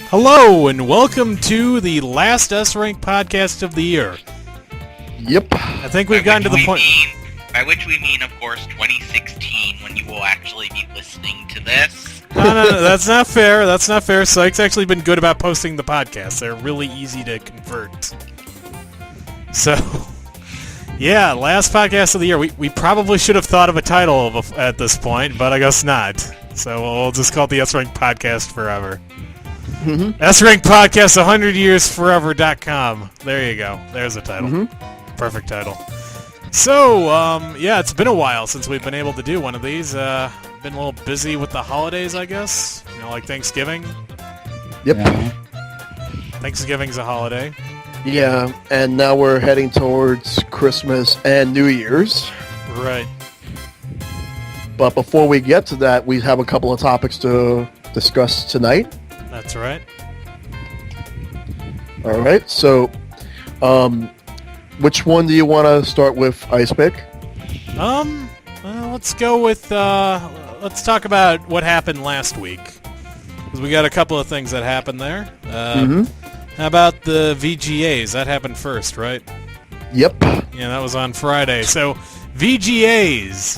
Hello, and welcome to the last S-Rank podcast of the year. Yep. I think we've gotten to the point... By which we mean, of course, 2016, when you will actually be listening to this. No, that's not fair. That's not fair. Sykes actually been good about posting the podcasts. They're really easy to convert. So, yeah, last podcast of the year. We probably should have thought of a title at this point, but I guess not. So we'll just call it the S-Rank Podcast forever. Mm-hmm. S-Rank Podcast 100yearsforever.com. There you go. There's a title. Mm-hmm. Perfect title. So, yeah, it's been a while since we've been able to do one of these. Been a little busy with the holidays, I guess. You know, like Thanksgiving. Yep. Yeah. Thanksgiving's a holiday. Yeah, and now we're heading towards Christmas and New Year's. Right. But before we get to that, we have a couple of topics to discuss tonight. That's right. All right, so which one do you want to start with, Ice Pick? Let's go with, let's talk about what happened last week. Because we got a couple of things that happened there. How about the VGAs? That happened first, right? Yep. Yeah, that was on Friday. So, VGAs,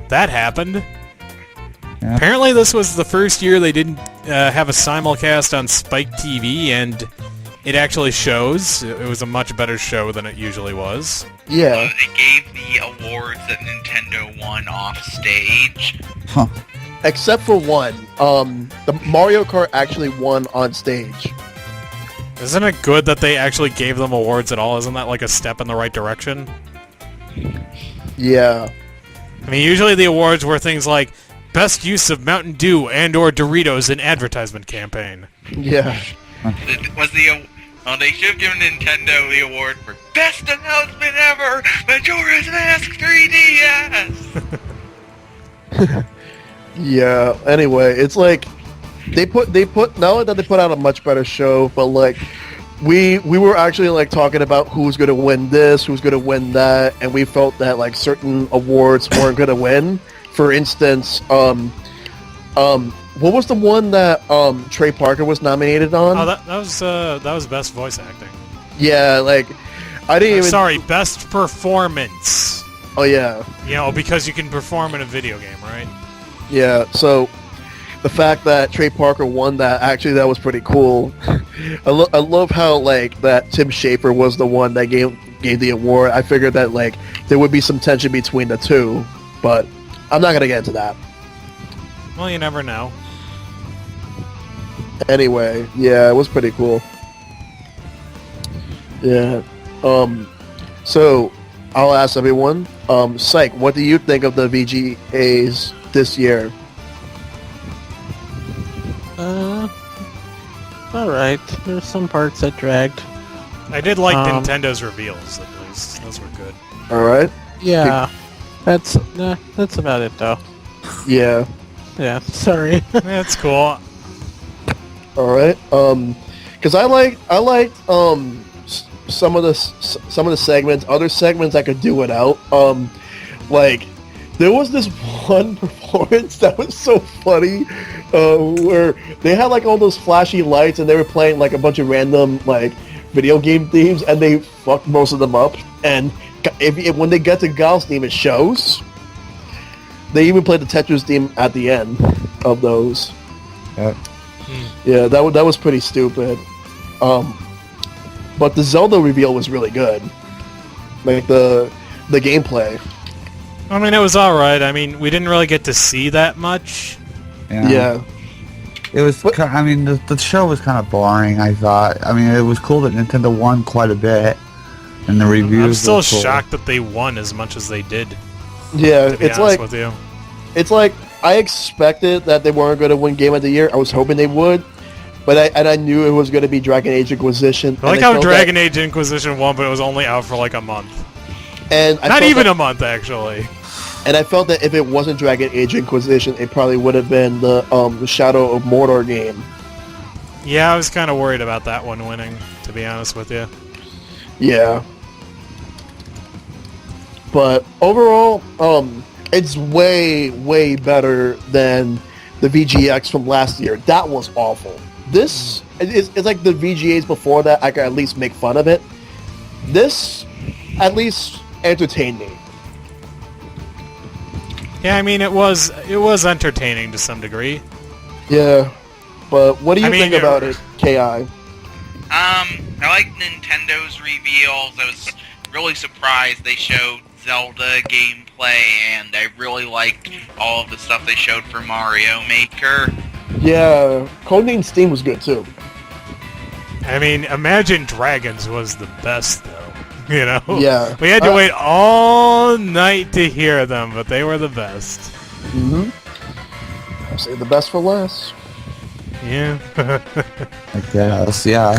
that happened. Yeah. Apparently this was the first year they didn't have a simulcast on Spike TV, and it actually shows. It was a much better show than it usually was. Yeah. It gave the awards that Nintendo won off stage. Huh. Except for one. The Mario Kart actually won on stage. Isn't it good that they actually gave them awards at all? Isn't that like a step in the right direction? Yeah. I mean, usually the awards were things like Best Use of Mountain Dew and or Doritos in Advertisement Campaign. Yeah. They should have given Nintendo the award for Best Announcement Ever! Majora's Mask 3DS! Yeah. Anyway, it's like they put not only that they put out a much better show, but like we were actually like talking about who's gonna win this, who's gonna win that, and we felt that like certain awards weren't gonna win. For instance, what was the one that Trey Parker was nominated on? Oh, that was Best Voice Acting. Yeah, like I didn't even. Sorry, Best Performance. Oh yeah. You know, because you can perform in a video game, right? Yeah. So the fact that Trey Parker won that, actually, that was pretty cool. I love how like that Tim Schafer was the one that gave the award. I figured that like there would be some tension between the two, but I'm not gonna get into that. Well, you never know. Anyway, yeah, it was pretty cool. Yeah. So I'll ask everyone. Psych, what do you think of the VGAs this year? Alright. There's some parts that dragged. I did like Nintendo's reveals, at least. Those were good. Alright. Yeah. That's about it, though. Yeah. Yeah, sorry. That's cool. Alright. Because I liked some of the segments. Other segments I could do without. Like there was this one performance that was so funny, where they had like all those flashy lights and they were playing like a bunch of random like video game themes, and they fucked most of them up. And if when they get to Gal's theme, it shows. They even played the Tetris theme at the end of those. Yeah. Yeah, that was pretty stupid. But the Zelda reveal was really good. Like the gameplay. I mean, it was alright. I mean, we didn't really get to see that much. Yeah. It was. I mean, the show was kind of boring. I thought. I mean, it was cool that Nintendo won quite a bit, and the reviews. I'm still were cool. shocked that they won as much as they did. Yeah, To be it's honest like with you. it's like I expected that they weren't going to win Game of the Year. I was hoping they would, but I knew it was going to be Dragon Age Inquisition. I like how Dragon Age Inquisition won, but it was only out for like a month. And Not even a month, actually. And I felt that if it wasn't Dragon Age Inquisition, it probably would have been the Shadow of Mordor game. Yeah, I was kind of worried about that one winning, to be honest with you. Yeah. But overall, it's way, way better than the VGX from last year. That was awful. This it's like the VGAs before that. I could at least make fun of it. This at least entertained me. Yeah, I mean, it was entertaining to some degree. Yeah, but what do you think it- about it, Ki? I like Nintendo's reveals. I was really surprised they showed Zelda gameplay, and I really liked all of the stuff they showed for Mario Maker. Yeah, Codename Steam was good too. I mean, Imagine Dragons was the best, though. You know? Yeah. We had to wait all night to hear them, but they were the best. Mm-hmm. I'll say the best for last. Yeah. I guess, yeah.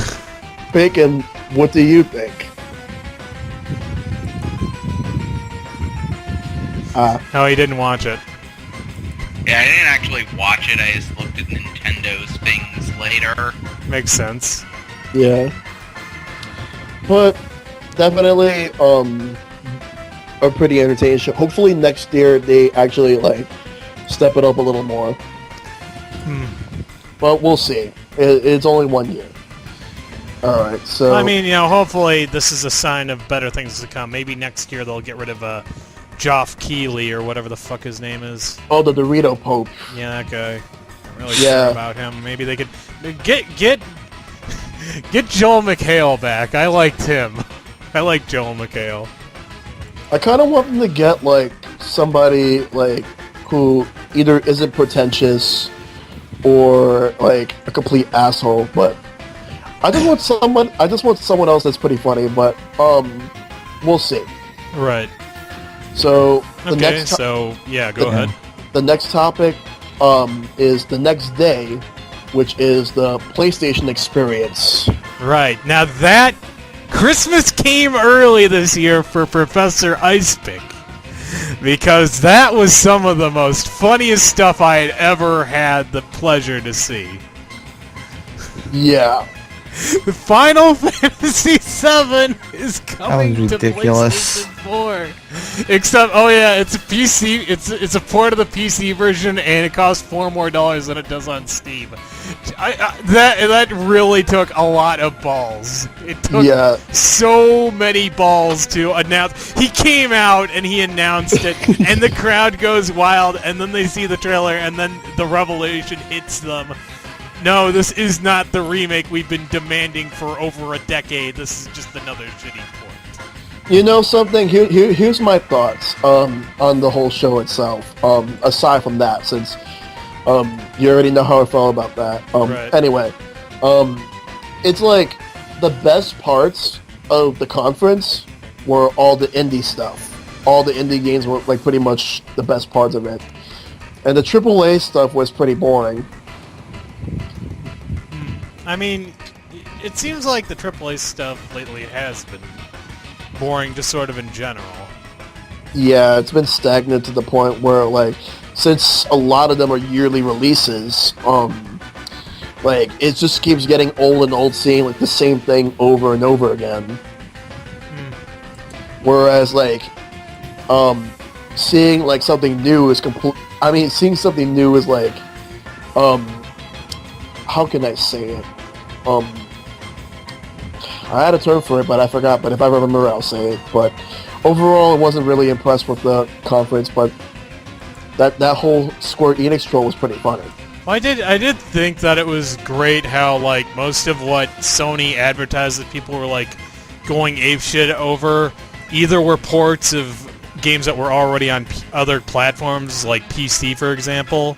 Bacon, what do you think? No, he didn't watch it. Yeah, I didn't actually watch it. I just looked at Nintendo's things later. Makes sense. Yeah. But definitely a pretty entertaining show. Hopefully next year they actually like step it up a little more. But we'll see. It's only 1 year. Alright, so... I mean, you know, hopefully this is a sign of better things to come. Maybe next year they'll get rid of Geoff Keighley or whatever the fuck his name is. Oh, the Dorito Pope. Yeah, that guy. I'm really Yeah. sure about him. Maybe they could get Joel McHale back. I liked him. I like Joel McHale. I kind of want them to get, like, somebody, like, who either isn't pretentious or, like, a complete asshole, but I just want someone else that's pretty funny, but, we'll see. Right. So, Okay, so, yeah, go ahead. The next topic, is the next day, which is the PlayStation Experience. Right. Now that Christmas came early this year for Professor Icepick, because that was some of the most funniest stuff I had ever had the pleasure to see. Yeah. Final Fantasy VII is coming to ridiculous. PlayStation 4. Except, oh yeah, it's a PC. It's a port of the PC version, and it costs $4 more than it does on Steam. That really took a lot of balls. It took so many balls to announce. He came out and he announced it, and the crowd goes wild, and then they see the trailer, and then the revelation hits them. No, this is not the remake we've been demanding for over a decade. This is just another shitty port. You know something? Here's my thoughts on the whole show itself. Aside from that, since you already know how I felt about that. Right. Anyway, it's like the best parts of the conference were all the indie stuff. All the indie games were like pretty much the best parts of it, and the AAA stuff was pretty boring. I mean, it seems like the AAA stuff lately has been boring, just sort of in general. Yeah, it's been stagnant to the point where, like, since a lot of them are yearly releases, like, it just keeps getting old and old, seeing, like, the same thing over and over again. Whereas, like, seeing, like, something new is seeing something new is, like, how can I say it? I had a term for it, but I forgot, but if I remember, I'll say it. But overall, I wasn't really impressed with the conference, but that whole Square Enix troll was pretty funny. Well, I did think that it was great how, like, most of what Sony advertised that people were, like, going apeshit over either were ports of games that were already on other platforms, like PC, for example.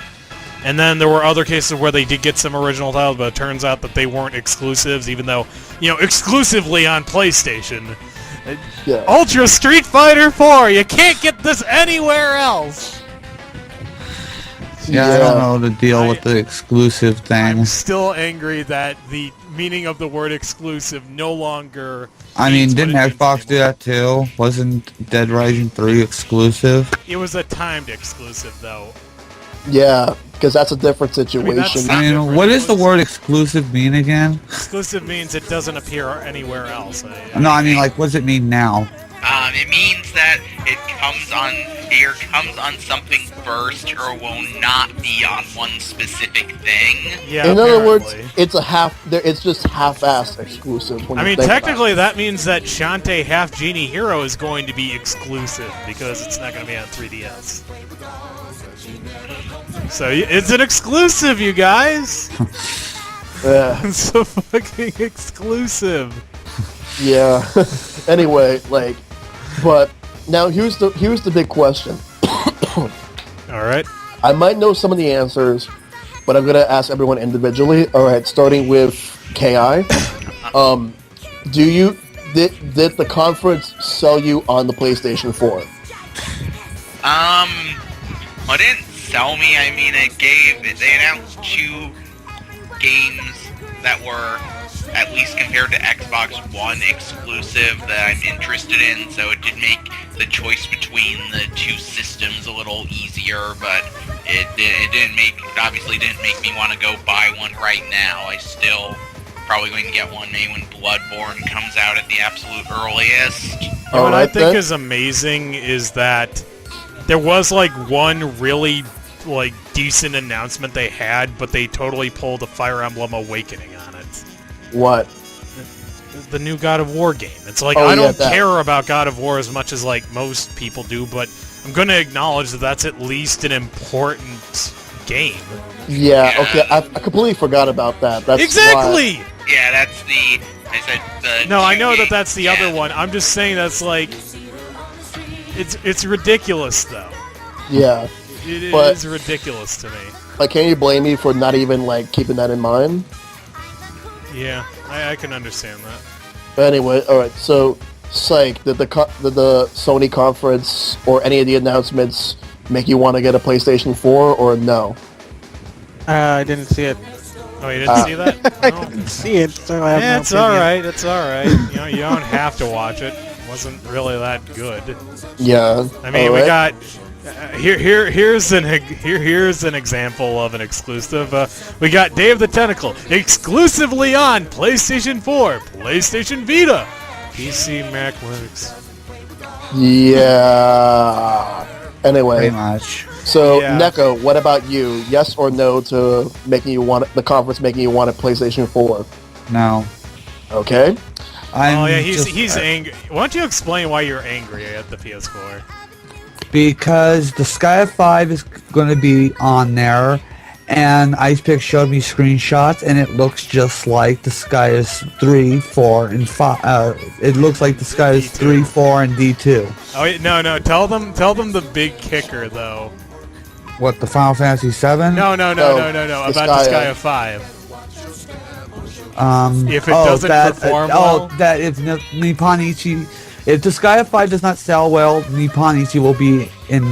And then there were other cases where they did get some original titles, but it turns out that they weren't exclusives, even though, exclusively on PlayStation. Yeah. Ultra Street Fighter 4! You can't get this anywhere else! Yeah, I don't know the deal with the exclusive thing. I'm still angry that the meaning of the word exclusive no longer... I mean, means what didn't it means Xbox do anymore. that too? Wasn't Dead Rising 3 exclusive? It was a timed exclusive, though. Yeah, because that's a different situation. that's- I mean, what does the word exclusive mean again? Exclusive means it doesn't appear anywhere else. No, I mean, like, what does it mean now? It means that it either comes on something first or will not be on one specific thing. Yeah. In other words, apparently. it's just half-assed exclusive. When I you mean, think about technically, it. that means that Shantae Half Genie Hero is going to be exclusive because it's not going to be on 3DS. So it's an exclusive, you guys. Yeah. It's a fucking exclusive. Yeah. Anyway, like, but now here's the big question. All right. I might know some of the answers, but I'm gonna ask everyone individually. All right, starting with Ki. Did the conference sell you on the PlayStation 4? Well, it didn't sell me. I mean, they announced 2 games that were, at least compared to Xbox One, exclusive that I'm interested in, so it did make the choice between the 2 systems a little easier, but it obviously didn't make me want to go buy one right now. I still probably going to get one maybe when Bloodborne comes out at the absolute earliest. What I think is amazing is that there was like one really like decent announcement they had, but they totally pulled a Fire Emblem Awakening on it. What? The new God of War game. It's like, Oh, I don't yeah, that. care about God of War as much as like most people do, but I'm going to acknowledge that that's at least an important game. Yeah. Okay. I completely forgot about that. That's Exactly! why- Yeah, that's the... I said the... No, I 2 know that games, that's the yeah. other one. I'm just saying that's like... It's ridiculous, though. Yeah. It But- is ridiculous to me. Like, can you blame me for not even like keeping that in mind? Yeah, I can understand that. But anyway, all right. So, Psych, did the Sony conference or any of the announcements make you want to get a PlayStation 4 or no? I didn't see it. Oh, you didn't see that? I No. didn't see it, so I have Yeah, no it's opinion. alright, it's alright. You know, you don't have to watch it. It wasn't really that good. Yeah. I mean, all we right. got... Here's an example of an exclusive. We got Day of the Tentacle exclusively on PlayStation 4, PlayStation Vita, PC, Mac, Linux. Yeah. Anyway, Pretty much. so Yeah. Neko, what about you? Yes or no to making you want the conference making you want a PlayStation 4? No. Okay. I'm Oh yeah, just- he's angry. Why don't you explain why you're angry at the PS4? Because the Sky of 5 is going to be on there, and Icepick showed me screenshots, and it looks just like the Sky is 3, 4, and 5. It looks like the Sky is D2. 3, 4, and D2. Oh wait, no, tell them the big kicker though. What, the Final Fantasy 7? No, No, about the Sky Sky of- of 5. If it oh, doesn't that, perform well? that if Nipponichi, if the Sky of 5 does not sell well, Nipponichi will be in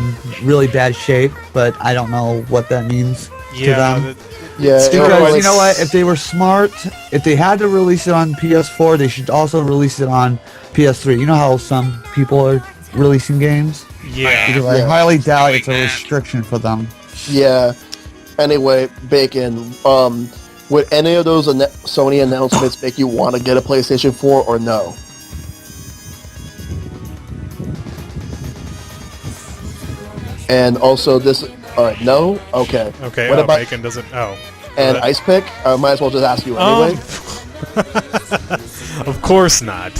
really bad shape, but I don't know what that means to Yeah, them. Yeah. Because you know what, if they were smart, if they had to release it on PS4, they should also release it on PS3. You know how some people are releasing games? yeah. Because I Yeah. highly doubt it's a Doing that. restriction for them. Yeah. Anyway, Bacon. Would any of those Sony announcements make you want to get a PlayStation 4 or no? And also this. All right. No. Okay. Okay. What Oh, about Bacon doesn't. Oh. and What? Ice Pick? I might as well just ask you anyway. Of course not.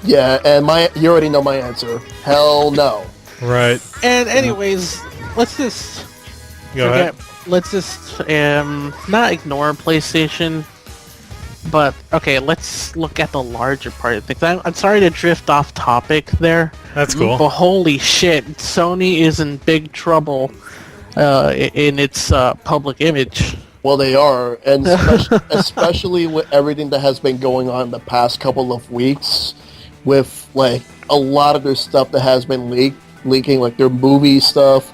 Yeah. And you already know my answer. Hell no. Right. And anyways, let's just Go ahead. let's just not ignore PlayStation, but okay, let's look at the larger part of things. I'm sorry to drift off topic there, That's cool. but holy shit, Sony is in big trouble in its public image. Well, they are, and especially with everything that has been going on the past couple of weeks, with like a lot of their stuff that has been leaking, like their movie stuff.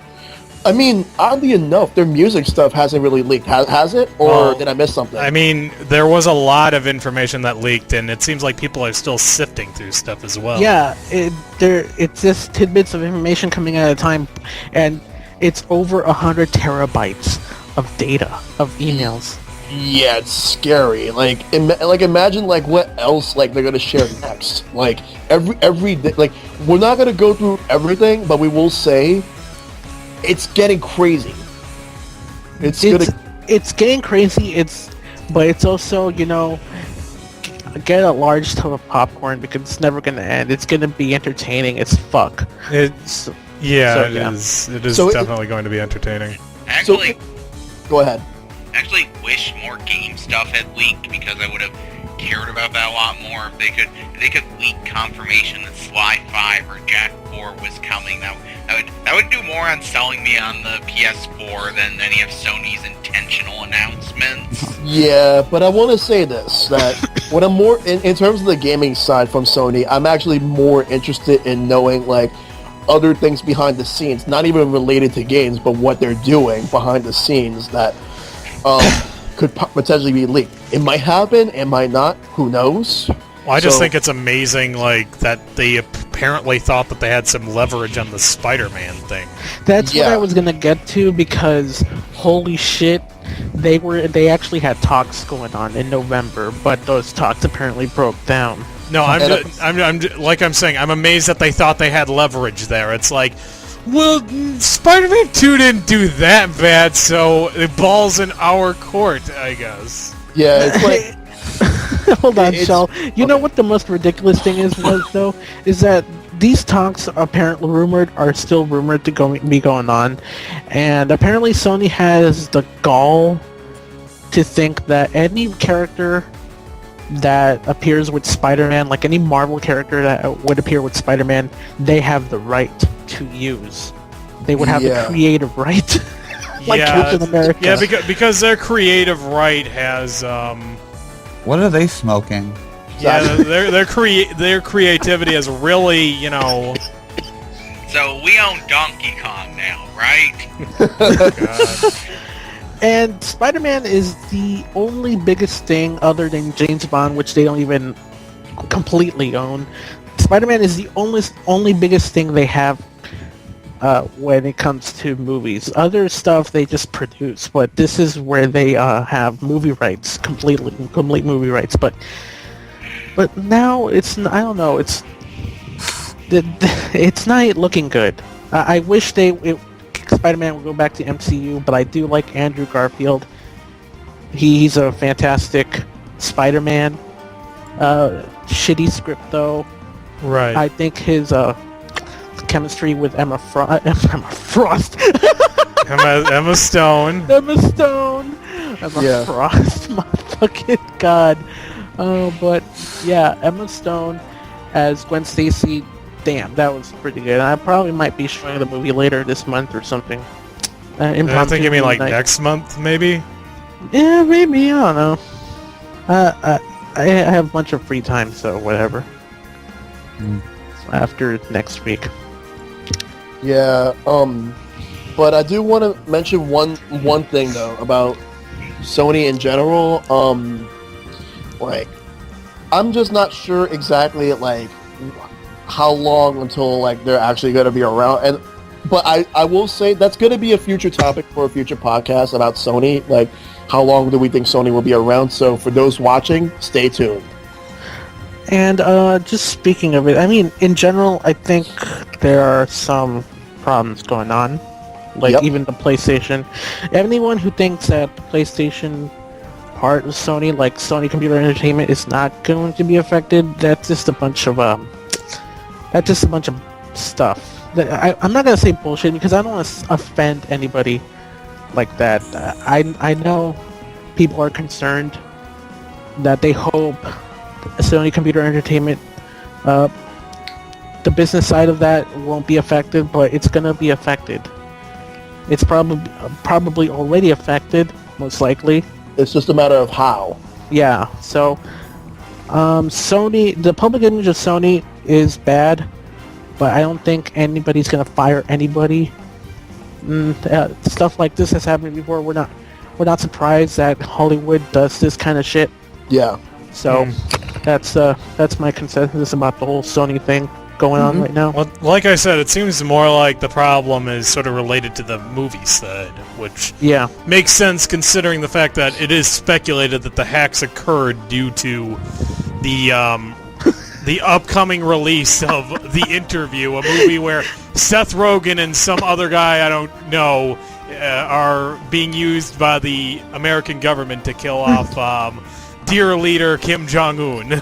I mean, oddly enough, their music stuff hasn't really leaked. Has it? Or Well, did I miss something? I mean, there was a lot of information that leaked, and it seems like people are still sifting through stuff as well. Yeah, it's just tidbits of information coming at a time, and it's over 100 terabytes of data, of emails. Yeah, it's scary. Like, imagine like what else like they're gonna share next. Like every day, like we're not gonna go through everything, but we will say it's getting crazy. It's getting crazy. But it's also, get a large tub of popcorn because it's never gonna end. It's gonna be entertaining as fuck. It is. It is So definitely going to be entertaining. Actually, Go ahead. actually wish more game stuff had leaked because I would have cared about that a lot more. If they could leak confirmation that Sly 5 or Jack 4 was coming, that would do more on selling me on the PS4 than any of Sony's intentional announcements. Yeah, but I want to say this, that when I'm more, in terms of the gaming side from Sony, I'm actually more interested in knowing, like, other things behind the scenes, not even related to games, but what they're doing behind the scenes that could potentially be leaked. It might happen, it might not, who knows? Well, I just think it's amazing, like, that they apparently thought that they had some leverage on the Spider-Man thing. That's what I was gonna get to, because holy shit, they actually had talks going on in November, but those talks apparently broke down. No, I'm saying, I'm amazed that they thought they had leverage there. It's like, well, Spider-Man 2 didn't do that bad, so the ball's in our court, I guess. Yeah, it's like... Hold on, Shell. You know what the most ridiculous thing is that these talks are still rumored to be going on, and apparently Sony has the gall to think that any character that appears with Spider-Man, like any Marvel character that would appear with Spider-Man, they have the right to use. They would have the creative right, like Captain America. Yeah, because their creative right has. What are they smoking? Yeah, their creativity is really, So we own Donkey Kong now, right? God. And Spider-Man is the only biggest thing other than James Bond, which they don't even completely own. Spider-Man is the only biggest thing they have when it comes to movies. Other stuff they just produce, but this is where they have movie rights, complete movie rights. But now it's, I don't know, it's not looking good. I wish Spider-Man would go back to MCU, but I do like Andrew Garfield. He's a fantastic Spider-Man. Shitty script though. Right. I think his chemistry with Emma Stone. Emma Stone. Emma Frost. My fucking god. But yeah, Emma Stone as Gwen Stacy. Damn, that was pretty good. I probably might be showing the movie later this month or something. I think you mean like next month, maybe? Yeah, maybe. I don't know. I have a bunch of free time, so whatever. After next week. Yeah, but I do want to mention one thing though about Sony in general. Like, I'm just not sure exactly like how long until like they're actually going to be around. But I will say that's going to be a future topic for a future podcast about Sony. Like, how long do we think Sony will be around? So for those watching, stay tuned. And just speaking of it, I mean, in general, I think there are some problems going on. Like, even the PlayStation. Anyone who thinks that the PlayStation part of Sony, like Sony Computer Entertainment, is not going to be affected, that's just a bunch of stuff. I'm not going to say bullshit because I don't want to offend anybody like that. I know people are concerned that they hope Sony Computer Entertainment, the business side of that won't be affected, but it's going to be affected. It's probably already affected, most likely. It's just a matter of how. Yeah, so Sony, the public image of Sony is bad, but I don't think anybody's going to fire anybody. Stuff like this has happened before. We're not surprised that Hollywood does this kind of shit. Yeah. So that's my consensus about the whole Sony thing. going on right now. Well, like I said, it seems more like the problem is sort of related to the movie side, which Yeah. makes sense considering the fact that it is speculated that the hacks occurred due to the upcoming release of The Interview, a movie where Seth Rogen and some other guy I don't know are being used by the American government to kill off dear leader Kim Jong-un.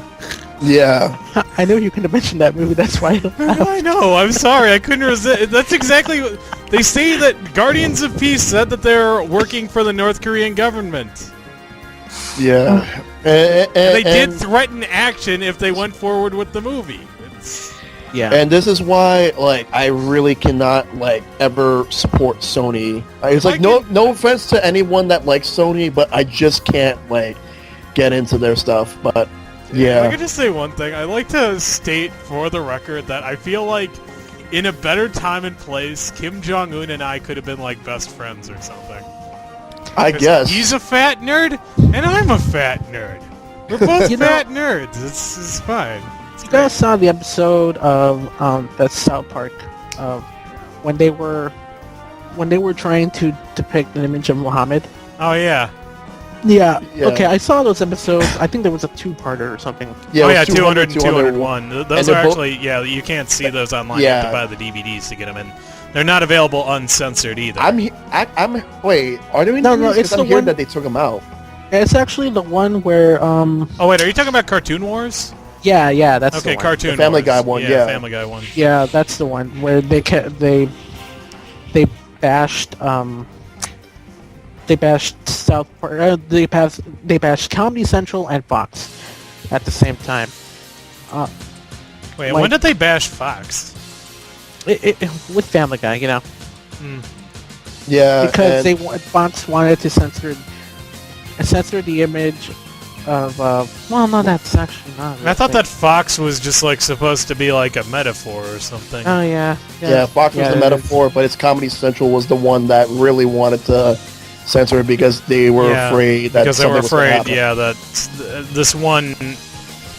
Yeah. I knew you couldn't mention that movie. That's why. I know. I'm sorry. I couldn't resist. That's exactly what they say. That Guardians of Peace said that they're working for the North Korean government. Yeah. And they did threaten action if they went forward with the movie. Yeah. And this is why, like, I really cannot, like, ever support Sony. It's like, no offense to anyone that likes Sony, but I just can't, like, get into their stuff. But yeah. I could just say one thing. I'd like to state for the record that I feel like in a better time and place, Kim Jong-un and I could have been like best friends or something. I guess. He's a fat nerd, and I'm a fat nerd. We're both fat nerds. It's fine. You guys saw the episode of the South Park when they were trying to depict an image of Muhammad. Oh yeah. Yeah. Yeah. Okay, I saw those episodes. I think there was a two-parter or something. Yeah, Oh it yeah, was 200 and 201. Those And are they're actually, you can't see those online. You have to buy the DVDs to get them in. They're not available uncensored either. Wait, are there any? No, it's I'm the hearing one that they took them out. It's actually the one where Oh wait, are you talking about Cartoon Wars? yeah, that's the Okay, one. Cartoon The Family Wars. Guy one, yeah. Family Guy one. Yeah, that's the one where they bashed South Park. They bashed Comedy Central and Fox at the same time. Wait, Like- when did they bash Fox? With Family Guy, you know, Yeah, because and Fox wanted to censor the image of. Well, no, that's actually not. I thought that Fox was just like supposed to be like a metaphor or something. Oh yeah. Fox was the it metaphor, but it's Comedy Central was the one that really wanted to censor it because they were afraid that because they were something was gonna afraid, happen. that this one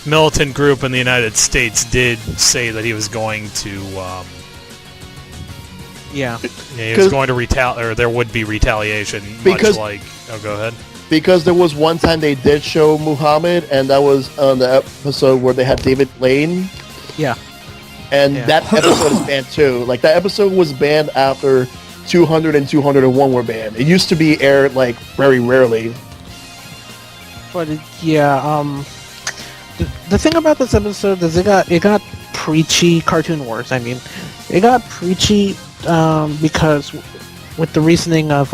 militant group in the United States did say that he was going to, Yeah. he was going to retaliate, or there would be retaliation, Because- much like. Oh, go ahead. Because there was one time they did show Muhammad, and that was on the episode where they had David Lane, Yeah. and Yeah. that episode is banned too. Like, that episode was banned after 200 and 201 were banned. It used to be aired, like, very rarely. But the thing about this episode is it got preachy. Cartoon Wars, I mean, it got preachy because with the reasoning of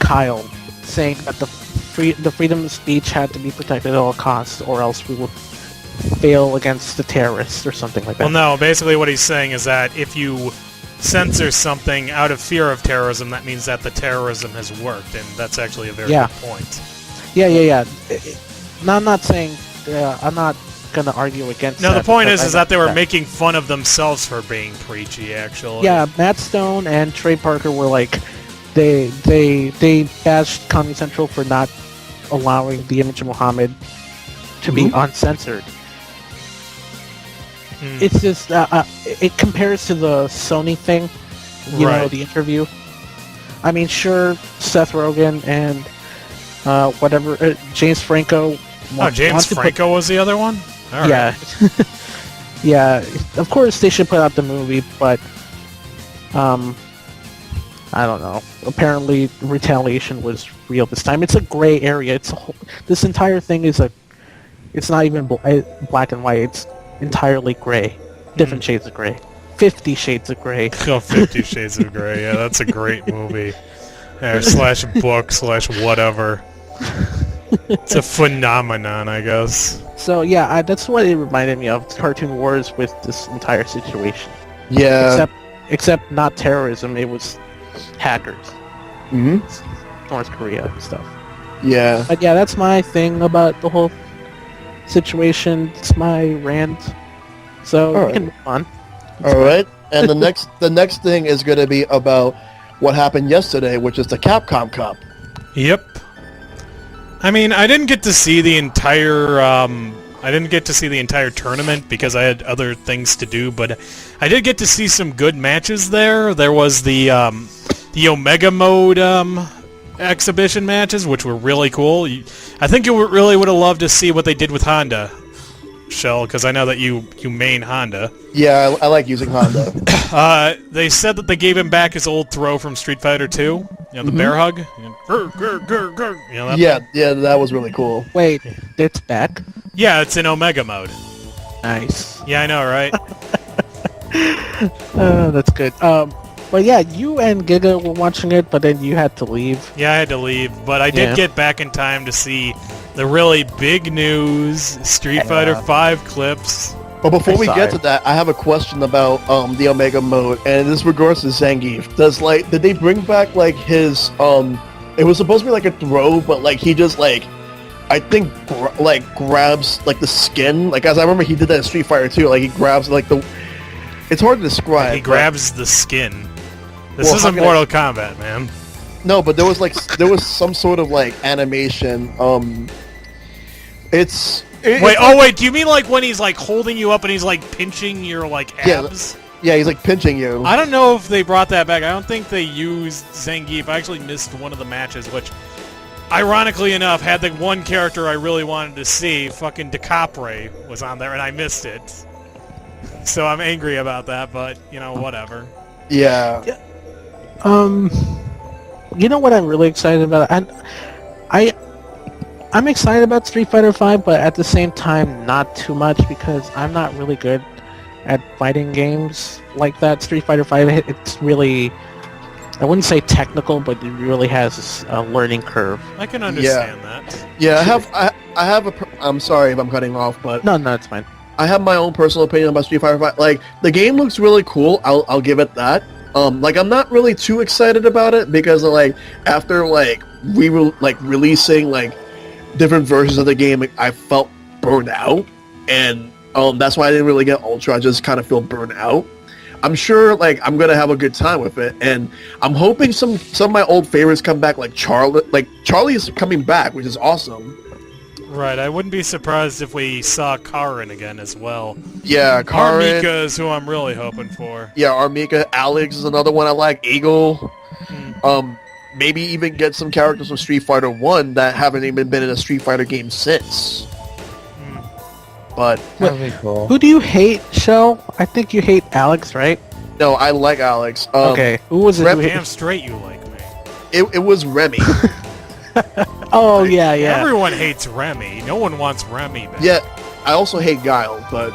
Kyle saying that the freedom of speech had to be protected at all costs, or else we would fail against the terrorists or something like that. Well, no, basically what he's saying is that if you censor something out of fear of terrorism, that means that the terrorism has worked, and that's actually a very good point. Yeah. No, I'm not saying. I'm not gonna argue against. No, that the point because is I that they know were that. making fun of themselves for being preachy, actually. Yeah, Matt Stone and Trey Parker were like, they bashed Comedy Central for not allowing the image of Muhammad to be uncensored. It's just it compares to the Sony thing, you know, Right. the interview. I mean, sure, Seth Rogen and James Franco. James Franco was the other one? All right. Yeah. Yeah, of course they should put out the movie, but I don't know. Apparently retaliation was real this time. It's a gray area. This entire thing is it's not even black and white. It's entirely gray. Different shades of gray. 50 Shades of Grey. Oh, 50 Shades of Grey. Yeah, that's a great movie. Slash book, slash whatever. It's a phenomenon, I guess. So yeah, that's what it reminded me of. Cartoon Wars with this entire situation. Yeah. Except not terrorism. It was hackers. Mm-hmm. North Korea and stuff. Yeah. But yeah, that's my thing about the whole situation. It's my rant. So All we right. can move on. All right. And the next thing is going to be about what happened yesterday, which is the Capcom Cup. Yep. I mean, I didn't get to see the entire, I didn't get to see the entire tournament because I had other things to do, but I did get to see some good matches there. There was the Omega Mode exhibition matches, which were really cool. I think you really would have loved to see what they did with Honda, Shell, because I know that you main Honda. Yeah, I like using Honda. They said that they gave him back his old throw from Street Fighter 2. You know, the bear hug. You know, that Yeah, that was really cool. Wait, it's back? Yeah, it's in Omega Mode. Nice. Yeah, I know, right? That's good. But yeah, you and Giga were watching it, but then you had to leave. Yeah, I had to leave, but I did get back in time to see the really big news, Street Fighter 5 clips. But before we get to that, I have a question about the Omega Mode, and this regards to Zangief. Did they bring back like his it was supposed to be like a throw, but like he just like I think grabs like the skin, like as I remember he did that in Street Fighter 2, like he grabs like the. It's hard to describe. He grabs the skin. This isn't Mortal Kombat, man. No, but there was some sort of like animation. Wait, do you mean like when he's like holding you up and he's like pinching your like abs? Yeah, he's like pinching you. I don't know if they brought that back. I don't think they used Zangief. I actually missed one of the matches, which, ironically enough, had the one character I really wanted to see. Fucking DeCapre was on there, and I missed it. So I'm angry about that, but you know, whatever. Yeah. You know what I'm really excited about? I'm excited about Street Fighter 5, but at the same time, not too much because I'm not really good at fighting games like that. Street Fighter 5, it's really, I wouldn't say technical, but it really has a learning curve. I can understand that. Yeah, I have I'm sorry if I'm cutting off, but no, it's fine. I have my own personal opinion about Street Fighter 5. Like, the game looks really cool. I'll give it that. Like, I'm not really too excited about it because, like, after, like, releasing, like, different versions of the game, I felt burned out. And that's why I didn't really get Ultra. I just kind of feel burned out. I'm sure, like, I'm going to have a good time with it. And I'm hoping some of my old favorites come back, like Charlie. Like, Charlie is coming back, which is awesome. Right, I wouldn't be surprised if we saw Karin again as well. Yeah, Karin. Armika is who I'm really hoping for. Yeah, Armika. Alex is another one I like. Eagle. Maybe even get some characters from Street Fighter 1 that haven't even been in a Street Fighter game since. But That'd be cool. Who do you hate, Shell? I think you hate Alex, right? no, I like Alex. Okay, who was it? Damn straight you like me. It was Remy. Oh, yeah. Everyone hates Remy. No one wants Remy back. Yeah, I also hate Guile, but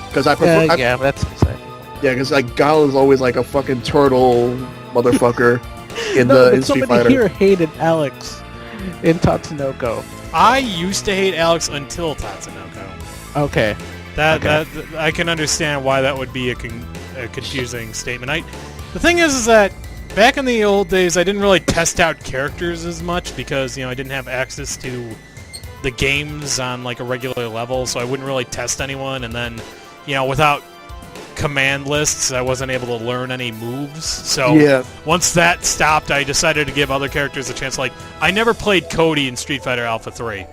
because I prefer. Yeah, that's exciting. Yeah, because like Guile is always like a fucking turtle motherfucker in Street somebody Fighter. here hated Alex in Tatsunoko. I used to hate Alex until Tatsunoko. Okay. That I can understand why that would be a confusing statement. The thing is that back in the old days, I didn't really test out characters as much because, you know, I didn't have access to the games on, like, a regular level, so I wouldn't really test anyone, and then, you know, without command lists, I wasn't able to learn any moves, so once that stopped, I decided to give other characters a chance. Like, I never played Cody in Street Fighter Alpha 3.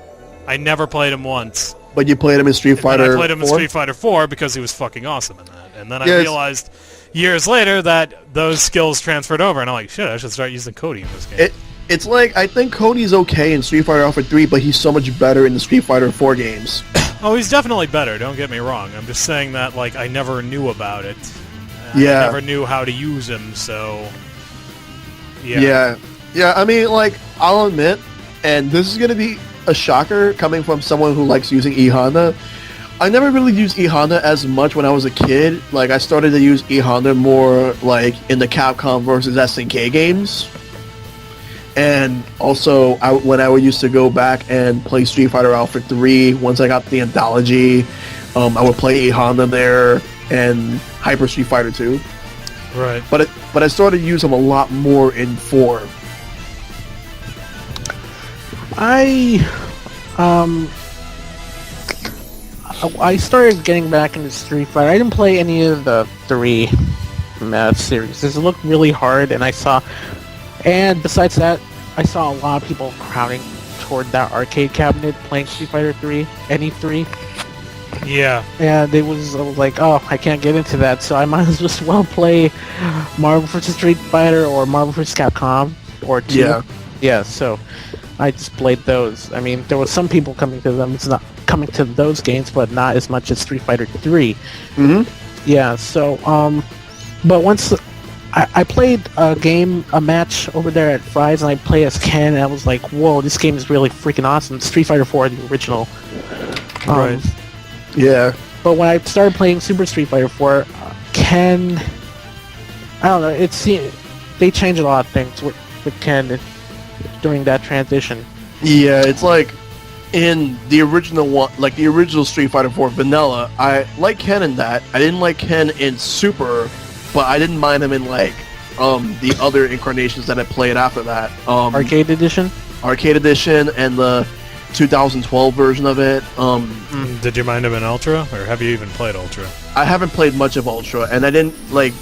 I never played him once. But you played him in Street Fighter. I played him in Street Fighter 4 because he was fucking awesome in that, and then I realized years later that those skills transferred over, and I'm like, shit, I should start using Cody in this game. It's like, I think Cody's okay in Street Fighter Alpha 3, but he's so much better in the Street Fighter 4 games. Oh, he's definitely better, don't get me wrong. I'm just saying that, like, I never knew about it. I never knew how to use him, so... Yeah, I mean, like, I'll admit, and this is going to be a shocker coming from someone who likes using E-Honda, I never really used E-Honda as much when I was a kid. Like, I started to use E-Honda more, like, in the Capcom versus SNK games. And also, when I used to go back and play Street Fighter Alpha 3, once I got the anthology, I would play E-Honda there and Hyper Street Fighter 2. Right. But I started to use them a lot more in 4. I started getting back into Street Fighter. I didn't play any of the 3 series. This looked really hard, and and besides that, I saw a lot of people crowding toward that arcade cabinet playing Street Fighter 3, any 3. Yeah. And I was like, oh, I can't get into that, so I might as well play Marvel vs. Street Fighter or Marvel vs. Capcom or 2. Yeah. Yeah, so I just played those. I mean, there was some people coming to them. It's not coming to those games, but not as much as Street Fighter 3. Mm-hmm. Yeah, so, but once I played a match over there at Fry's, and I played as Ken, and I was like, whoa, this game is really freaking awesome. Street Fighter 4, the original. Right. Yeah. But when I started playing Super Street Fighter 4, Ken, I don't know, they changed a lot of things with Ken during that transition. Yeah, it's like in the original one, like the original Street Fighter 4 vanilla, I like Ken in that. I didn't like Ken in Super, but I didn't mind him in like the other incarnations that I played after that. Arcade Edition? Arcade Edition and the 2012 version of it. Did you mind him in Ultra, or have you even played Ultra? I haven't played much of Ultra, and I didn't like.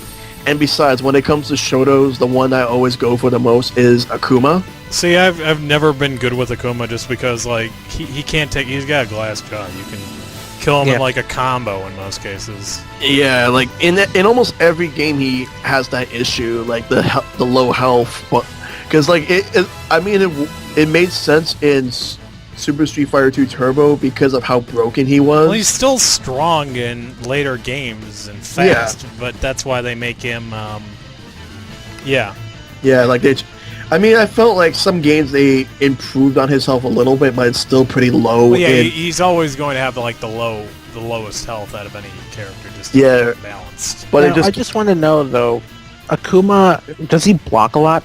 And besides, when it comes to Shotos, the one I always go for the most is Akuma. See, I've never been good with Akuma just because like he can't take. He's got a glass jaw. You can kill him in like a combo in most cases. Yeah, like in almost every game he has that issue, like the low health, but because like it made sense in Super Street Fighter 2 Turbo because of how broken he was. Well, he's still strong in later games and fast, but that's why they make him. Yeah, like I felt like some games they improved on his health a little bit, but it's still pretty low. Well, yeah, he's always going to have the lowest health out of any character, just to keep it balanced. But now, I just want to know though, Akuma, does he block a lot?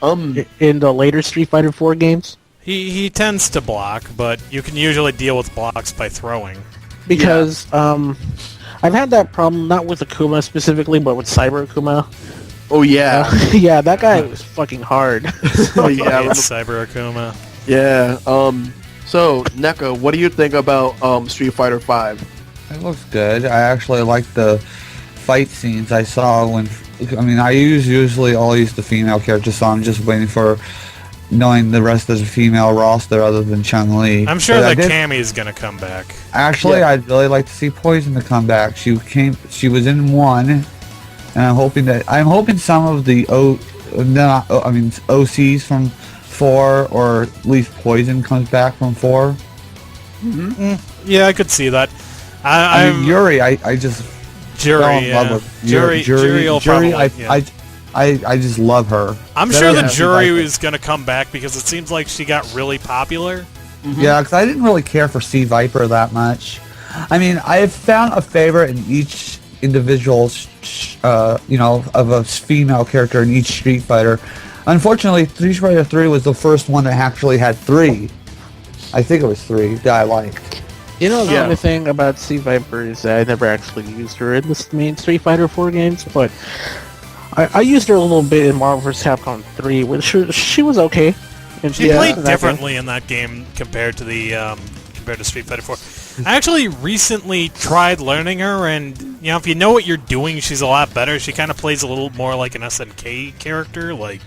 In the later Street Fighter 4 games? He tends to block, but you can usually deal with blocks by throwing. Because I've had that problem not with Akuma specifically, but with Cyber Akuma. Oh yeah, yeah, that guy was fucking hard. Oh yeah, Cyber Akuma. Yeah. So Neko, what do you think about Street Fighter 5? It looks good. I actually like the fight scenes I saw when. I mean, I usually always the female character, so I'm just waiting for knowing the rest of the female roster other than Chun-Li. I'm sure that Cammy's gonna come back. Actually, I'd really like to see Poison to come back. She was in 1, and I'm hoping some of the OCs from 4, or at least Poison comes back from 4. Mm-hmm. Yeah, I could see that. I mean, Yuri, I just Jury, fell in love with Jury. I just love her. I'm sure the Jury is going to come back because it seems like she got really popular. Mm-hmm. Yeah, because I didn't really care for Sea Viper that much. I mean, I have found a favorite in each individual, of a female character in each Street Fighter. Unfortunately, Street Fighter 3 was the first one that actually had 3. I think it was 3 that I liked. You know, the only thing about Sea Viper is that I never actually used her in the main Street Fighter 4 games, but I used her a little bit in Marvel vs. Capcom 3, which she was okay. And she played differently in that game compared to Street Fighter 4. I actually recently tried learning her, and if you know what you're doing, she's a lot better. She kind of plays a little more like an SNK character, like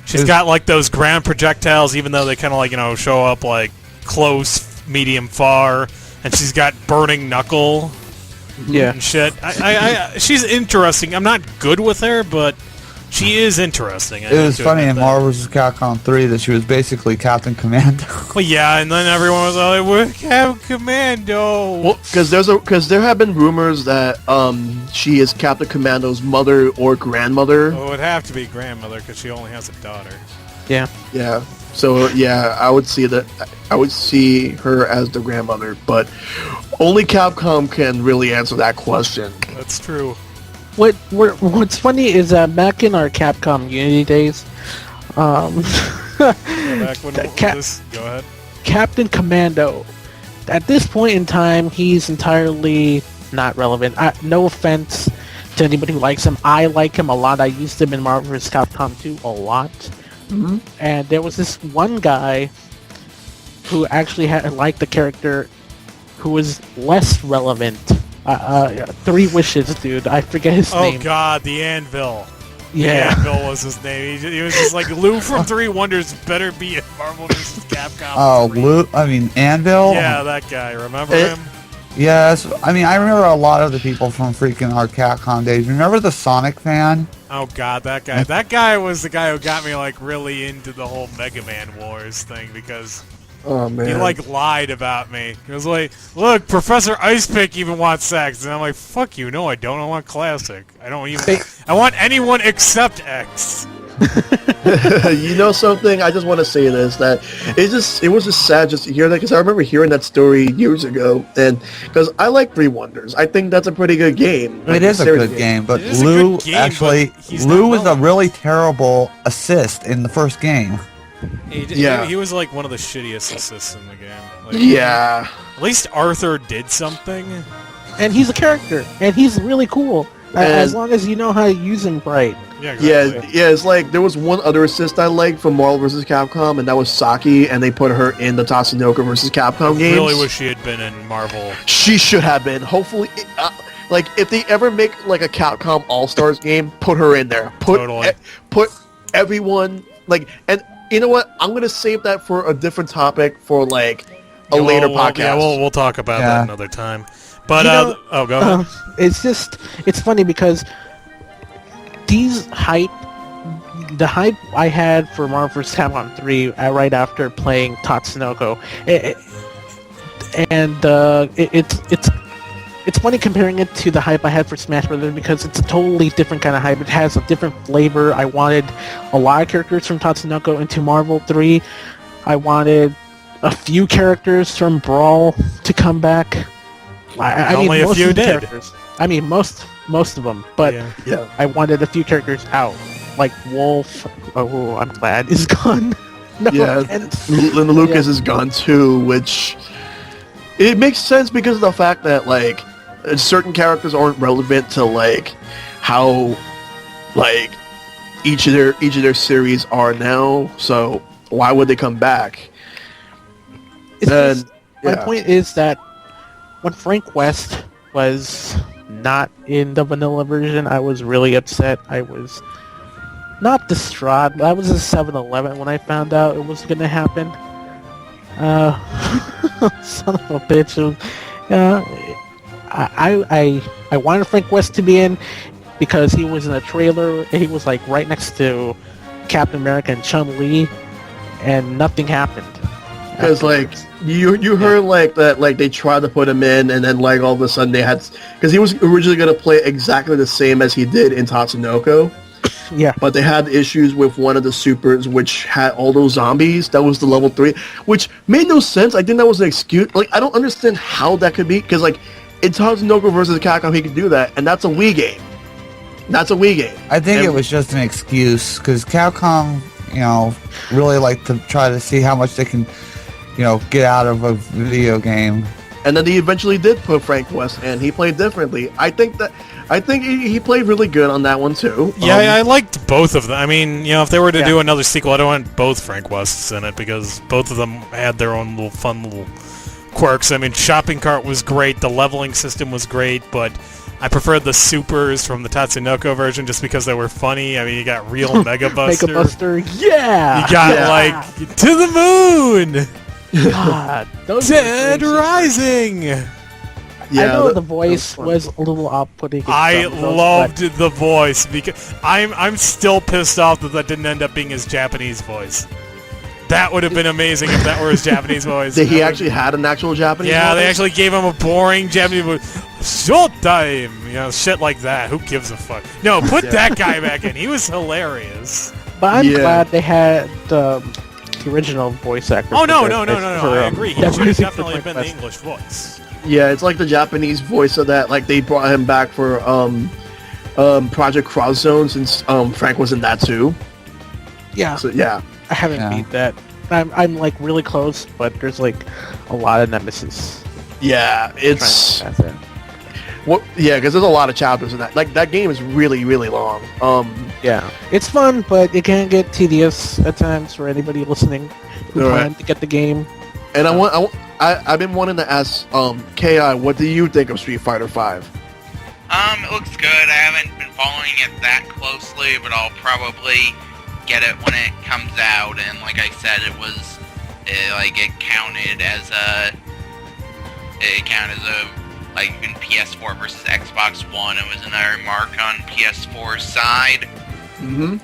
she's got like those ground projectiles, even though they kind of show up like close, medium, far, and she's got burning knuckle. And shit. She's interesting. I'm not good with her, but she is interesting. It was funny in Marvel vs. Capcom 3 that she was basically Captain Commando. Well, yeah, and then everyone was like, "We're Captain Commando." Well, because there have been rumors that she is Captain Commando's mother or grandmother. Well, it would have to be grandmother because she only has a daughter. Yeah. Yeah. So I would see that. I would see her as the grandmother, but only Capcom can really answer that question. That's true. What's funny is that back in our Capcom Unity days, Go ahead. Captain Commando. At this point in time, he's entirely not relevant. No offense to anybody who likes him. I like him a lot. I used him in Marvel vs. Capcom 2 a lot. Mm-hmm. And there was this one guy who actually liked the character who was less relevant. 3 Wishes, dude. I forget his name. Oh god, the Anvil. Yeah. Anvil was his name. He was just like, Lou from Three Wonders better be in Marvel vs. Capcom. Oh, 3. Lou. I mean, Anvil. Yeah, that guy. Remember him? Yes. I mean, I remember a lot of the people from freaking our Capcom days. Remember the Sonic fan? Oh god, that guy. That guy was the guy who got me like really into the whole Mega Man Wars thing because Oh man. he like lied about me. He was like, "Look, Professor Icepick even wants sex," and I'm like, "Fuck you, no, I don't. I want classic. I don't even. I want anyone except X." You know something? I just want to say this, that it was just sad just to hear that, because I remember hearing that story years ago, and because I like Three Wonders, I think that's a pretty good game. It is a good game, but It is a Lou good game, actually, but he's Lou not was a relevant. really terrible assist in the first game. He was like one of the shittiest assists in the game. Like, Yeah. At least Arthur did something. And he's a character, and he's really cool. As And- long as you know how to use him right. Yeah, Yeah, exactly. yeah, it's like there was one other assist I liked from Marvel vs. Capcom, and that was Saki, and they put her in the Tatsunoko vs. Capcom games. Really wish she had been in Marvel. She should have been. Hopefully, like if they ever make like a Capcom All Stars game, put her in there. Totally. Put everyone like, and you know what? I'm gonna save that for a different topic for like a later podcast. Yeah, we'll talk about Yeah. that another time. But You know, go ahead. It's funny because the hype I had for Marvel vs. Capcom 3 right after playing Tatsunoko, it's funny comparing it to the hype I had for Smash Brothers because it's a totally different kind of hype. It has a different flavor. I wanted a lot of characters from Tatsunoko into Marvel 3. I wanted a few characters from Brawl to come back. I Only mean, a most few of the did. characters. I mean, most of them, but Yeah. Yeah. I wanted a few characters out, like Wolf. Oh, I'm glad is gone. No, Yeah. and- And Lucas is gone too, which it makes sense because of the fact that like certain characters aren't relevant to like how like each of their series are now. So why would they come back? it's Then just- my point is that when Frank West was not in the vanilla version, I was really upset. I was not distraught, but I was at 7-Eleven when I found out it was gonna happen. Son of a bitch. I wanted Frank West to be in because he was in a trailer. He was like right next to Captain America and Chun-Li, and nothing happened. Because like you heard like that like they tried to put him in, and then like all of a sudden they had, because he was originally going to play exactly the same as he did in Tatsunoko, Yeah. but they had issues with one of the supers which had all those zombies. That was the level 3, which made no sense. I think that was an excuse. Like I don't understand how that could be, because like in Tatsunoko versus Capcom he could do that, and that's a Wii game. That's a Wii game. I think And- it was just an excuse because Capcom, really like to try to see how much they can, get out of a video game. And then they eventually did put Frank West, and he played differently. I think he played really good on that one too. Yeah, I liked both of them. I mean, if they were to Yeah. do another sequel, I don't want both Frank Wests in it because both of them had their own little fun little quirks. I mean, Shopping Cart was great, the leveling system was great, but I preferred the supers from the Tatsunoko version just because they were funny. I mean, you got real Mega Buster. Mega Buster. Yeah. You got Yeah. like to the moon, God. Those were Dead great. Rising. I know the that voice fun. was a little off-putting. in I some of those, loved the voice because I'm still pissed off that didn't end up being his Japanese voice. That would have been amazing if that were his Japanese voice. Did he That would- actually had an actual Japanese Yeah, they voice? actually gave him a boring Japanese voice. Showtime! Shit like that. Who gives a fuck? No, put that guy back in. He was hilarious. But I'm Yeah. glad they had the original voice actor. Oh, no, for no, the- no, no, no. for, I agree. He Dead should have Rising definitely for been Frank the West. English voice. Yeah, it's like the Japanese voice of that. Like they brought him back for Project Cross Zone, since Frank was in that too. Yeah, So yeah, I haven't Yeah. beat that. I'm like really close, but there's like a lot of nemesis. yeah, it's That's it. yeah, because there's a lot of chapters in that. Like that game is really really long. Yeah, it's fun, but it can get tedious at times for anybody listening who Alright. plan to get the game. And I've been wanting to ask Ki, what do you think of Street Fighter V? It looks good. I haven't been following it that closely, but I'll probably get it when it comes out. And like I said, it counted as a like in PS4 versus Xbox One. It was another mark on PS4's side. Mm-hmm.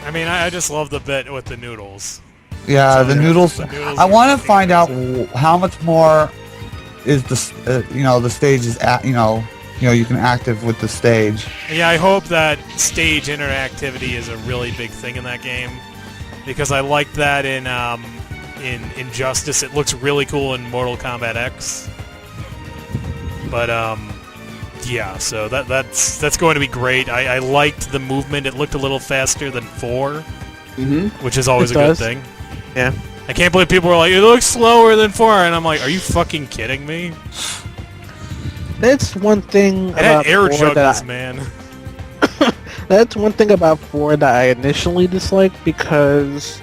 I mean, I just love the bit with the noodles. Yeah, So the noodles. I want to find out how much more is the the stage is at you can active with the stage. Yeah, I hope that stage interactivity is a really big thing in that game, because I liked that in Injustice. It looks really cool in Mortal Kombat X. But yeah, so that's going to be great. I liked the movement. It looked a little faster than 4, which is always a good thing. Yeah. I can't believe people were like, it looks slower than 4, and I'm like, are you fucking kidding me? That's one thing It had about air 4 juggles, man. That's one thing about 4 that I initially disliked, because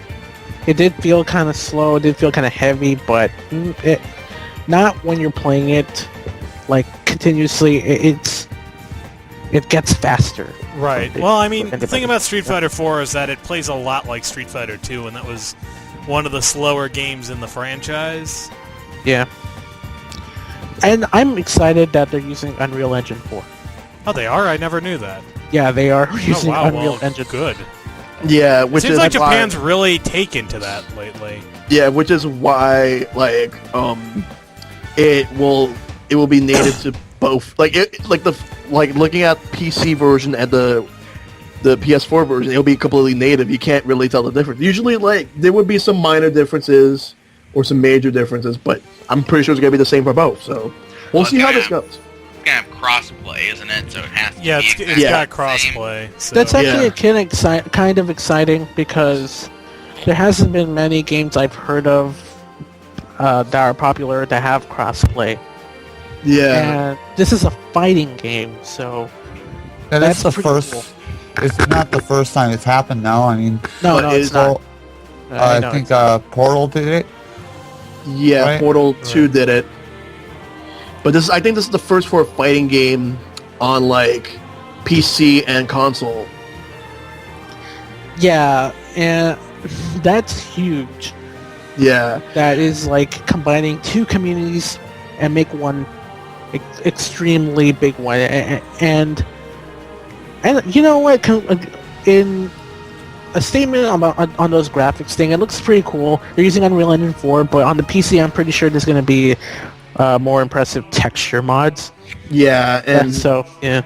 it did feel kind of slow, it did feel kind of heavy, but not when you're playing it like continuously. It gets faster. Right. Well, I mean, the thing about Street Fighter 4 is that it plays a lot like Street Fighter 2, and that was one of the slower games in the franchise. Yeah. And I'm excited that they're using Unreal Engine 4. Oh, they are? I never knew that. Yeah, they are using Unreal well, Engine. Good. Yeah, which Seems is like why, Japan's really taken to that lately. Yeah, which is why it will be native to both. Looking at PC version and the PS4 version, it'll be completely native. You can't really tell the difference. Usually, there would be some minor differences or some major differences, but I'm pretty sure it's gonna be the same for both. So we'll see how this goes. It's gonna have crossplay, isn't it? So it has to Yeah, be it's exactly got the crossplay. So. That's actually kind of exciting, because there hasn't been many games I've heard of that are popular that have crossplay. Yeah. And this is a fighting game, so And that's it's the pretty first. cool. It's not the first time it's happened, though. I mean, No, But it's not. I know think it's not. Portal did it. Yeah, Right? Portal 2 did it. But I think this is the first for a fighting game on PC and console. Yeah, and that's huge. Yeah. That is combining two communities and make one extremely big one. And you know what? In a statement on those graphics thing, it looks pretty cool. They're using Unreal Engine 4, but on the PC, I'm pretty sure there's going to be more impressive texture mods. Yeah, and so yeah.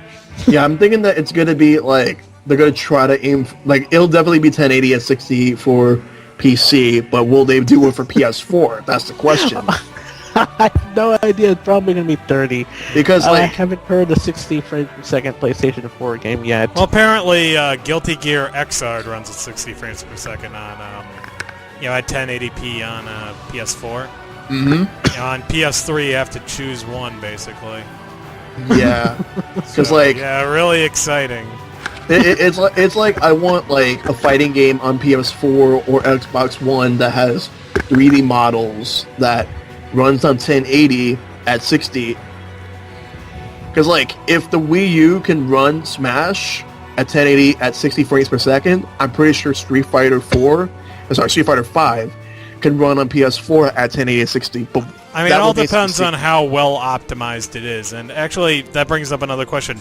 Yeah, I'm thinking that it's going to be they're going to try to aim it'll definitely be 1080 at 60 for PC, but will they do it for PS4? That's the question. I have no idea. It's probably going to be 30. Because I haven't heard a 60 frames per second PlayStation 4 game yet. Well, apparently, Guilty Gear Xrd runs at 60 frames per second on, at 1080p on PS4. Mm-hmm. On PS3, you have to choose one, basically. Yeah, because yeah, really exciting. it's like I want a fighting game on PS4 or Xbox One that has 3D models that runs on 1080 at 60. Because if the Wii U can run Smash at 1080 at 60 frames per second, I'm pretty sure Street Fighter 5 can run on PS4 at 1080 at 60. But I mean, it all depends on how well optimized it is. And actually, that brings up another question.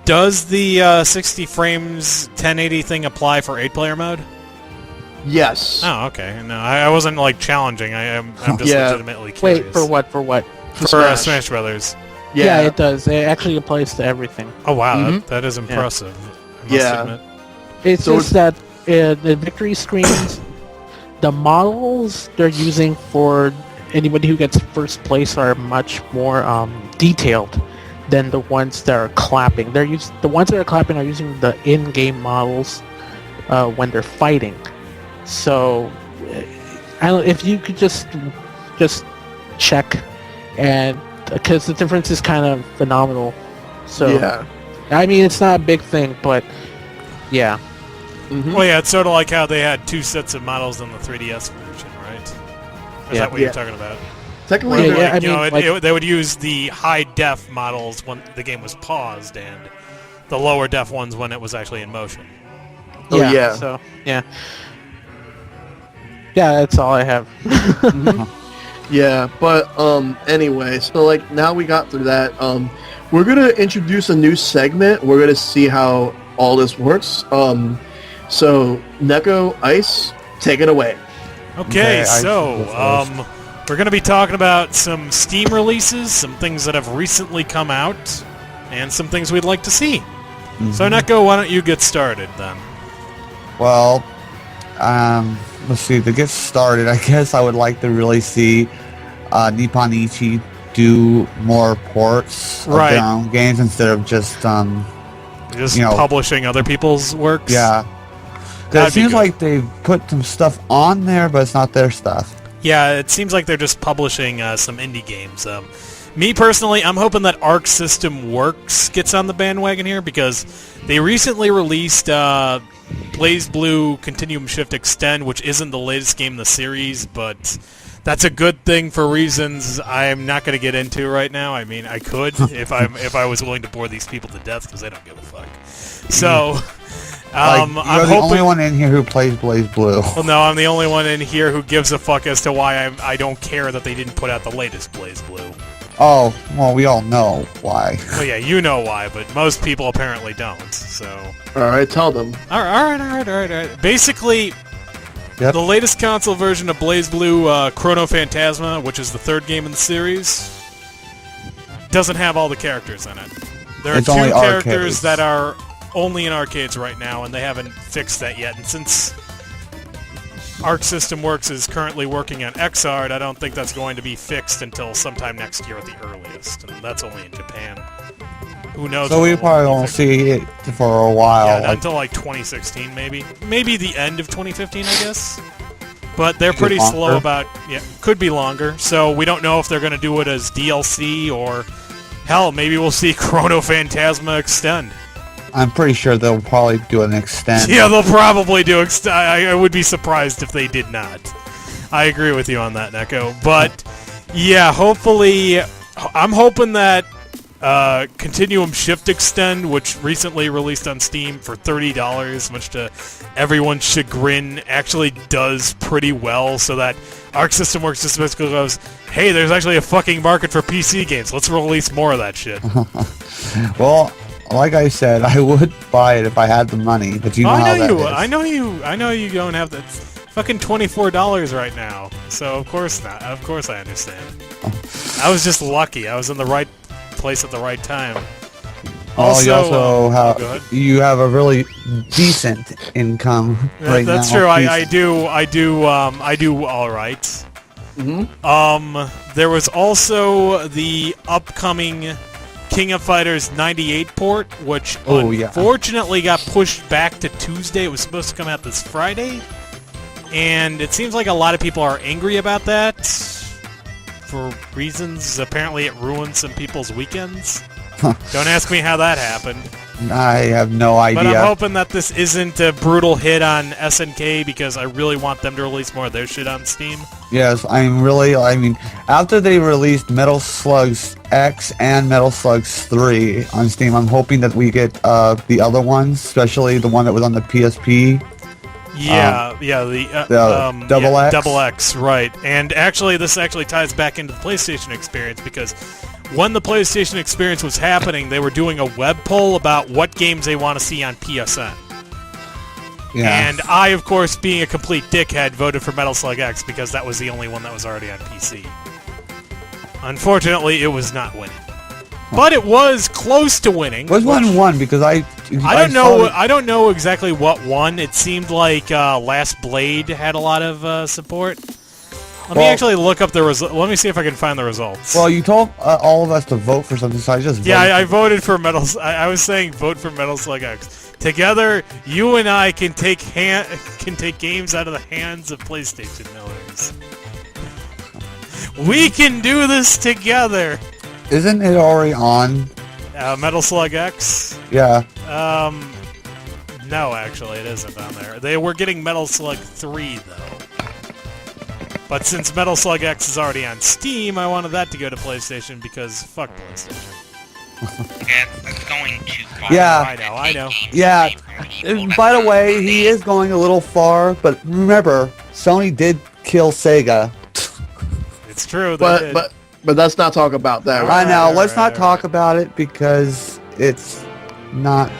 Does the 60 frames 1080 thing apply for 8-player mode? Yes. Oh, okay. No, I wasn't challenging. I'm just legitimately curious. Wait, for what? For what? For Smash Brothers. Yeah, it does. It actually applies to everything. Oh wow, that is impressive. I must admit. It's just that the victory screens, the models they're using for anybody who gets first place are much more detailed than the ones that are clapping. The ones that are clapping are using the in-game models when they're fighting. So, if you could just check, and because the difference is kind of phenomenal. So yeah, I mean it's not a big thing, but yeah. Mm-hmm. Well, yeah, it's sort of like how they had two sets of models in the 3DS version, right? Is that what you're talking about? Technically, they would use the high def models when the game was paused, and the lower def ones when it was actually in motion. Oh, yeah. So yeah, that's all I have. Yeah, but anyway, so like now we got through that. We're gonna introduce a new segment. We're gonna see how all this works. So Neko, Ice, take it away. Okay, I so should go we're going to be talking about some Steam releases, some things that have recently come out, and some things we'd like to see. So Neko, why don't you get started then? Well, let's see. To get started, I guess I would like to really see Nippon Ichi do more ports of Right. their own games instead of just Just you know, publishing other people's works? yeah. 'Cause That'd it be seems good. like they've put some stuff on there, but it's not their stuff. Yeah, it seems like they're just publishing some indie games. Me personally, I'm hoping that Arc System Works gets on the bandwagon here because they recently released Blaze Blue Continuum Shift Extend, which isn't the latest game in the series, but that's a good thing for reasons I'm not going to get into right now. I mean, I could if I was willing to bore these people to death because they don't give a fuck. So, You're I'm the hoping. only one in here who plays Blaze Blue. Well, no, I'm the only one in here who gives a fuck as to why I don't care that they didn't put out the latest Blaze Blue. Oh, well, we all know why. Well, yeah, you know why, but most people apparently don't. So, All right, tell them. all right. Basically, Yep. the latest console version of Blaze Blue, Chrono Phantasma, which is the third game in the series, doesn't have all the characters in it. There are It's two only characters arcades. that are only in arcades right now, and they haven't fixed that yet. And since Arc System Works is currently working on XR'd, I don't think that's going to be fixed until sometime next year at the earliest, and that's only in Japan. Who knows? So when we it will probably be won't fixed. see it for a while. Yeah, not like, until like 2016, maybe. Maybe the end of 2015, I guess. But they're Could pretty be slow longer. about... Yeah, could be longer. So we don't know if they're going to do it as DLC or... Hell, maybe we'll see Chrono Phantasma Extend. I'm pretty sure they'll probably do an extend. Yeah, they'll probably do... I would be surprised if they did not. I agree with you on that, Neko. But, yeah, hopefully... I'm hoping that Continuum Shift Extend, which recently released on Steam for $30, much to everyone's chagrin, actually does pretty well, so that Arc System Works just basically goes, hey, there's actually a fucking market for PC games. Let's release more of that shit. Well, like I said, I would buy it if I had the money, but you know how that is. I know you don't have that. It's fucking $24 right now. So of course not. Of course I understand. I was just lucky. I was in the right place at the right time. You also go have ahead. you have a really decent income right now. That's true. I do all right. There was also the upcoming King of Fighters 98 port, which unfortunately got pushed back to Tuesday. It was supposed to come out this Friday, and it seems like a lot of people are angry about that for reasons. Apparently, it ruined some people's weekends. Don't ask me how that happened. I have no idea. But I'm hoping that this isn't a brutal hit on SNK because I really want them to release more of their shit on Steam. Yes, I mean, after they released Metal Slugs X and Metal Slugs 3 on Steam, I'm hoping that we get the other ones, especially the one that was on the PSP. The Double X? Double X, right. And actually, this actually ties back into the PlayStation experience because when the PlayStation experience was happening, they were doing a web poll about what games they want to see on PSN. Yeah. And I, of course, being a complete dickhead, voted for Metal Slug X because that was the only one that was already on PC. Unfortunately, it was not winning. But it was close to winning. Which one won? Because I don't saw know. that- I don't know exactly what won. It seemed like Last Blade had a lot of support. Let me actually look up the result. Let me see if I can find the results. Well, you told all of us to vote for something, so I just yeah, voted. I voted for Metal. I was saying vote for Metal Slug X. Together, you and I can take games out of the hands of PlayStation owners. We can do this together. Isn't it already on? Metal Slug X. Yeah. No, actually, it isn't on there. They were getting Metal Slug 3 though. But since Metal Slug X is already on Steam, I wanted that to go to PlayStation because fuck PlayStation. Yeah, that's going too far. Yeah. I know. Yeah. By the way, he is going a little far, but remember, Sony did kill Sega. It's true. But let's not talk about that. I Right? know. Let's Alright, not talk about it because it's not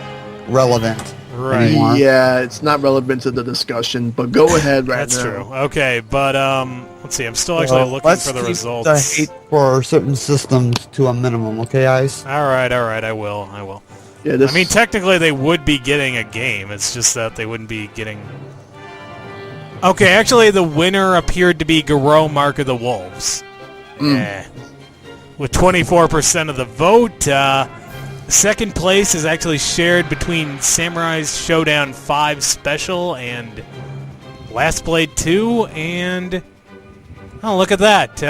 relevant Right. anymore. Yeah, it's not relevant to the discussion. But go ahead right That's now. true. Okay, but let's see. I'm still actually looking Let's for the keep results. the hate for certain systems to a minimum, okay, guys? All right. I will. Yeah, this. I mean, technically, they would be getting a game. It's just that they wouldn't be getting. Okay, actually, the winner appeared to be Garou Mark of the Wolves. Yeah. With 24% of the vote, second place is actually shared between Samurai's Showdown 5 Special and Last Blade 2, and oh, look at that.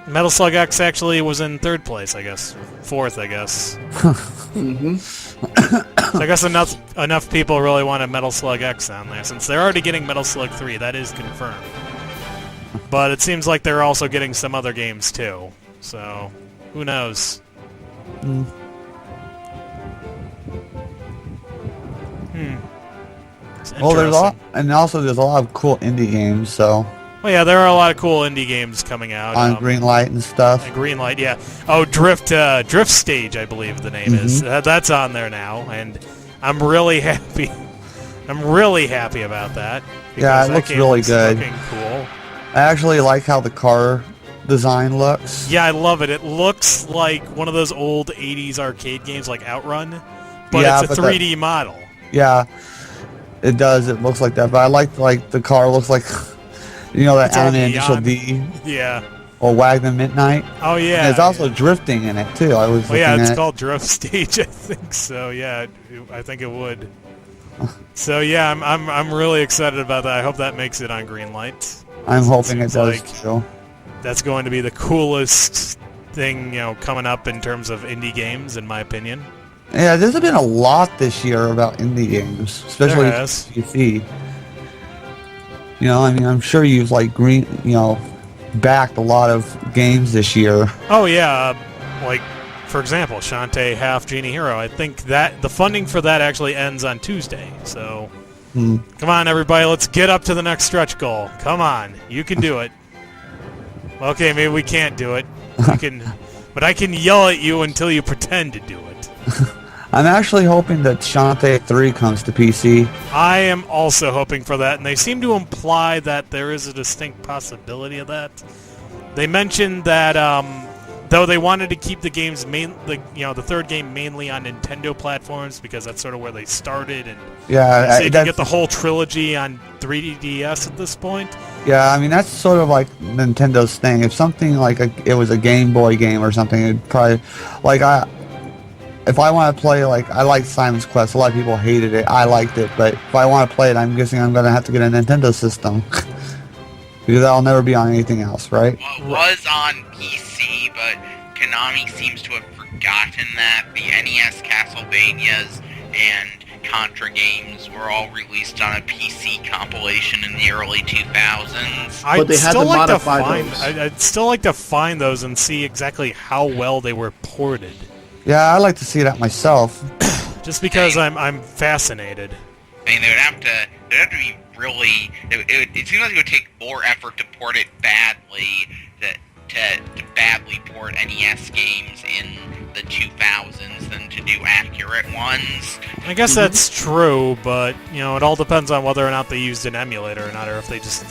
Metal Slug X actually was in third place, I guess. Fourth, I guess. So I guess enough people really wanted Metal Slug X on there, since they're already getting Metal Slug 3. That is confirmed. But it seems like they're also getting some other games too. So, who knows? It's Well, there's interesting. there's a lot of cool indie games, so Well, yeah, there are a lot of cool indie games coming out. on Greenlight and stuff. And Greenlight, yeah. Oh, Drift Stage, I believe the name is. That's on there now, and I'm really happy. I'm really happy about that. Yeah, because it that looks game really looks good. looking cool. I actually like how the car design looks. Yeah, I love it. It looks like one of those old 80s arcade games like Outrun, but Yeah, it's a but 3D model. Yeah, it does. It looks like that. But I like the car looks like, you know, that It's all anime initial neon. D Yeah. or Wagner Midnight. Oh, yeah. And there's also drifting in it too. I was Well, yeah, looking it's at it. called Drift Stage, I think so. Yeah, I think it would. So yeah, I'm really excited about that. I hope that makes it on Greenlight. I'm hoping it seems does like too. That's going to be the coolest thing, coming up in terms of indie games, in my opinion. Yeah, there's been a lot this year about indie games, especially There has. PC. I mean, I'm sure you've backed a lot of games this year. Oh yeah, like for example, Shantae Half Genie Hero. I think that the funding for that actually ends on Tuesday. So come on, everybody, let's get up to the next stretch goal. Come on, you can do it. Okay, maybe we can't do it. You can, but I can yell at you until you pretend to do it. I'm actually hoping that Shantae 3 comes to PC. I am also hoping for that, and they seem to imply that there is a distinct possibility of that. They mentioned that though they wanted to keep the games the third game mainly on Nintendo platforms because that's sort of where they started, and Yeah, so you can get the whole trilogy on 3DS at this point. Yeah, I mean that's sort of like Nintendo's thing. If something like it was a Game Boy game or something, it'd probably if I want to play, I like Simon's Quest. A lot of people hated it. I liked it, but if I want to play it, I'm guessing I'm gonna have to get a Nintendo system because that'll never be on anything else, right? Well, it was on PC, but Konami seems to have forgotten that the NES Castlevanias and Contra games were all released on a PC compilation in the early 2000s. But they had to modify those. I'd still like to find those and see exactly how well they were ported. Yeah, I like to see that myself. Just because I'm fascinated. I mean, they'd have to be really. It seems like it would take more effort to port it badly to badly port NES games in the 2000s than to do accurate ones. I guess that's true, but it all depends on whether or not they used an emulator or not, or if they just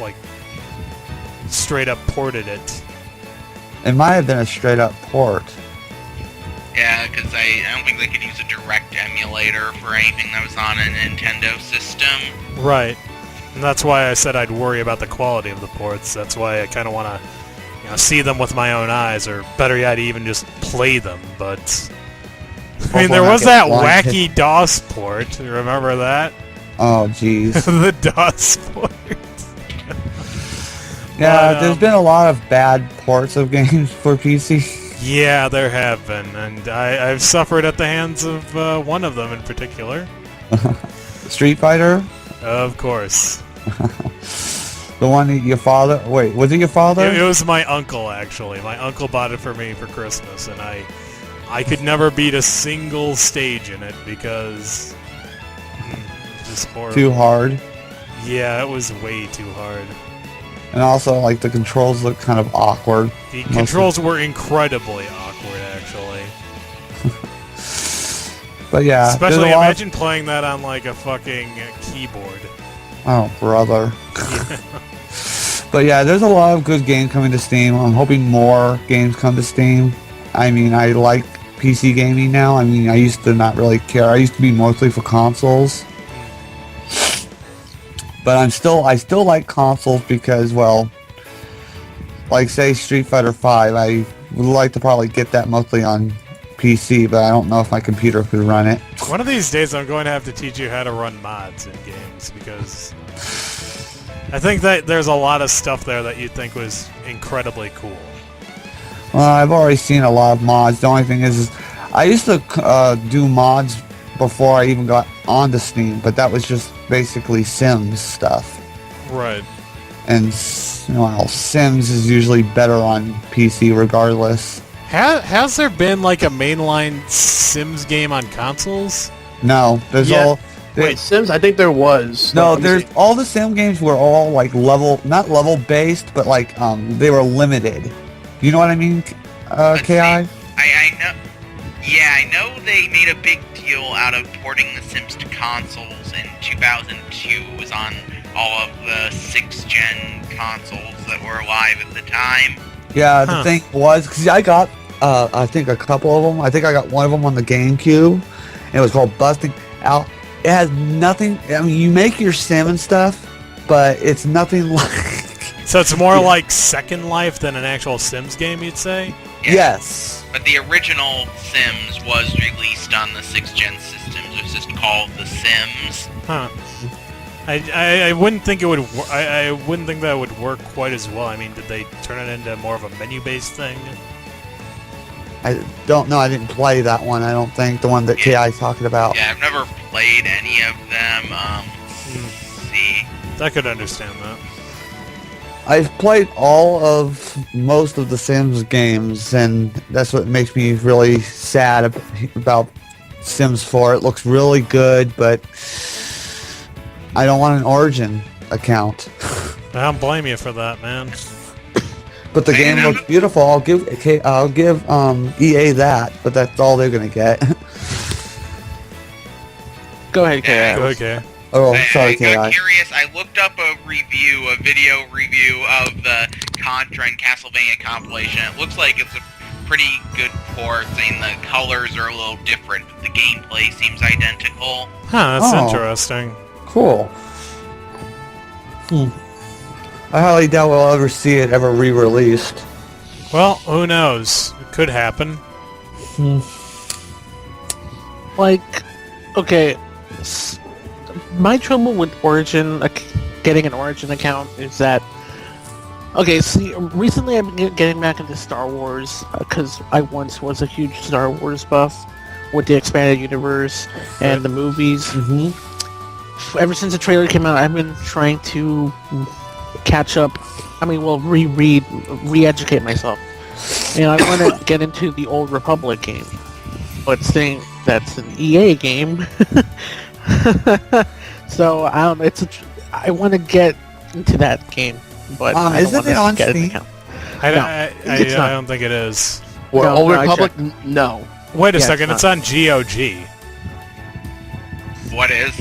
straight up ported it. It might have been a straight up port. Yeah, because I don't think they could use a direct emulator for anything that was on a Nintendo system. Right. And that's why I said I'd worry about the quality of the ports. That's why I kind of want to see them with my own eyes, or better yet, even just play them. But I mean, there was that wacky DOS port. Remember that? Oh, jeez. The DOS port. Yeah, there's been a lot of bad ports of games for PC. Yeah, there have been, and I've suffered at the hands of one of them in particular. Street Fighter? Of course. The one that your father... Wait, was it your father? It was my uncle, actually. My uncle bought it for me for Christmas, and I I could never beat a single stage in it because it's just horrible. Too hard. Yeah, it was way too hard. And also, like, the controls look kind of awkward. The controls were incredibly awkward, actually. But yeah, especially imagine playing that on like a fucking keyboard. Oh, brother. But yeah, there's a lot of good games coming to Steam. I'm hoping more games come to Steam. I mean, I like PC gaming now. I mean, I used to not really care. I used to be mostly for consoles. But I still like consoles because, well, like say Street Fighter 5, I would like to probably get that mostly on PC, but I don't know if my computer could run it. One of these days I'm going to have to teach you how to run mods in games because I think that there's a lot of stuff there that you'd think was incredibly cool. Well, I've already seen a lot of mods. The only thing is I used to do mods before I even got onto Steam, but that was just basically Sims stuff. Right. And, well, Sims is usually better on PC regardless. Has there been like a mainline Sims game on consoles? No, there's all... Wait, Sims? I think there was. No, there's all the Sim games were all like not level based, but like they were limited. You know what I mean, Ki? I know. Yeah, I know they made a big deal out of porting The Sims to consoles in 2002. It was on all of the 6th gen consoles that were alive at the time. Yeah, the thing was, because I got, I think a couple of them. I think I got one of them on the GameCube. And it was called Busting Out. It has nothing, I mean, you make your sim and stuff, but it's nothing like... So it's more like Second Life than an actual Sims game, you'd say? Yeah. Yes. But the original Sims was released on the 6th gen systems. It was just called The Sims. Huh. I wouldn't think it would. I wouldn't think that would work quite as well. I mean, did they turn it into more of a menu-based thing? I don't know. I didn't play that one. I don't think the one that Ki is talking about. Yeah, I've never played any of them. Let's see. I could understand that. I've played all of most of the Sims games, and that's what makes me really sad about Sims 4. It looks really good, but I don't want an Origin account. I don't blame you for that, man. But the game looks beautiful. I'll give EA that, but that's all they're gonna get. Go ahead, Ki. Okay. Oh, sorry, I Ki. got curious. I looked up a video review of the Contra and Castlevania compilation. It looks like it's a pretty good port, saying the colors are a little different, but the gameplay seems identical. Huh, that's interesting. Cool. I highly doubt we'll ever see it ever re-released. Well, who knows? It could happen. Like, okay, my trouble with Origin, getting an Origin account is that, okay, see, recently I've been getting back into Star Wars, because I once was a huge Star Wars buff with the expanded universe and the movies. Ever since the trailer came out, I've been trying to catch up, re-educate myself. And I want to get into the Old Republic game, but saying that's an EA game. So I want to get into that game, but isn't it on Steam? I don't think it is. Or No, Old no, Republic? No. Wait a Yeah, second, it's on GOG. What is?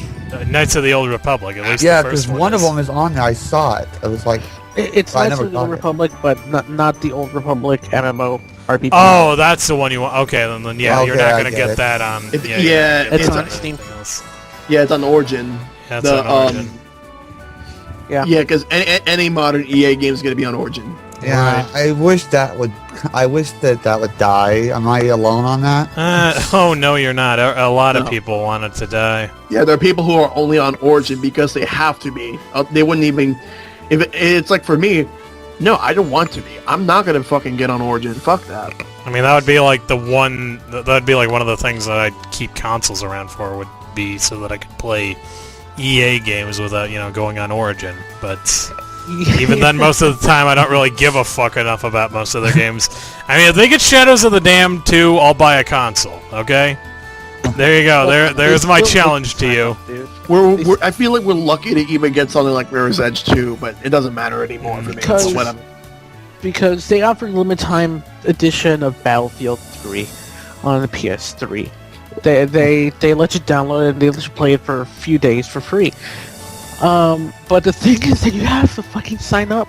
Knights of the Old Republic, at least Yeah, the first because one of them is on there. I saw it. I was like, It's I Knights never of the got Old it. Republic, but not the Old Republic MMO RPG. Oh, that's the one you want. Okay, then yeah, you're Okay, not I going to get get it. that on... it's on that Steam. else. Yeah, it's on Origin. Yeah, it's on Origin. Yeah. Yeah, because any modern EA game is going to be on Origin. yeah, Right. I wish that would die. Am I alone on that? Oh, no, you're not. A lot of people want it to die. Yeah, there are people who are only on Origin because they have to be. They wouldn't even... It's like, for me, no, I don't want to be. I'm not going to fucking get on Origin. Fuck that. I mean, that would be like one of the things that I'd keep consoles around for, would be so that I could play EA games without, going on Origin. But Even then, most of the time, I don't really give a fuck enough about most of their games. I mean, if they get Shadows of the Damned 2, I'll buy a console, okay? There you go. There's my challenge to you. I feel like we're lucky to even get something like Mirror's Edge 2, but it doesn't matter anymore for me. Because they offered limited time edition of Battlefield 3 on the PS3. They let you download it and they let you play it for a few days for free. But the thing is that you have to fucking sign up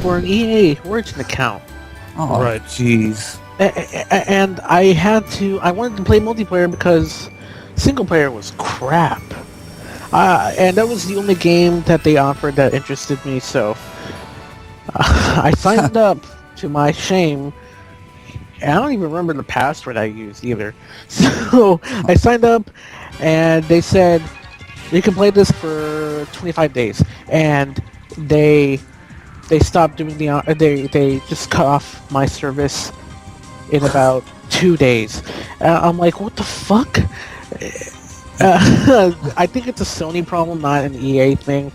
for an EA Origin account. Oh, right. Jeez. And I wanted to play multiplayer because single player was crap. And that was the only game that they offered that interested me, so I signed up, to my shame. And I don't even remember the password I used either. So I signed up, and they said, you can play this for 25 days. And they stopped doing they just cut off my service in about 2 days. I'm like, what the fuck? I think it's a Sony problem, not an EA thing.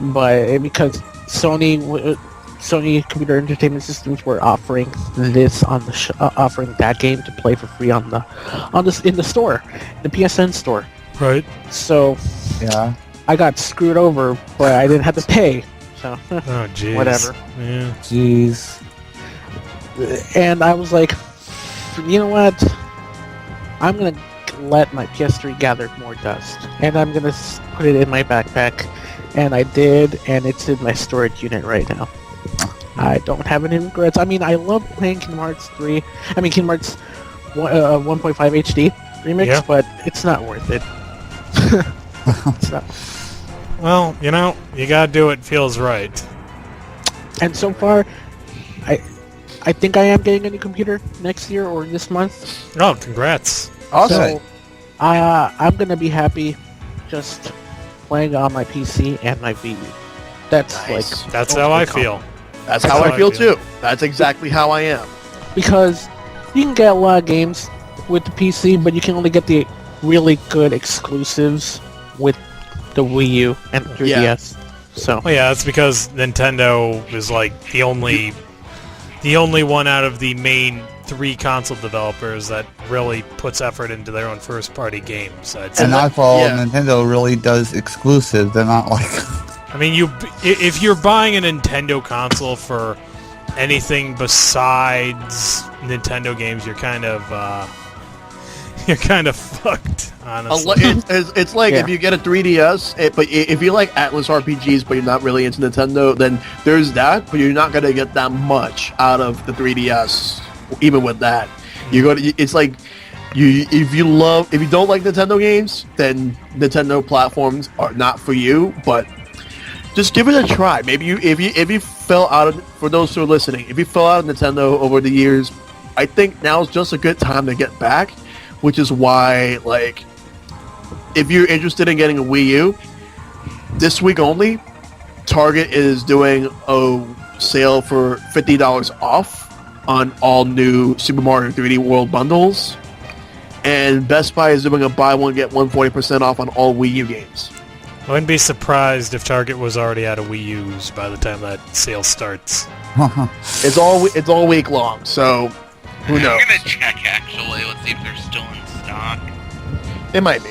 But because Sony Computer Entertainment Systems were offering this on the offering that game to play for free in the store, the PSN store. Right. So Yeah. I got screwed over, but I didn't have to pay. So Oh, jeez. whatever. Yeah. Jeez. And I was like, you know what? I'm gonna let my PS3 gather more dust, and I'm gonna put it in my backpack. And I did, and it's in my storage unit right now. I don't have any regrets. I mean, I love playing Kingdom Hearts 3. I mean, Kingdom Hearts 1.5 HD remix, Yeah. but it's not worth it. It's not. Well, you know, you gotta do what feels right. And so far, I think I am getting a new computer next year or this month. Oh, congrats. Awesome. So I'm gonna be happy just playing on my PC and my Wii U. That's Nice. like That's how I feel. That's how I feel too. That's exactly how I am. because you can get a lot of games with the PC, but you can only get the really good exclusives with the Wii U and 3DS. So Well, yeah, that's because Nintendo is like the only one out of the main 3 console developers that really puts effort into their own first-party games. I'd say. And not for all, yeah. Nintendo really does exclusive. They're not like... I mean, if you're buying a Nintendo console for anything besides Nintendo games, you're kind of fucked, honestly. It's like Yeah. if you get a 3DS, but if you like Atlas RPGs, but you're not really into Nintendo, then there's that, but you're not gonna get that much out of the 3DS, even with that. It's like if you don't like Nintendo games, then Nintendo platforms are not for you. But just give it a try. Maybe if you fell out of, for those who are listening, if you fell out of Nintendo over the years, I think now's just a good time to get back. Which is why, like, if you're interested in getting a Wii U, this week only, Target is doing a sale for $50 off on all new Super Mario 3D World bundles. And Best Buy is doing a buy one, get one 40% off on all Wii U games. I wouldn't be surprised if Target was already out of Wii U's by the time that sale starts. It's all week long, so who knows? I'm gonna check actually. Let's see if they're still in stock. It might be.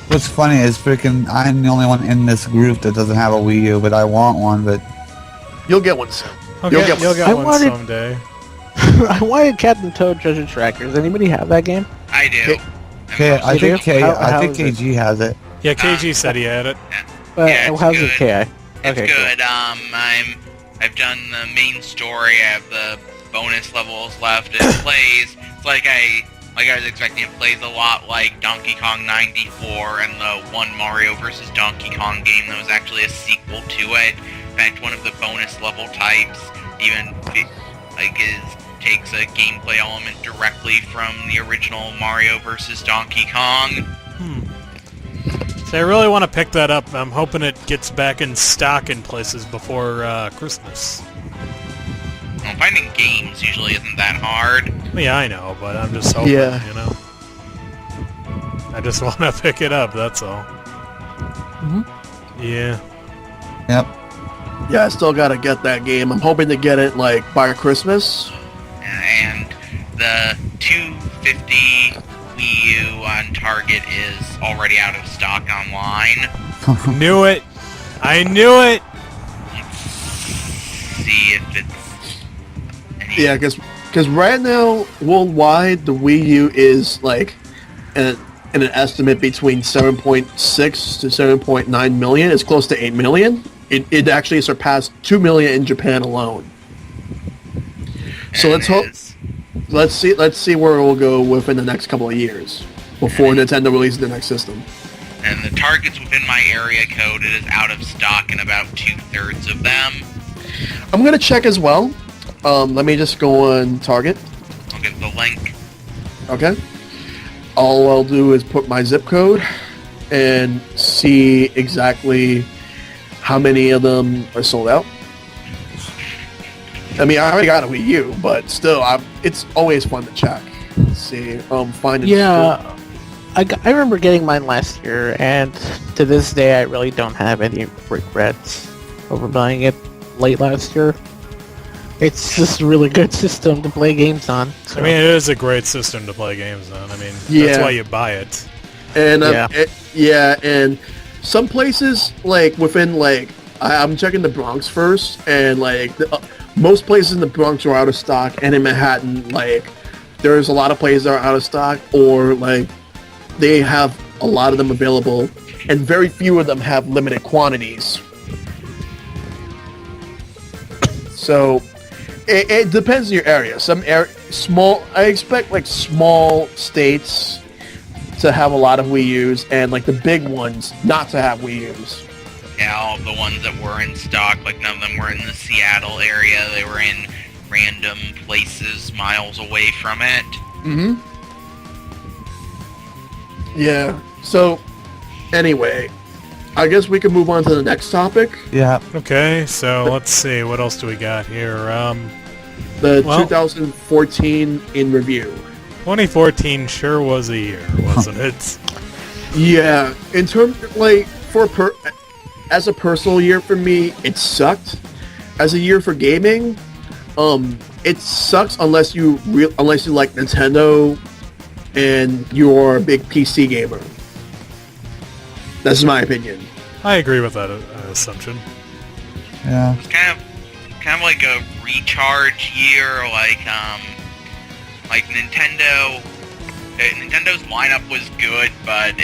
What's funny is freaking I'm the only one in this group that doesn't have a Wii U, but I want one, but... You'll get one soon. Okay, You'll get I one wanted- someday. I wanted Captain Toad Treasure Tracker. Does anybody have that game? I do. Okay, I You think do? How I think is it? KG has it. Yeah, KG said he had it. But Yeah, it's how's good. it, Ki? It's Okay, cool. good. I've done the main story. I have the bonus levels left. It plays. It's like I was expecting. It plays a lot like Donkey Kong 94 and the one Mario vs. Donkey Kong game that was actually a sequel to it. In fact, one of the bonus level types even takes a gameplay element directly from the original Mario vs. Donkey Kong. So I really want to pick that up. I'm hoping it gets back in stock in places before Christmas. Well, finding games usually isn't that hard. Yeah, I know, but I'm just hoping, Yeah. you know. I just want to pick it up, that's all. Mhm. Yeah. Yep. Yeah, I still gotta get that game. I'm hoping to get it like by Christmas. And the 250 Wii U on Target is already out of stock online. Knew it. I knew it. Let's see if it's any... Yeah, because right now worldwide the Wii U is like in an estimate between 7.6 to 7.9 million. It's close to 8 million. It actually surpassed 2 million in Japan alone. So let's hope. Let's see where it will go within the next couple of years before Nintendo releases the next system. And the Targets within my area code, it is out of stock in about 2/3 of them. I'm gonna check as well. Let me just go on Target. I'll get the link. Okay. All I'll do is put my zip code and see exactly how many of them are sold out. I mean, I already got a Wii U, but still, it's always fun to check. See, find it. Yeah, I remember getting mine last year, and to this day, I really don't have any regrets over buying it late last year. It's just a really good system to play games on. So. I mean, it is a great system to play games on. I mean, Yeah. that's why you buy it. And Yeah. and some places like within like I'm checking the Bronx first, and like most places in the Bronx are out of stock, and in Manhattan, like there's a lot of places that are out of stock, or like they have a lot of them available, and very few of them have limited quantities. So it depends on your area. Some I expect like small states to have a lot of Wii U's, and like the big ones not to have Wii U's. Yeah, all the ones that were in stock, like none of them were in the Seattle area. They were in random places miles away from it. Mm-hmm. Yeah. So, anyway, I guess we can move on to the next topic. Yeah. Okay, so let's see. What else do we got here? The Well- 2014 in review. 2014 sure was a year, wasn't it? Yeah. In terms, like, as a personal year for me, it sucked. As a year for gaming, it sucks unless you like Nintendo and you're a big PC gamer. That's my opinion. I agree with that assumption. Yeah. It's kind of like a recharge year, like Nintendo. Nintendo's lineup was good, but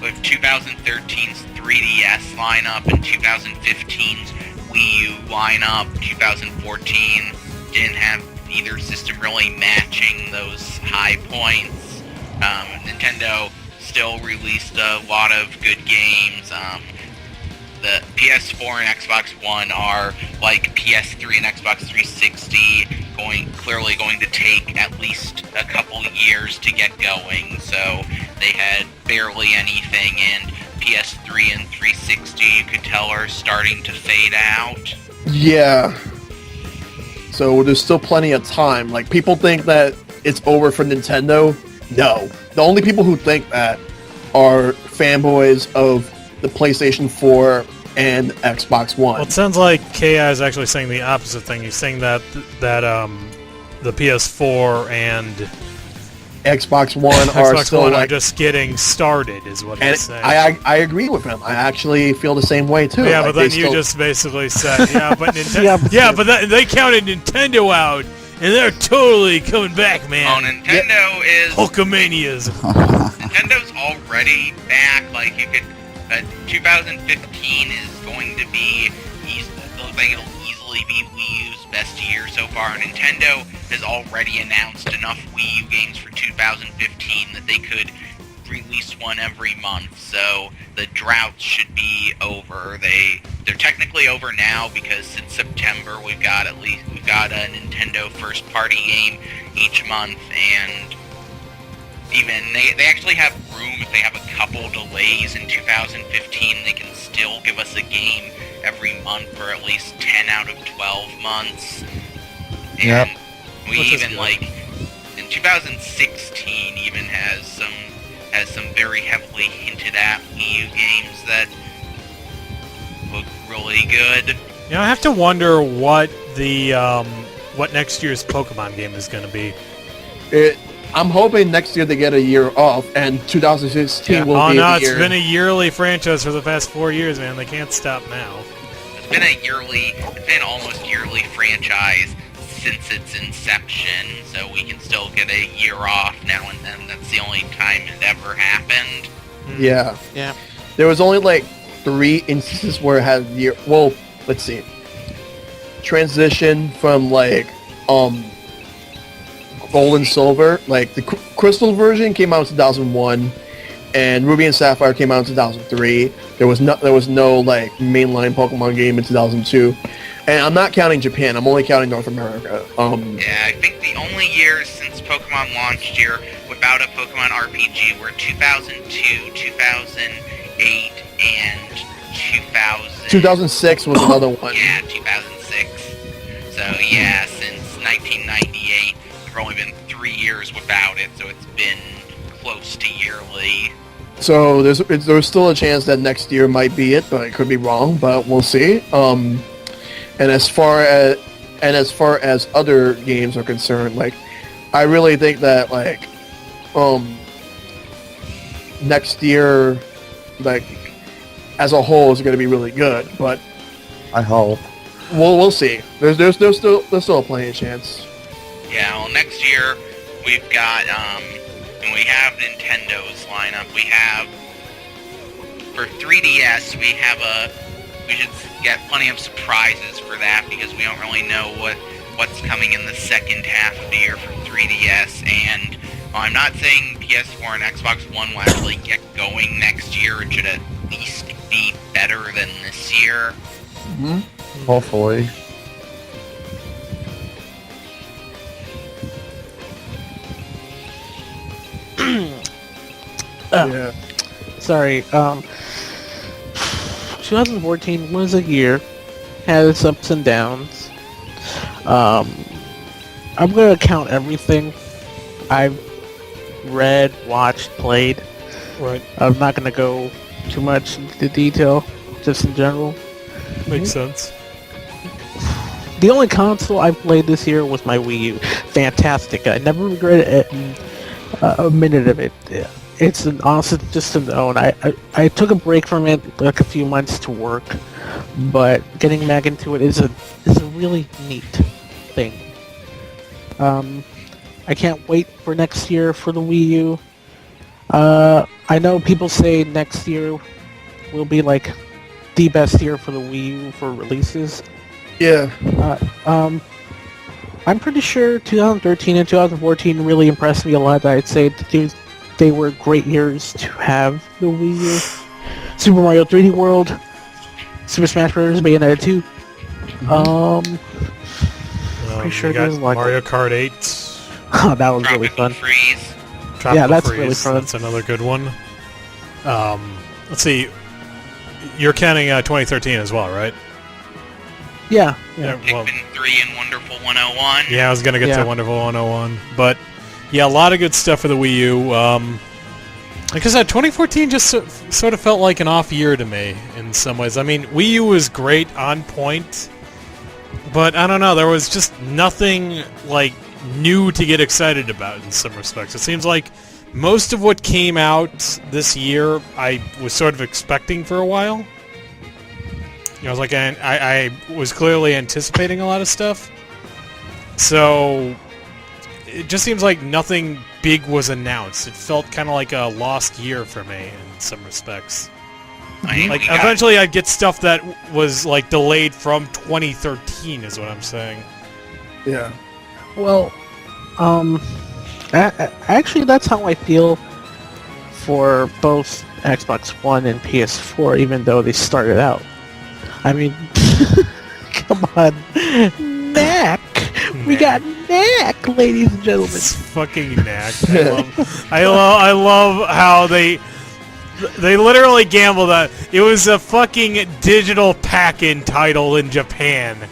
with 2013's 3DS lineup and 2015's Wii U lineup, 2014 didn't have either system really matching those high points. Nintendo still released a lot of good games. The PS4 and Xbox One are like PS3 and Xbox 360, clearly going to take at least a couple years to get going. So they had barely anything, and PS3 and 360 you could tell are starting to fade out. Yeah. So there's still plenty of time. Like, people think that it's over for Nintendo. No. The only people who think that are fanboys of the PlayStation 4 and Xbox One. Well, it sounds like KI is actually saying the opposite thing. He's saying that the PS4 and Xbox One are Xbox still One like... are just getting started, is what And he's saying. I agree with him. I actually feel the same way too. Yeah, Like, but then they you still- just basically said, yeah, but Nintendo, Yeah, but they counted Nintendo out, and they're totally coming back, Oh, man. Nintendo is... Hulkamanias. Nintendo's already back. Like, you could... 2015 is going to be... looks like it'll easily be Wii U's best year so far. Nintendo has already announced enough Wii U games for 2015 that they could release one every month. So the drought should be over. They're technically over now because since September we've got a Nintendo first party game each month, and even they actually have room. If they have a couple delays in 2015, they can still give us a game every month for at least 10 out of 12 months. And Yep. we Which is even good. like in 2016 even has some very heavily hinted at Wii U games that look really good. I have to wonder what the what next year's Pokemon game is going to be. I'm hoping next year they get a year off, and 2016 will be the year. It's been a yearly franchise for the past 4 years, man. They can't stop now. It's been almost yearly franchise since its inception, so we can still get a year off now and then. That's the only time it ever happened. Yeah. Yeah. There was only like 3 instances where it had year. Well, let's see. Transition from like Gold and Silver, like the Crystal version came out in 2001, and Ruby and Sapphire came out in 2003. There was no like mainline Pokemon game in 2002, and I'm not counting Japan. I'm only counting North America. Yeah, I think the only years since Pokemon launched here without a Pokemon RPG were 2002, 2008, and 2006 was another one. Yeah, 2006. So yeah, since 1998, there've only been 3 years without it, so it's been close to yearly. So there's still a chance that next year might be it, but it could be wrong. But we'll see. And as far as other games are concerned, like I really think that like next year, like as a whole, is going to be really good. But I hope. We'll see. There's still plenty of chance. Yeah, well, next year we've got and we have Nintendo's lineup. We have for 3DS we should get plenty of surprises for that because we don't really know what's coming in the second half of the year for 3DS. And I'm not saying PS4 and Xbox One will actually get going next year. It should at least be better than this year. Mm-hmm. Hopefully. Yeah. Sorry. 2014 was a year, had its ups and downs. I'm gonna count everything I've read, watched, played. Right. I'm not gonna go too much into detail, just in general. Makes sense. The only console I played this year was my Wii U. Fantastic. I never regretted it, a minute of it. It's an awesome, just an own. I took a break from it like a few months to work, but getting back into it is a really neat thing. I can't wait for next year for the Wii U. I know people say next year will be like the best year for the Wii U for releases. Yeah. I'm pretty sure 2013 and 2014 really impressed me a lot. I'd say that they were great years to have the Wii U. Super Mario 3D World, Super Smash Bros. Bayonetta 2. Pretty sure there's like Mario Kart 8. Oh, that was really Tropical fun. Freeze. Tropical that's Freeze, really fun. That's another good one. Let's see. You're counting 2013 as well, right? Yeah. Well, Pikmin 3 and Wonderful 101. yeah, I was gonna get to Wonderful 101, but yeah, a lot of good stuff for the Wii U. Like I said, 2014 just sort of felt like an off year to me in some ways. I mean, Wii U was great, on point, but I don't know, there was just nothing like new to get excited about in some respects. It seems like most of what came out this year I was sort of expecting for a while. You know, I was clearly anticipating a lot of stuff. So it just seems like nothing big was announced. It felt kind of like a lost year for me in some respects. Like eventually I'd get stuff that was like delayed from 2013 is what I'm saying. Yeah. Well, actually, that's how I feel for both Xbox One and PS4, even though they started out. I mean, come on, Knack. We got Knack, ladies and gentlemen. It's fucking Knack. I love how they literally gambled that it was a fucking digital pack-in title in Japan.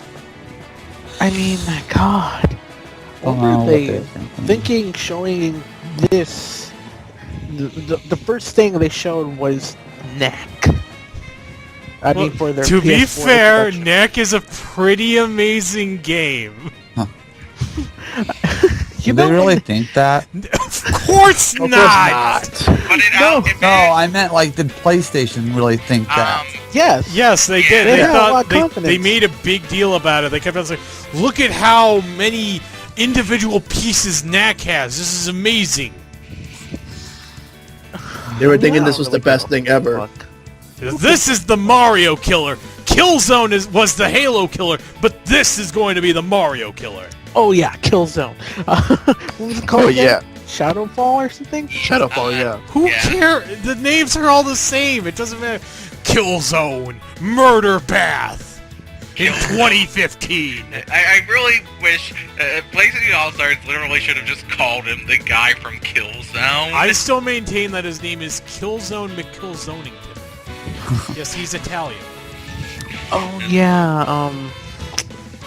I mean, God. What were they thinking showing this? The first thing they showed was Knack. I mean, for their to be PS4 fair, introduction. Neck is a pretty amazing game. Do they really think that? Of course Of course not! But it, No. it No, I meant like did PlayStation really think that? Yes. Yes, they did. They They had a lot thought of they confidence. made a big deal about it. They kept on saying, "Look at how many individual pieces Knack has. This is amazing." They were thinking this I was don't the really best give a thing ever. fuck. This is the Mario killer. Killzone was the Halo killer, but this is going to be the Mario killer. Oh yeah, Killzone. What was it called? Oh, again? Shadowfall or something? Shadowfall, yeah. Who Yeah. cares? The names are all the same. It doesn't matter. Killzone, Murder Bath, in Killzone. 2015. I really wish PlayStation All-Stars literally should have just called him the guy from Killzone. I still maintain that his name is Killzone McKillzonington. Yes, he's Italian. Oh yeah.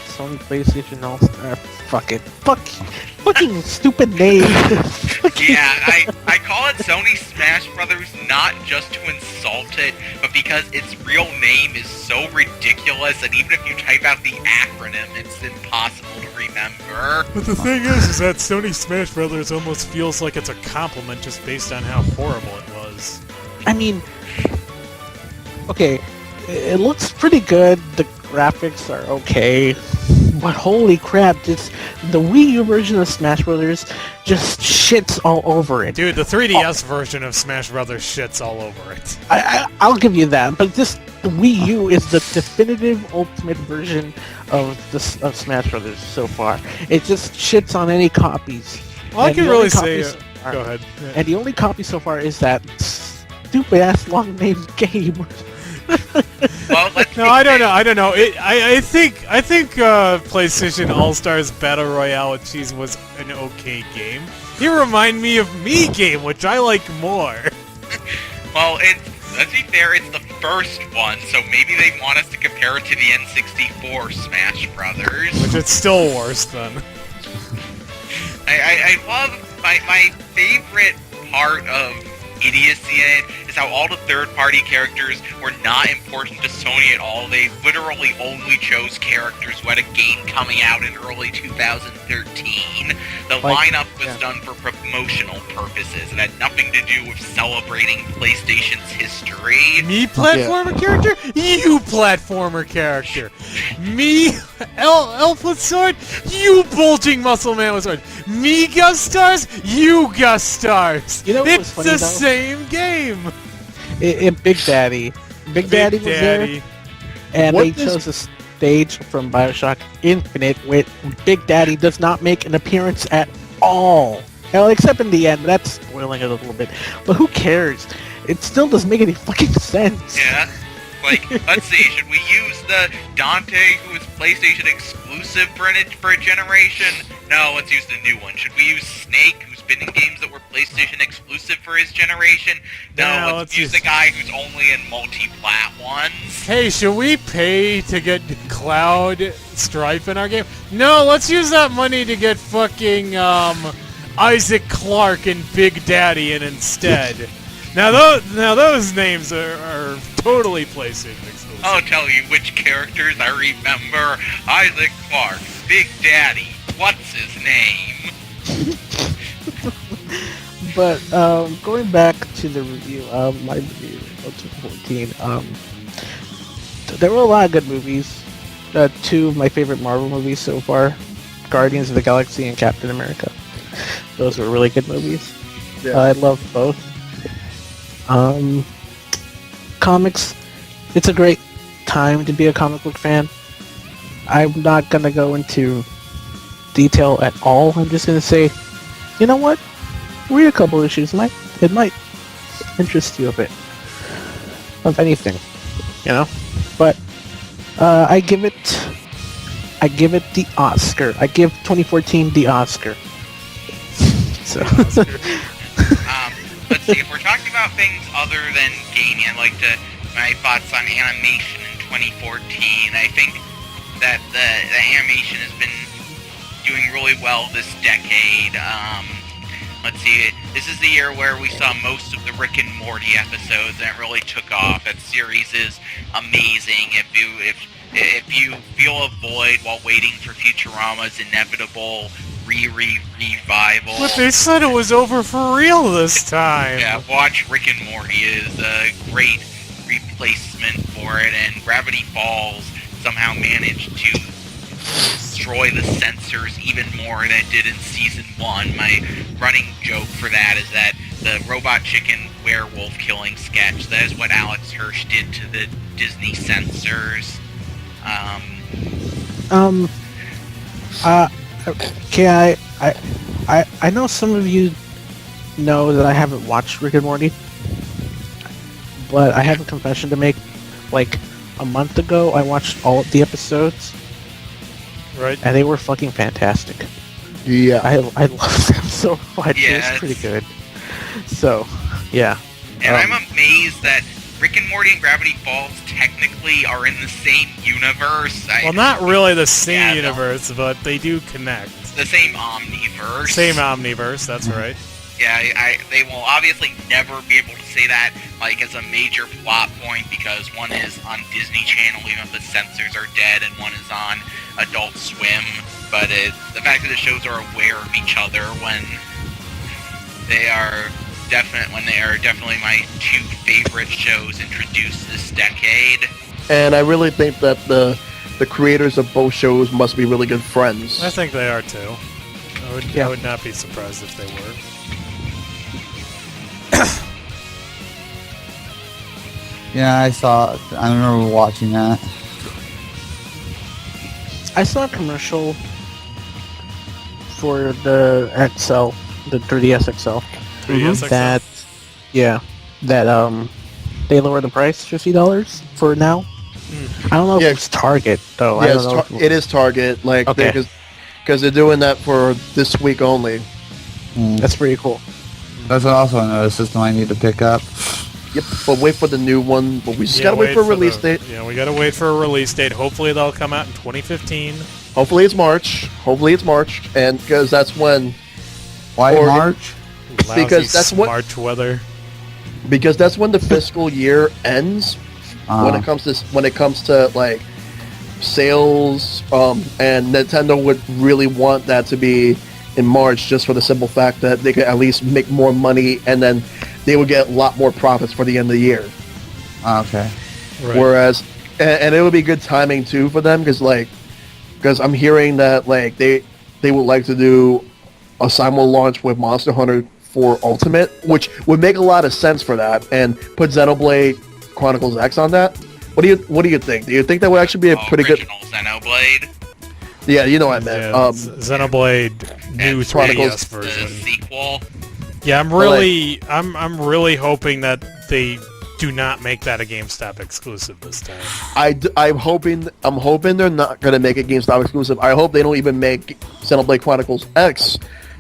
Sony PlayStation All Star. Fuck it. Fucking stupid name. Yeah, I call it Sony Smash Brothers not just to insult it, but because its real name is so ridiculous that even if you type out the acronym, it's impossible to remember. But the thing is that Sony Smash Brothers almost feels like it's a compliment just based on how horrible it was. I mean, okay, it looks pretty good. The graphics are okay, but holy crap! The Wii U version of Smash Brothers just shits all over it. Dude, the 3DS version of Smash Brothers shits all over it. I'll give you that, but the Wii U is the definitive ultimate version of Smash Brothers so far. It just shits on any copies. Well, I And can the really only say... copies so far- Go ahead. Yeah. And the only copy so far is that stupid ass long named game. Well, let's No, be I don't fair. know. I don't know. I think PlayStation All Stars Battle Royale with Cheese was an okay game. You remind me of Me Game, which I like more. Well, let's be fair, it's the first one, so maybe they want us to compare it to the N64 Smash Brothers. Which it's still worse than. I love my favorite part of idiocy in it is how all the third-party characters were not important to Sony at all. They literally only chose characters who had a game coming out in early 2013. The lineup was done for promotional purposes. It had nothing to do with celebrating PlayStation's history. Me platformer character? You platformer character. Me elf with sword? You bulging muscle man with sword. Me Gust Stars? You Gust Stars. You know what was it's funny, the though? same game. Big Daddy. Big Daddy was there, and What they is- chose a stage from Bioshock Infinite where Big Daddy does not make an appearance at all. Well, except in the end, but that's spoiling it a little bit. But who cares? It still doesn't make any fucking sense. Yeah. Like, let's see, should we use the Dante, who is PlayStation exclusive for a generation? No, let's use the new one. Should we use Snake, who's been in games that were PlayStation exclusive for his generation? No, No, let's use the guy who's only in multi-plat ones. Hey, should we pay to get Cloud Strife in our game? No, let's use that money to get fucking Isaac Clarke and Big Daddy in instead. Now those names are totally PlayStation exclusive. I'll tell you which characters I remember. Isaac Clarke, Big Daddy, what's his name? But going back to the review, my review of 2014, there were a lot of good movies. Two of my favorite Marvel movies so far, Guardians of the Galaxy and Captain America. Those were really good movies. Yeah. I love both. Comics, it's a great time to be a comic book fan. I'm not going to go into detail at all. I'm just going to say, you know what? Read a couple issues. It might interest you a bit. Of anything. You know? But I give it the Oscar. I give 2014 the Oscar. So Let's see, if we're talking about things other than gaming, I'd like to, my thoughts on animation in 2014. I think that the animation has been doing really well this decade. let's see, this is the year where we saw most of the Rick and Morty episodes, and it really took off. That series is amazing. If you feel a void while waiting for Futurama's inevitable revival, But they said it was over for real this time. yeah, watch Rick and Morty. Is a great replacement for it, and Gravity Falls somehow managed to destroy the censors even more than it did in season 1. My running joke for that is that the robot chicken werewolf killing sketch, that is what Alex Hirsch did to the Disney censors. Okay, I know some of you know that I haven't watched Rick and Morty, but I have a confession to make. Like, a month ago, I watched all of the episodes, Right. and they were fucking fantastic. Yeah. I love them so much. Yeah, It was pretty good. So, yeah. And I'm amazed that Rick and Morty and Gravity Falls technically are in the same universe. Well, not really the same Yeah, no. universe, but they do connect. The same omniverse. Same omniverse, that's right. Yeah, they will obviously never be able to say that, like, as a major plot point, because one is on Disney Channel, even if the censors are dead, and one is on Adult Swim. But the fact that the shows are aware of each other when they are definitely my two favorite shows introduced this decade. And I really think that the creators of both shows must be really good friends. I think they are too. I would not be surprised if they were. Yeah, I remember watching that. I saw a commercial for the XL, the 3DS XL. 3DS XL. That they lowered the price $50 for now. I don't know if it's Target though. I Yeah, don't know. it is Target. Like, Okay. because they're doing that for this week only. That's pretty cool. That's also another system I need to pick up. Yep, but wait for the new one. But we just Yeah, gotta wait for a release the- date. Yeah, we gotta wait for a release date. Hopefully they'll come out in 2015. Hopefully it's March. And because that's when Why Or- March? Lousy Because that's what- March weather. the fiscal year ends. When it comes to like sales, and Nintendo would really want that to be in March, just for the simple fact that they could at least make more money, and then they would get a lot more profits for the end of the year. Okay. Right. Whereas, and it would be good timing too for them, because I'm hearing that like they would like to do a simul launch with Monster Hunter 4 Ultimate, which would make a lot of sense for that, and put Xenoblade Chronicles X on that. What do you think? Do you think that would actually be a pretty good? Original Xenoblade. Yeah, you know what I meant. Yeah, Xenoblade new and 3DS Chronicles- The version. sequel. Yeah, I'm really hoping that they do not make that a GameStop exclusive this time. I'm hoping they're not gonna make it GameStop exclusive. I hope they don't even make Xenoblade Chronicles X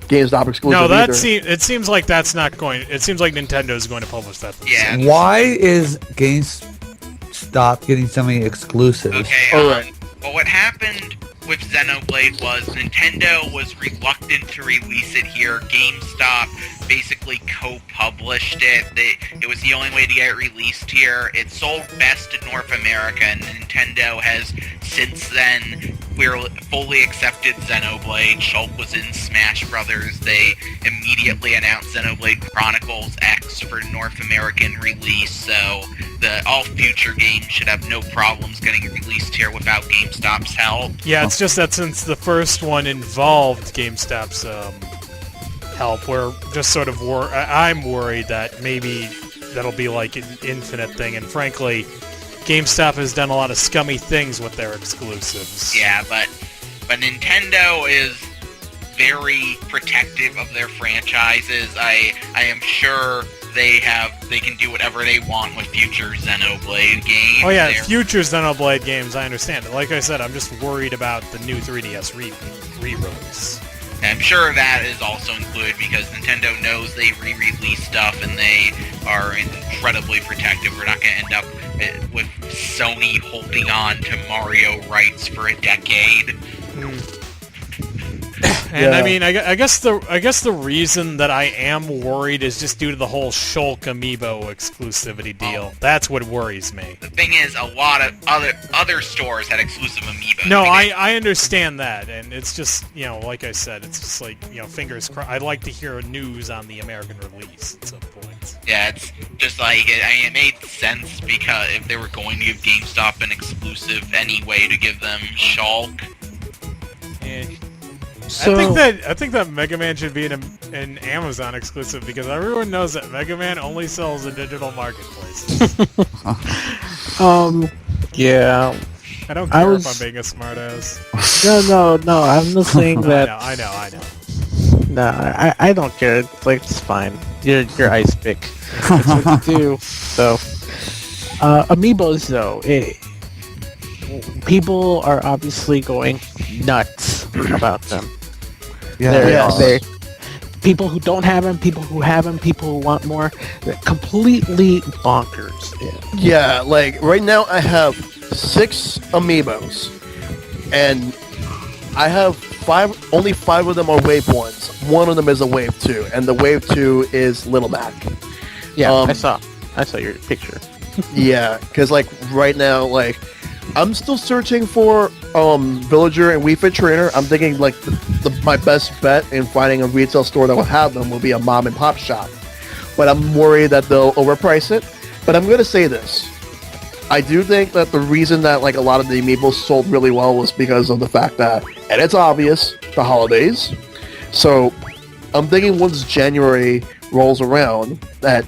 GameStop exclusive. No, either. it seems like that's not going. It seems like Nintendo is going to publish that. Yeah. Why is GameStop getting so many exclusives? Okay, Alright. well, what happened with Xenoblade was Nintendo was reluctant to release it here. GameStop basically co-published it. It was the only way to get it released here. It sold best in North America, and Nintendo has since then fully accepted Xenoblade. Shulk was in Smash Brothers. They immediately announced Xenoblade Chronicles X for North American release, so all future games should have no problems getting released here without GameStop's help. Yeah, it's just that since the first one involved GameStop's help, we're just sort of I'm worried that maybe that'll be like an infinite thing, and frankly, GameStop has done a lot of scummy things with their exclusives. Yeah, but Nintendo is very protective of their franchises. I am sure they can do whatever they want with future Xenoblade games. Oh yeah, They're- future Xenoblade games, I understand it. Like I said, I'm just worried about the new 3DS re-release. I'm sure that is also included because Nintendo knows they re-release stuff and they are incredibly protective. We're not going to end up with Sony holding on to Mario rights for a decade. And I mean, I guess the reason that I am worried is just due to the whole Shulk amiibo exclusivity deal. That's what worries me. The thing is, a lot of other stores had exclusive amiibos. No, I understand that, and it's just, like I said, it's just like, fingers crossed. I'd like to hear news on the American release at some point. Yeah, it's just like, it made sense because if they were going to give GameStop an exclusive anyway to give them Shulk. Yeah. So, I think that Mega Man should be an Amazon exclusive because everyone knows that Mega Man only sells in digital marketplaces. Yeah. I don't care if I'm being a smartass. No. I'm not saying that. I know. No, I don't care. It's fine. You're ice pick. That's what you do. So, Amiibos though, people are obviously going nuts about them. They're people who don't have them, people who have them, people who want more. They're completely bonkers. Yeah, like right now I have 6 Amiibos, and I have only 5 of them are Wave 1s. One of them is a Wave 2, and the Wave 2 is Little Mac. Yeah, I saw your picture. Yeah, because like right now, like I'm still searching for Villager and Wii Fit Trainer. I'm thinking like my best bet in finding a retail store that will have them will be a mom and pop shop. But I'm worried that they'll overprice it. But I'm gonna say this. I do think that the reason that like a lot of the Amiibos sold really well was because of the fact that, and it's obvious, the holidays. So I'm thinking once January rolls around that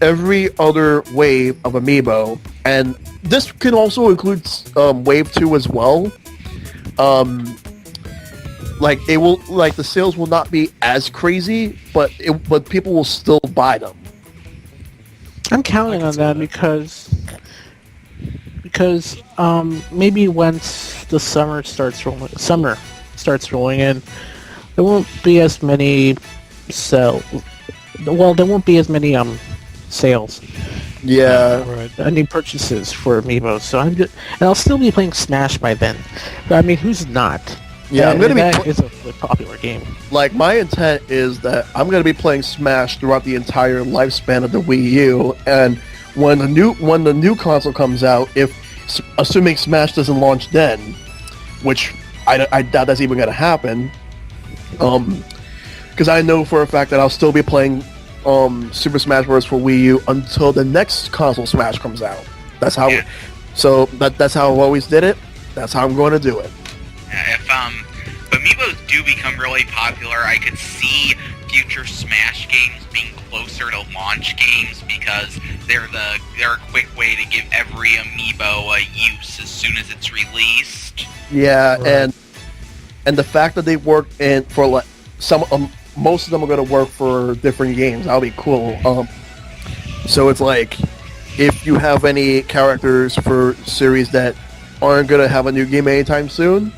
every other wave of Amiibo, and this can also include Wave 2 as well, like it will, like the sales will not be as crazy, but people will still buy them. I'm counting on that because maybe once the summer starts rolling in, there won't be as many sales. Well, there won't be as many sales. Yeah, Right. Any purchases for Amiibo. So and I'll still be playing Smash by then. But I mean, who's not? Yeah, I'm gonna be. That is a really popular game. Like my intent is that I'm gonna be playing Smash throughout the entire lifespan of the Wii U, and when the new console comes out, assuming Smash doesn't launch then, which I doubt that's even gonna happen, because I know for a fact that I'll still be playing Super Smash Bros. For Wii U until the next console Smash comes out. That's how. Yeah. So that's how I always did it. That's how I'm going to do it. If Amiibos do become really popular, I could see future Smash games being closer to launch games because they're a quick way to give every Amiibo a use as soon as it's released. Yeah, Right. and the fact that they work for like most of them are going to work for different games. That'll be cool. So it's like if you have any characters for series that aren't going to have a new game anytime soon,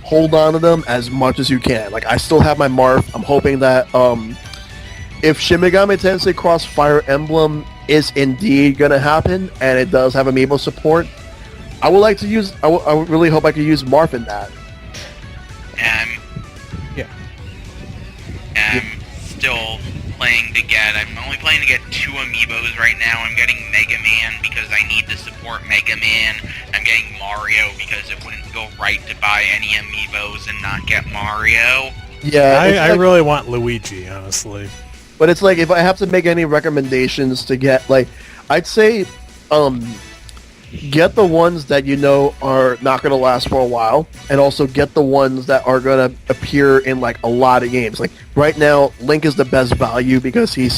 hold on to them as much as you can. Like I still have my Marth. I'm hoping that if Shin Megami Tensei Cross Fire Emblem is indeed going to happen and it does have Amiibo support, I would like to use. I would really hope I could use Marth in that. I'm still playing to get. I'm only playing to get 2 Amiibos right now. I'm getting Mega Man because I need to support Mega Man. I'm getting Mario because it wouldn't go right to buy any Amiibos and not get Mario. Yeah, I really want Luigi, honestly. but it's like if I have to make any recommendations to get, like, I'd say, get the ones that you know are not going to last for a while, and also get the ones that are going to appear in like a lot of games. Like right now, Link is the best value because he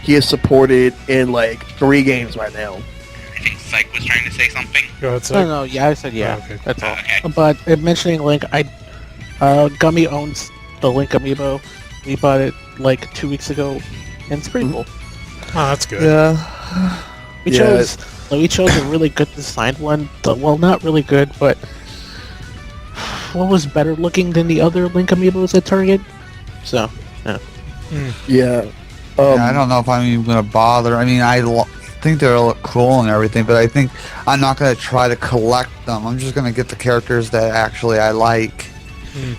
is supported in like 3 games right now. I think Psych was trying to say something. Go ahead, Psych. No, yeah, I said yeah. Oh, okay. That's all. Okay. But mentioning Link, Gummy owns the Link Amiibo. We bought it like 2 weeks ago, and it's pretty cool. Oh, that's good. Yeah. We Yeah. chose a really good designed one. Well, not really good, but what was better looking than the other Link Amiibos at Target? So, yeah. Yeah. Yeah, I don't know if I'm even going to bother. I mean, think they look cool and everything, but I think I'm not going to try to collect them. I'm just going to get the characters that actually I like.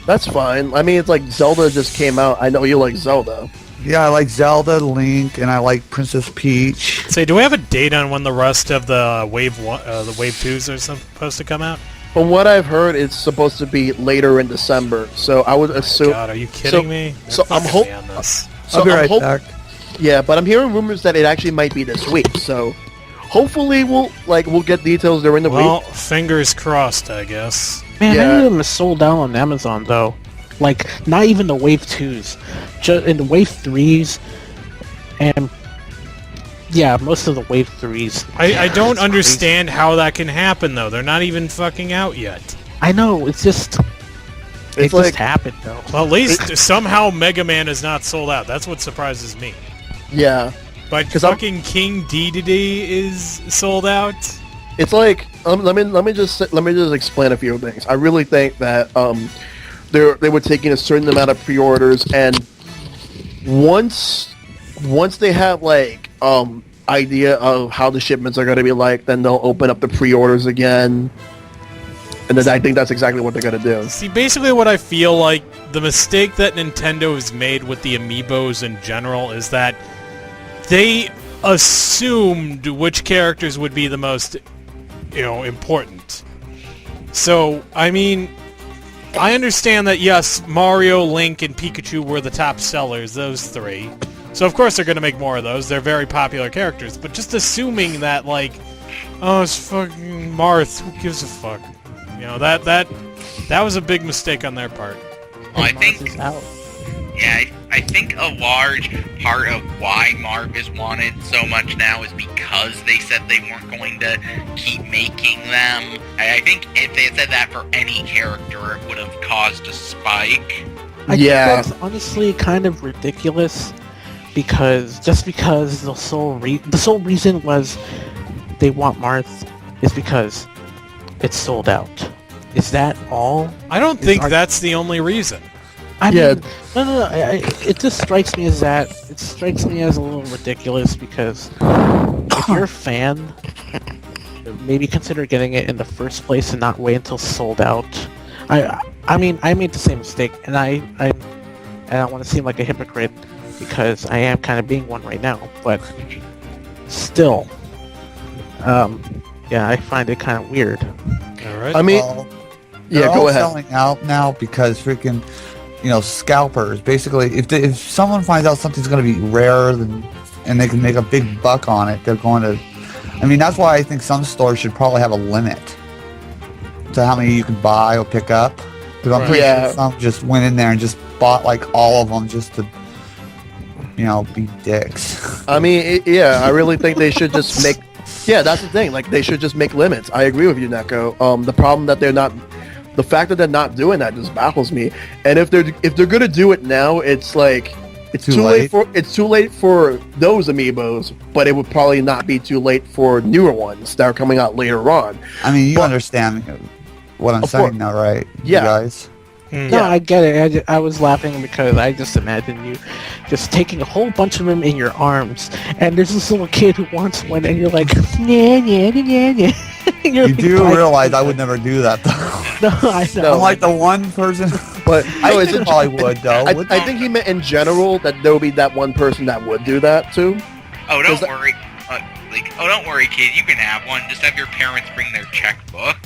That's fine. I mean, it's like Zelda just came out. I know you like Zelda. Yeah, I like Zelda, Link, and I like Princess Peach. Say, do we have a date on when the rest of the Wave 2s are supposed to come out? From what I've heard, it's supposed to be later in December. So I would assume. God, are you kidding me? So I'm hoping. I'll be right back. Yeah, but I'm hearing rumors that it actually might be this week. So hopefully we'll get details during the week. Well, fingers crossed, I guess. Man, Yeah. many of them are sold out on Amazon though. Like, not even the Wave 2s, just in the Wave 3s, and yeah, most of the Wave 3s. I don't It's understand how that can happen, though. They're not even fucking out yet. crazy. I know, it just happened though. Well, at least somehow Mega Man is not sold out. That's what surprises me. Yeah, But 'Cause I'm- fucking King Dedede is sold out? it's like let me just explain a few things. I really think that they were taking a certain amount of pre-orders, and once they have like idea of how the shipments are going to be like, then they'll open up the pre-orders again, and then I think that's exactly what they're going to do. See, basically what I feel like the mistake that Nintendo has made with the Amiibos in general is that they assumed which characters would be the most, important. So, I mean, I understand that, yes, Mario, Link, and Pikachu were the top sellers, those three. So, of course, they're going to make more of those. They're very popular characters. But just assuming that, like, oh, it's fucking Marth, who gives a fuck? That was a big mistake on their part. Well, I Mars think, is out. yeah, I think a large part of why Marv is wanted so much now is because they said they weren't going to keep making them. I think if they had said that for any character, it would have caused a spike. I Yeah. think that's honestly kind of ridiculous, because the sole reason was they want Marth is because it's sold out. Is that all? I don't think that's the only reason. I Yeah. mean, no. It just strikes me as that. It strikes me as a little ridiculous, because if you're a fan, maybe consider getting it in the first place and not wait until sold out. I mean, I made the same mistake, and I don't want to seem like a hypocrite, because I am kind of being one right now. But still, yeah, I find it kind of weird. All right. I mean, Well, yeah, they're go all ahead. selling out now because freaking, scalpers. Basically, if someone finds out something's going to be rare and they can make a big buck on it, they're going to. I mean, that's why I think some stores should probably have a limit to how many you can buy or pick up. Because I'm pretty Yeah. sure some just went in there and just bought like all of them just to, be dicks. I mean, I really think they should just make. Yeah, that's the thing. Like, they should just make limits. I agree with you, Neko. The problem that they're not, the fact that they're not doing that just baffles me. And if they're gonna do it now, it's like it's Too too late late. it's too late for those Amiibos, but it would probably not be too late for newer ones that are coming out later on. I mean, you But- understand what I'm Of saying course. now, right? Yeah. You guys? No, Yeah. I get it. I was laughing because I just imagine you just taking a whole bunch of them in your arms, and there's this little kid who wants one, and you're like, yeah. You do realize I would never do that, though. No, I know. No. I'm like the one person. But I no, it's think I would, though. I think he meant in general that there would be that one person that would do that too. Oh, Does don't that- worry. Don't worry, kid. You can have one. Just have your parents bring their checkbook.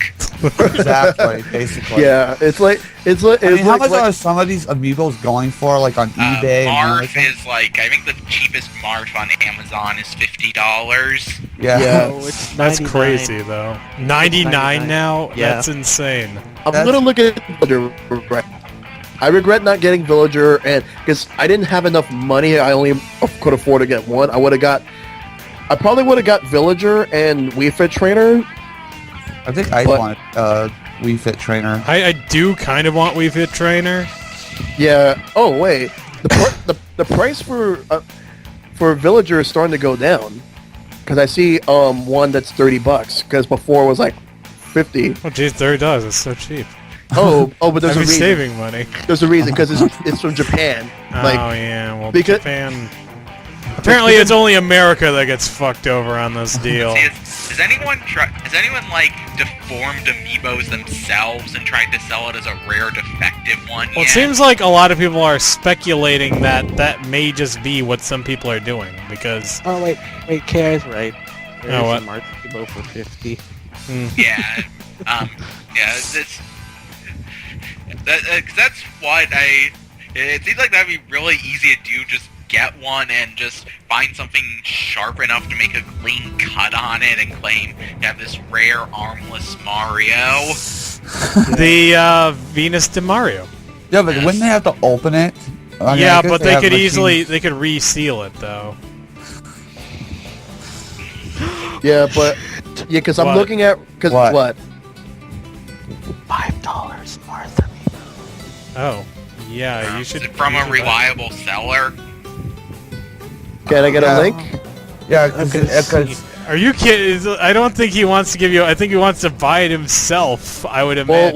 Exactly, basically. Yeah, it's like I mean, how much are some of these Amiibos going for, like on eBay? and Marv everything? is I think the cheapest Marv on Amazon is $50. Yeah. Yeah. No, it's That's 99. crazy, though. 99 now? Yeah. That's insane. I'm That's- gonna look at Villager. I regret not getting Villager, and because I didn't have enough money, I only could afford to get one. I probably would have got Villager and Wii Fit Trainer. I think I But- want Wii Fit Trainer. I do kind of want Wii Fit Trainer. Yeah. Oh wait, the price for Villager is starting to go down, because I see one that's $30, because before it was like 50. Oh, geez, $30. It's so cheap. Oh, but there's I'd a be reason. saving money. There's a reason, because it's from Japan. Oh, Like, yeah. Well, because- Japan... Apparently, it's only America that gets fucked over on this deal. See, has anyone like deformed Amiibos themselves and tried to sell it as a rare defective one? Well, it seems like a lot of people are speculating that may just be what some people are doing because. Oh wait, KI's right. There what? is a March Amiibo for 50. Yeah, that's what it seems like that'd be really easy to do. Just get one and just find something sharp enough to make a clean cut on it and claim you have this rare armless Mario. The Venus de Mario. Yeah, but wouldn't they have to open it? I Yeah, guess but they have could machines. they could reseal it though. Yeah, but because I'm What? looking at What? $5 Martha Amiibo. Oh, yeah, you should. Is it from you a should buy it. reliable seller? Can I get a link? Yeah, because Are you kidding? I don't think he wants to give you. I think he wants to buy it himself. I would imagine.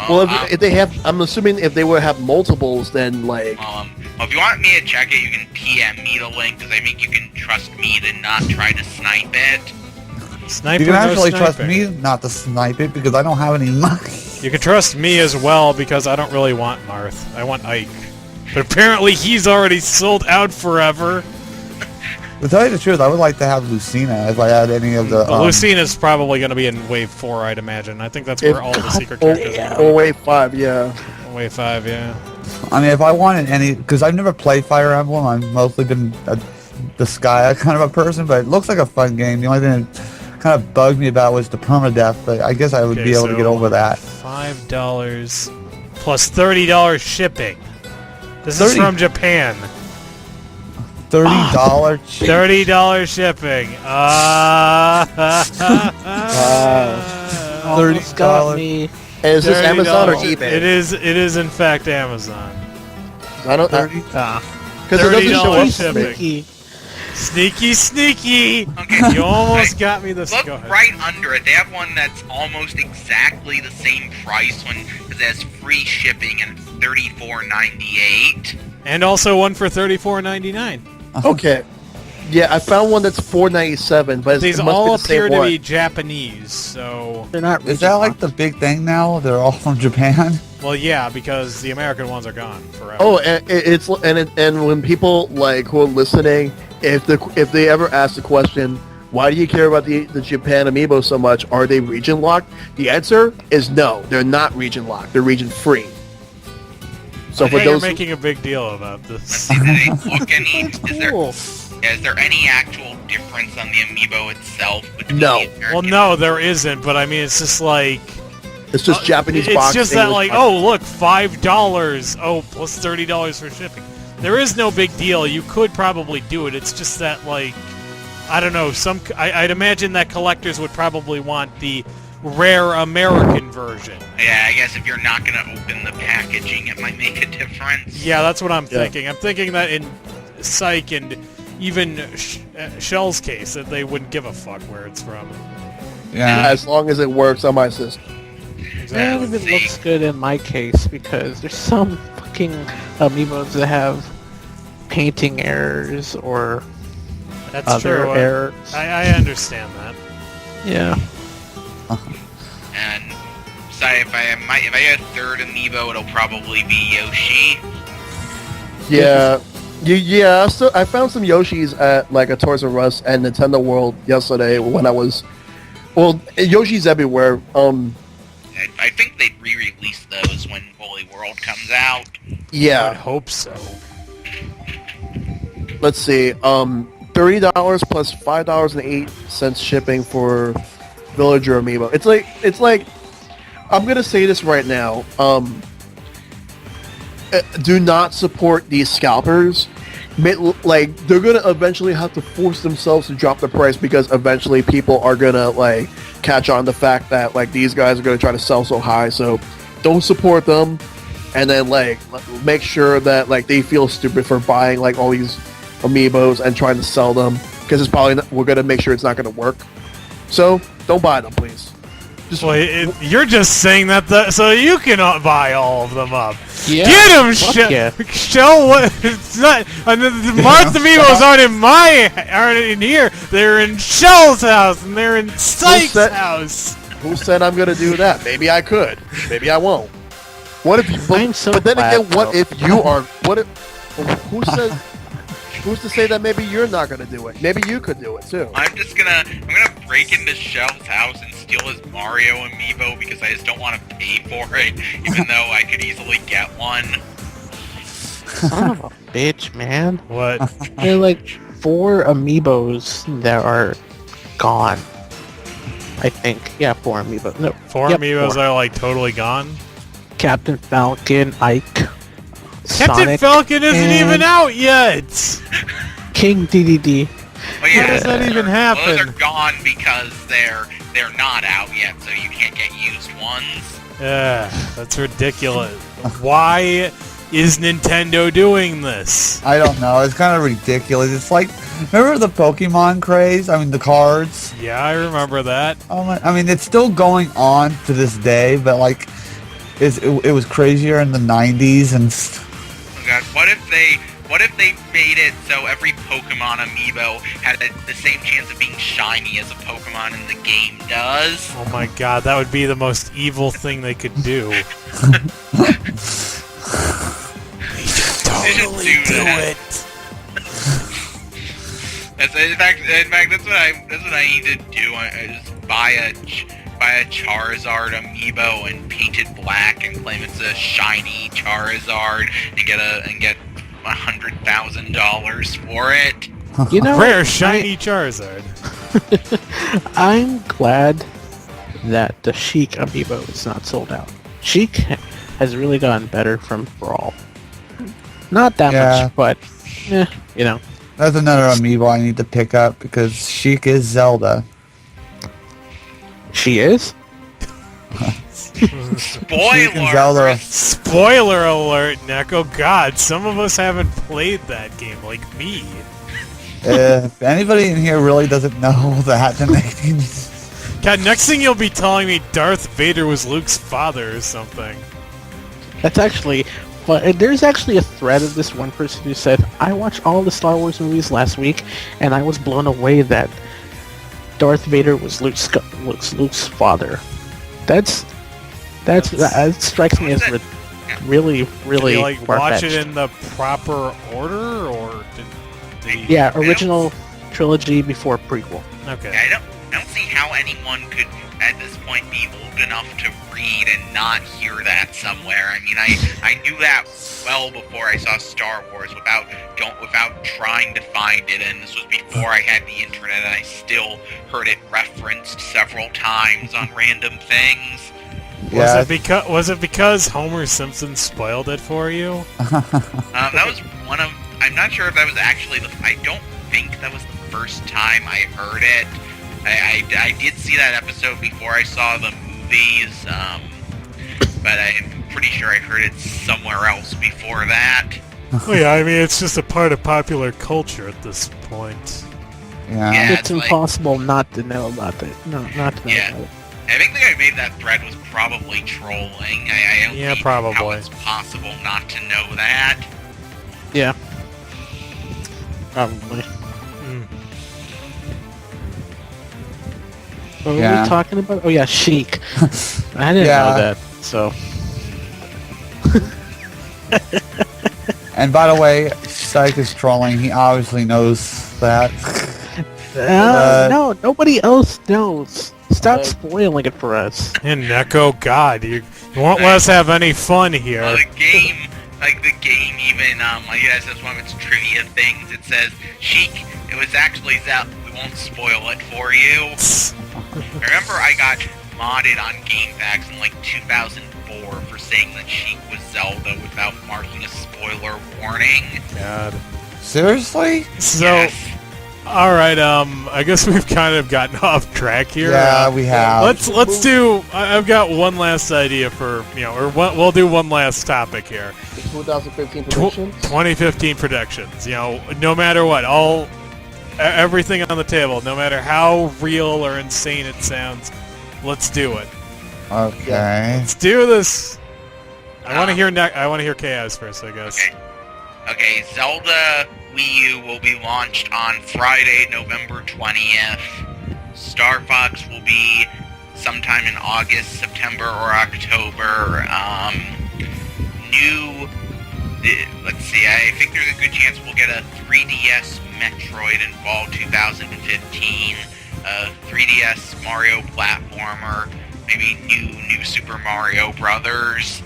Well, if they have, I'm assuming if they would have multiples, then like. Well, if you want me to check it, you can PM me the link because I think you can trust me to not try to snipe it. Sniper, you can no actually trust sniping. me not to snipe it because I don't have any money. You can trust me as well because I don't really want Marth. I want Ike. But apparently he's already sold out forever. To tell you the truth, I would like to have Lucina if I had any of the. But Lucina's probably going to be in Wave 4, I'd imagine. I think that's where all the secret characters are. Or Wave 5, yeah. Wave 5, yeah. I mean, if I wanted any, because I've never played Fire Emblem, I've mostly been the Sky kind of a person, but it looks like a fun game. The only thing that kind of bugged me about was the permadeath, but I guess I would be able to get over that. $5 plus $30 shipping. This is 30. from Japan. $30. $30 shipping. Almost got me. And is this Amazon or $30. eBay? It is in fact Amazon. I don't. 30. Because it doesn't show $30 up. shipping. Sneaky. Sneaky. Okay. You almost got me this. Look Go ahead. right under it. They have one that's almost exactly the same price because it has free shipping and it's $34.98. And also one for $34.99. Okay. Yeah, I found one that's $4.97, but These it must all be the same appear to one. be Japanese, so... They're not. Is that like the big thing now? They're all from Japan? Well, yeah, because the American ones are gone forever. Oh, and when people like who are listening, if they ever ask the question, why do you care about the Japan Amiibo so much? Are they region locked? The answer is no. They're not region locked. They're region free. So for You're those, making a big deal about Let's this. see, do they look any? Cool. Is there any actual difference on the Amiibo itself between No. the American? Well, no, there isn't, but I mean, it's just like... it's just Japanese It's box. just that, English like, box. oh, look, $5. Oh, plus $30 for shipping. There is no big deal. You could probably do it. It's just that, like, I don't know. I'd imagine that collectors would probably want the rare American version. Yeah, I guess if you're not gonna open the packaging, it might make a difference. Yeah, that's what I'm thinking. I'm thinking that in Psych and even Shell's case, that they wouldn't give a fuck where it's from. Yeah. As long as it works on my system. It Exactly. even looks good in my case because there's some fucking Amiibos that have painting errors or That's other true. errors. I understand that. Yeah. And so if I get a third Amiibo, it'll probably be Yoshi. Yeah. Yeah, I found some Yoshis at like a Toys R Us and Nintendo World yesterday when I was. Well, Yoshi's everywhere. I think they'd re-release those when Holy World comes out. I would Yeah. hope so. Let's see. $30 plus $5.08 shipping for Villager Amiibo. It's like. I'm gonna say this right now. Do not support these scalpers. Like they're gonna eventually have to force themselves to drop the price because eventually people are gonna like catch on the fact that like these guys are gonna try to sell so high. So don't support them, and then like make sure that like they feel stupid for buying like all these Amiibos and trying to sell them because it's probably we're gonna make sure it's not gonna work. So don't buy them, please. You're just saying that so you can buy all of them up. Yeah. Get them, Yeah. Shell. What? It's not. The Martha Amiibos aren't in here. They're in Shell's house, and they're in Psych's house. Who said I'm gonna do that? Maybe I could. Maybe I won't. What if you? I'm so but then glad, again, what though. if you are? What if? Who says? Who's to say that maybe you're not gonna do it? Maybe you could do it too. I'm gonna break into Shell's house and steal his Mario amiibo because I just don't want to pay for it, even though I could easily get one. Son of a bitch, man. What? There are like 4 amiibos that are gone. I think. Yeah, 4 amiibos. No, 4 yep, Amiibos 4. are like totally gone. Captain Falcon, Ike, Captain Sonic, Falcon isn't and even out yet. King DDD. Oh yeah, How does that even happen? Well, those are gone because they're not out yet, so you can't get used ones. Yeah, that's ridiculous. Why is Nintendo doing this? I don't know. It's kind of ridiculous. It's like, remember the Pokemon craze? I mean, the cards. Yeah, I remember that. I mean, it's still going on to this day, but like, it was crazier in the 90s and. Oh god, what if they made it so every Pokemon amiibo had the same chance of being shiny as a Pokemon in the game does? Oh my god, that would be the most evil thing they could do. Totally do it. In fact, that's what I need to do. I just buy a Charizard amiibo and paint it black and claim it's a shiny Charizard and get $100,000 for it. You know, Rare shiny Charizard. I'm glad that the Sheik amiibo is not sold out. Sheik has really gotten better from Brawl. Not that much, but you know. That's another amiibo I need to pick up because Sheik is Zelda. She is? Spoiler! Zelda. Spoiler alert, Neko. God, some of us haven't played that game, like me. If anybody in here really doesn't know that, then they can... God, next thing you'll be telling me Darth Vader was Luke's father or something. That's actually... But there's actually a thread of this one person who said, I watched all the Star Wars movies last week, and I was blown away that Darth Vader was Luke's father. That strikes me as really, really Did you, like, watch far-fetched. it in the proper order, or did he... Yeah, original trilogy before prequel. Okay. I don't see how anyone could, at this point, be old enough to read and not hear that somewhere. I mean, I knew that well before I saw Star Wars without trying to find it, and this was before I had the internet, and I still heard it referenced several times on random things. Yeah. Was it because Homer Simpson spoiled it for you? That was one of... I'm not sure if that was actually I don't think that was the first time I heard it. I did see that episode before I saw the movies, but I'm pretty sure I heard it somewhere else before that. Oh yeah, I mean, it's just a part of popular culture at this point. Yeah. Yeah, It's impossible not to know about it. No, not to know Yeah. about it. I think the guy who made that thread was probably trolling. I don't Yeah, see probably. how it's possible not to know that. Yeah. Probably. What were Yeah. we talking about? Oh yeah, Sheik. I didn't Yeah. know that, so... And by the way, Psych is trolling. He obviously knows that. no, nobody else knows. Stop spoiling it for us. And Neko, God, you won't let us have any fun here. Well, the game even, I guess that's one of its trivia things. It says, Sheik, it was actually Zelda. We won't spoil it for you. Remember, I got modded on GameFAQs in like 2004 for saying that Sheik was Zelda without marking a spoiler warning. God. Seriously? So, Yes. all right. I guess we've kind of gotten off track here. Yeah, we have. Let's do. I've got one last idea for we'll do one last topic here. 2015 predictions. 2015 predictions. No matter what, everything on the table. No matter how real or insane it sounds, let's do it. Okay. Let's do this. I want to hear. I want to hear Chaos first, I guess. Okay, Zelda Wii U will be launched on Friday, November 20th. Star Fox will be sometime in August, September, or October. Let's see, I think there's a good chance we'll get a 3DS Metroid in fall 2015, a 3DS Mario platformer, maybe new Super Mario Brothers.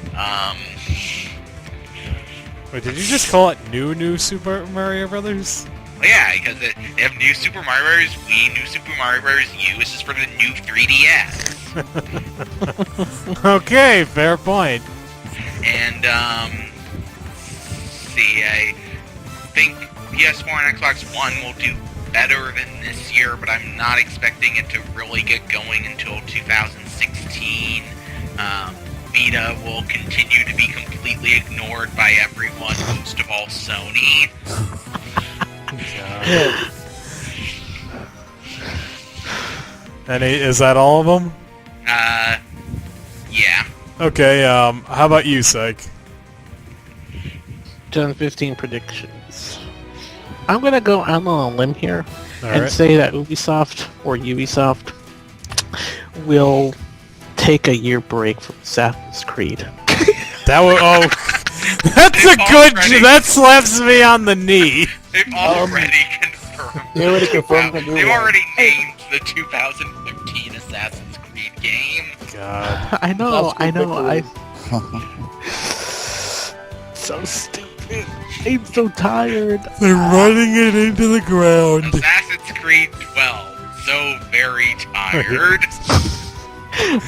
Wait, did you just call it new Super Mario Brothers? Well, yeah, because they have new Super Mario Bros. Wii, new Super Mario Bros. U. This is for the new 3DS. Okay, fair point. And, see, I think PS4 and Xbox One will do better than this year, but I'm not expecting it to really get going until 2016. Vita will continue to be completely ignored by everyone, most of all Sony. And is that all of them? Yeah. Okay, how about you, Psych? 2015 predictions. I'm gonna go out on a limb here and Alright. say that Ubisoft will take a year break from Assassin's Creed. That was that's a good. Already. That slaps me on the knee. They've already confirmed. They already confirmed the new They've one. already named the 2015 Assassin's Creed game. God. I know. That's So stupid. I'm so tired. They're running it into the ground. Assassin's Creed 12. So very tired.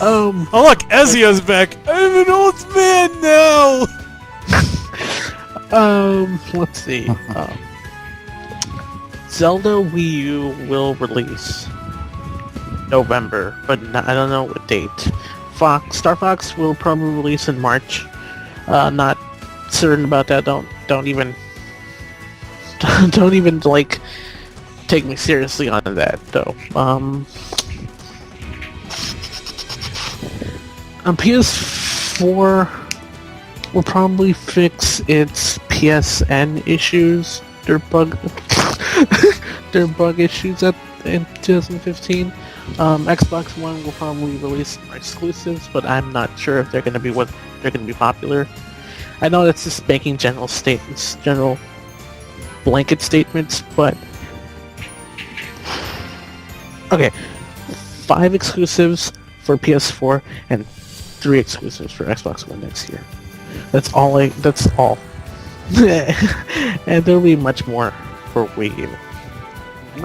Oh look, Ezio's back. I'm an old man now. Let's see. Zelda Wii U will release November, but I don't know what date. Star Fox will probably release in March. Not certain about that. Don't even like take me seriously on that though. On PS4 will probably fix its PSN issues. Their bug issues in 2015. Xbox One will probably release some exclusives, but I'm not sure if they're going to be popular. I know that's just making general blanket statements, but okay, 5 exclusives for PS4 and 3 exclusives for Xbox One next year. That's all. And there'll be much more for Wii U.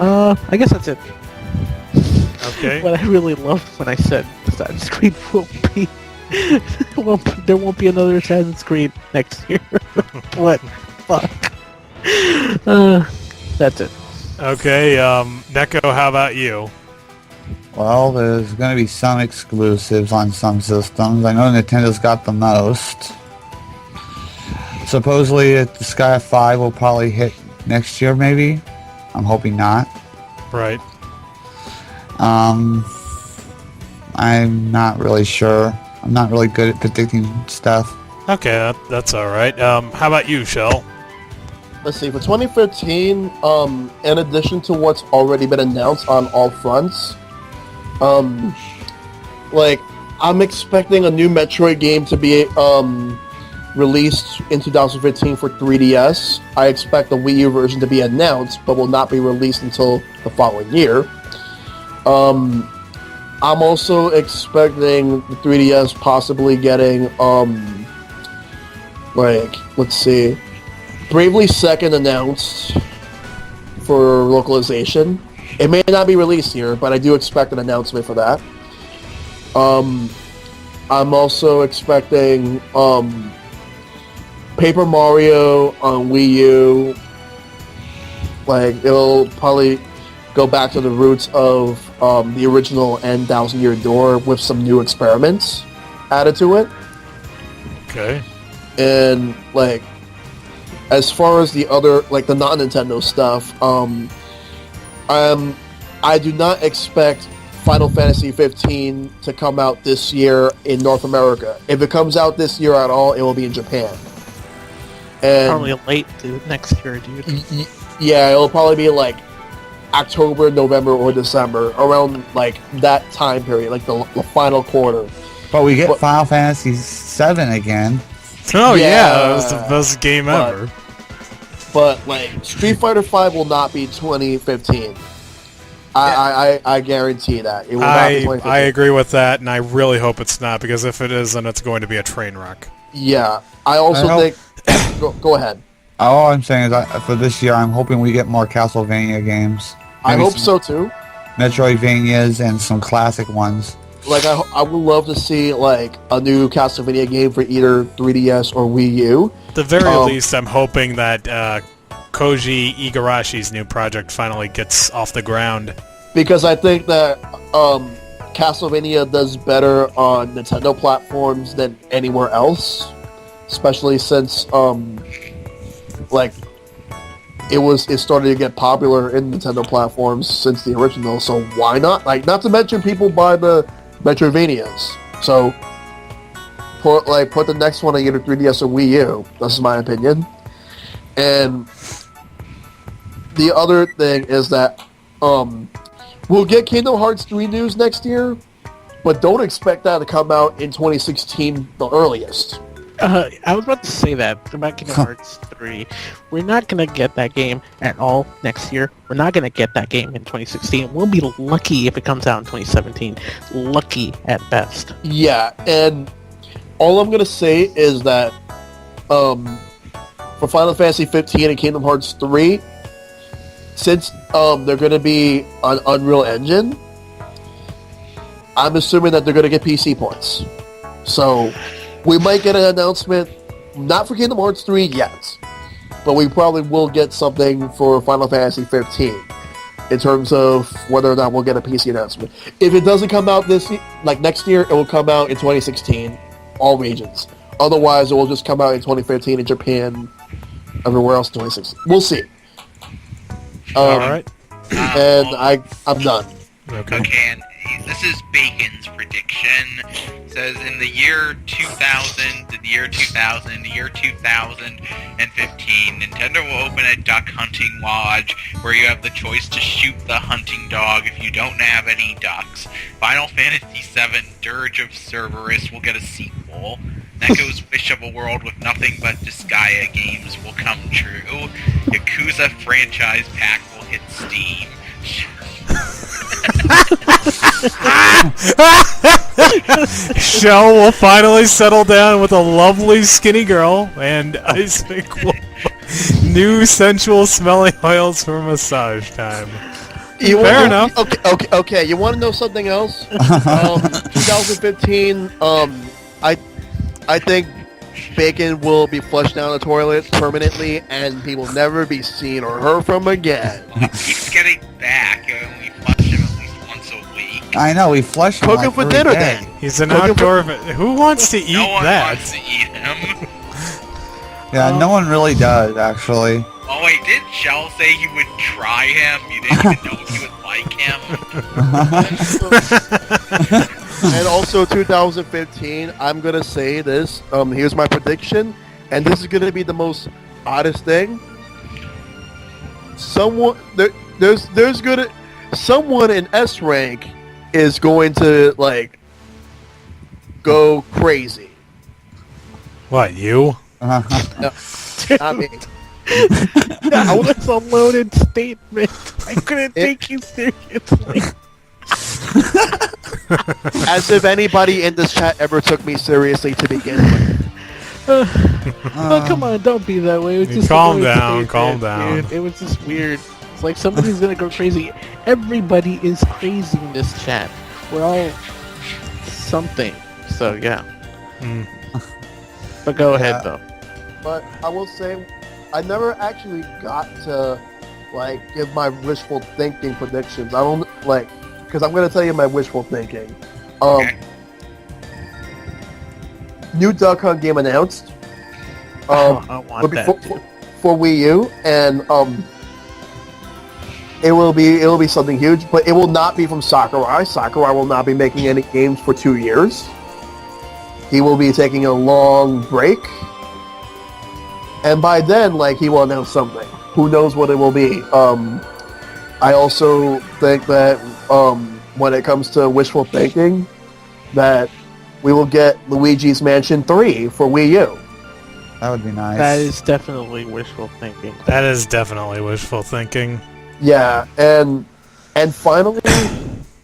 I guess that's it. Okay. What I really loved when I said Assassin's Creed there won't be another Assassin's Creed next year. What? Fuck. That's it. Okay, Neko, how about you? Well, there's going to be some exclusives on some systems. I know Nintendo's got the most. Supposedly, the Sky 5 will probably hit next year, maybe. I'm hoping not. Right. I'm not really sure. I'm not really good at predicting stuff. Okay, that's all right. How about you, Shell? Let's see, for 2015, in addition to what's already been announced on all fronts, I'm expecting a new Metroid game to be released in 2015 for 3DS. I expect the Wii U version to be announced, but will not be released until the following year. I'm also expecting the 3DS possibly getting, let's see, Bravely Second announced for localization. It may not be released here, but I do expect an announcement for that. I'm also expecting Paper Mario on Wii U. It'll probably go back to the roots of the original N Thousand Year Door with some new experiments added to it. Okay. And as far as the other the non-Nintendo stuff, I do not expect Final Fantasy 15 to come out this year in North America. If it comes out this year at all, it will be in Japan. And Probably late next year, dude. yeah, it'll probably be like October, November, or December, around like that time period, like the final quarter. But we get Final Fantasy 7 again. Oh yeah, Yeah, that was the best game but- ever. But like Street Fighter V will not be 2015. I guarantee that it will not be 2015. I agree with that, and I really hope it's not, because if it is, then it's going to be a train wreck. Yeah, I also think. Go ahead. All I'm saying is that for this year, I'm hoping we get more Castlevania games. I Maybe hope some so too. Metroidvanias and some classic ones. Like I would love to see like a new Castlevania game for either 3DS or Wii U. At the very least, I'm hoping that Koji Igarashi's new project finally gets off the ground. Because I think that Castlevania does better on Nintendo platforms than anywhere else, especially since like it started to get popular in Nintendo platforms since the original. So why not? Like, not to mention people buy the Metroidvanias. So put the next one on either 3DS or Wii U. That's my opinion. And the other thing is that we'll get Kingdom Hearts 3 news next year, but don't expect that to come out in 2016 the earliest. I was about to say that about Kingdom Hearts 3. We're not going to get that game at all next year. We're not going to get that game in 2016. We'll be lucky if it comes out in 2017. Lucky at best. Yeah, and all I'm going to say is that for Final Fantasy 15 and Kingdom Hearts 3, since they're going to be on Unreal Engine, I'm assuming that they're going to get PC points. So we might get an announcement, not for Kingdom Hearts 3 yet, but we probably will get something for Final Fantasy 15 in terms of whether or not we'll get a PC announcement. If it doesn't come out next year, it will come out in 2016, all regions. Otherwise, it will just come out in 2015 in Japan, everywhere else 2016. We'll see. All right. And I'm done. Okay, and this is Bacon's prediction. It says in the year 2000, the year 2015, Nintendo will open a duck hunting lodge where you have the choice to shoot the hunting dog if you don't have any ducks. Final Fantasy VII Dirge of Cerberus will get a sequel. Neko's wish of a world with nothing but Disgaea games will come true. Yakuza franchise pack will hit Steam. Shell will finally settle down with a lovely skinny girl, and Icepick will new sensual smelling oils for massage time. Fair enough. Okay. You want to know something else? 2015. I think Bacon will be flushed down the toilet permanently, and he will never be seen or heard from again. He keeps getting back, and we flush him at least once a week. I know, we flush him Cook like him for every dinner day. then. He's an outdoor... Who wants to eat No one that? wants to eat him. Yeah, no one really does, actually. Oh wait, did Shell say he would try him? You didn't even know if you would like him? And also 2015, I'm gonna say this. Here's my prediction, and this is gonna be the most oddest thing. Someone in S rank is going to like go crazy. What, you? No, not me. That was a loaded statement. I couldn't take you seriously. As if anybody in this chat ever took me seriously to begin with. Oh, come on, don't be that way. It was just Calm a loaded down, statement, calm down. Dude. It was just weird. It's like somebody's gonna go crazy. Everybody is crazy in this chat. We're all something. So, yeah. But go ahead, though. But I will say, I never actually got to like give my wishful thinking predictions. I don't like because I'm gonna tell you my wishful thinking. Okay. New Duck Hunt game announced. I want that. For Wii U, and it will be something huge, but it will not be from Sakurai. Sakurai will not be making any games for 2 years. He will be taking a long break, and by then, like, he will announce something. Who knows what it will be? I also think that when it comes to wishful thinking, that we will get Luigi's Mansion 3 for Wii U. That would be nice. That is definitely wishful thinking. That is definitely wishful thinking. Yeah, and finally,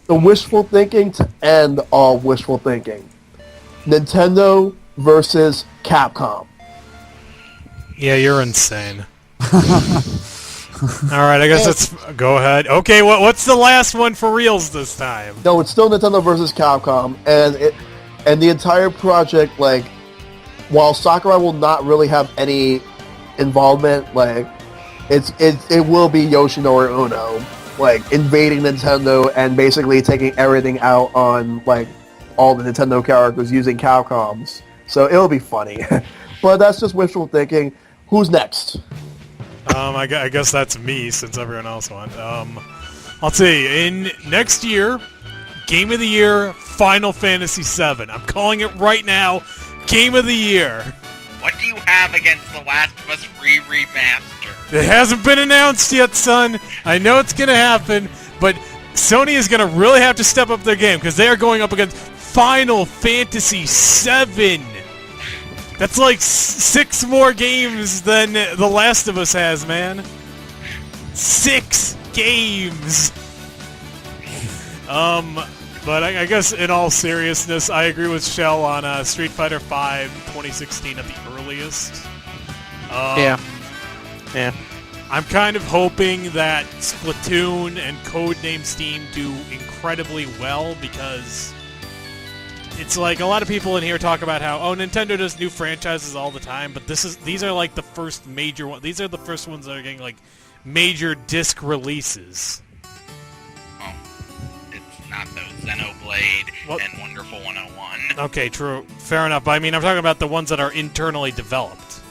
the wishful thinking to end all wishful thinking. Nintendo versus Capcom. Yeah, you're insane. Alright, I guess let's go ahead. Okay, what's the last one for reals this time? No, it's still Nintendo versus Capcom, and the entire project, like, while Sakurai will not really have any involvement, like, it will be Yoshinori Uno, like, invading Nintendo and basically taking everything out on, like, all the Nintendo characters using Capcoms. So it'll be funny. But that's just wishful thinking. Who's next? I guess that's me, since everyone else went. I'll tell you, in next year, Game of the Year, Final Fantasy VII. I'm calling it right now, Game of the Year. What do you have against The Last of Us Remastered? It hasn't been announced yet, son. I know it's going to happen, but Sony is going to really have to step up their game, because they are going up against Final Fantasy VII. That's like 6 more games than The Last of Us has, man. 6 games! But I guess in all seriousness, I agree with Shell on Street Fighter V 2016 at the earliest. Yeah. I'm kind of hoping that Splatoon and Codename Steam do incredibly well, because it's like a lot of people in here talk about how, oh, Nintendo does new franchises all the time, but these are like the first major one. These are the first ones that are getting like major disc releases. Oh, it's not those Xenoblade and Wonderful 101. Okay, true, fair enough. But I mean, I'm talking about the ones that are internally developed.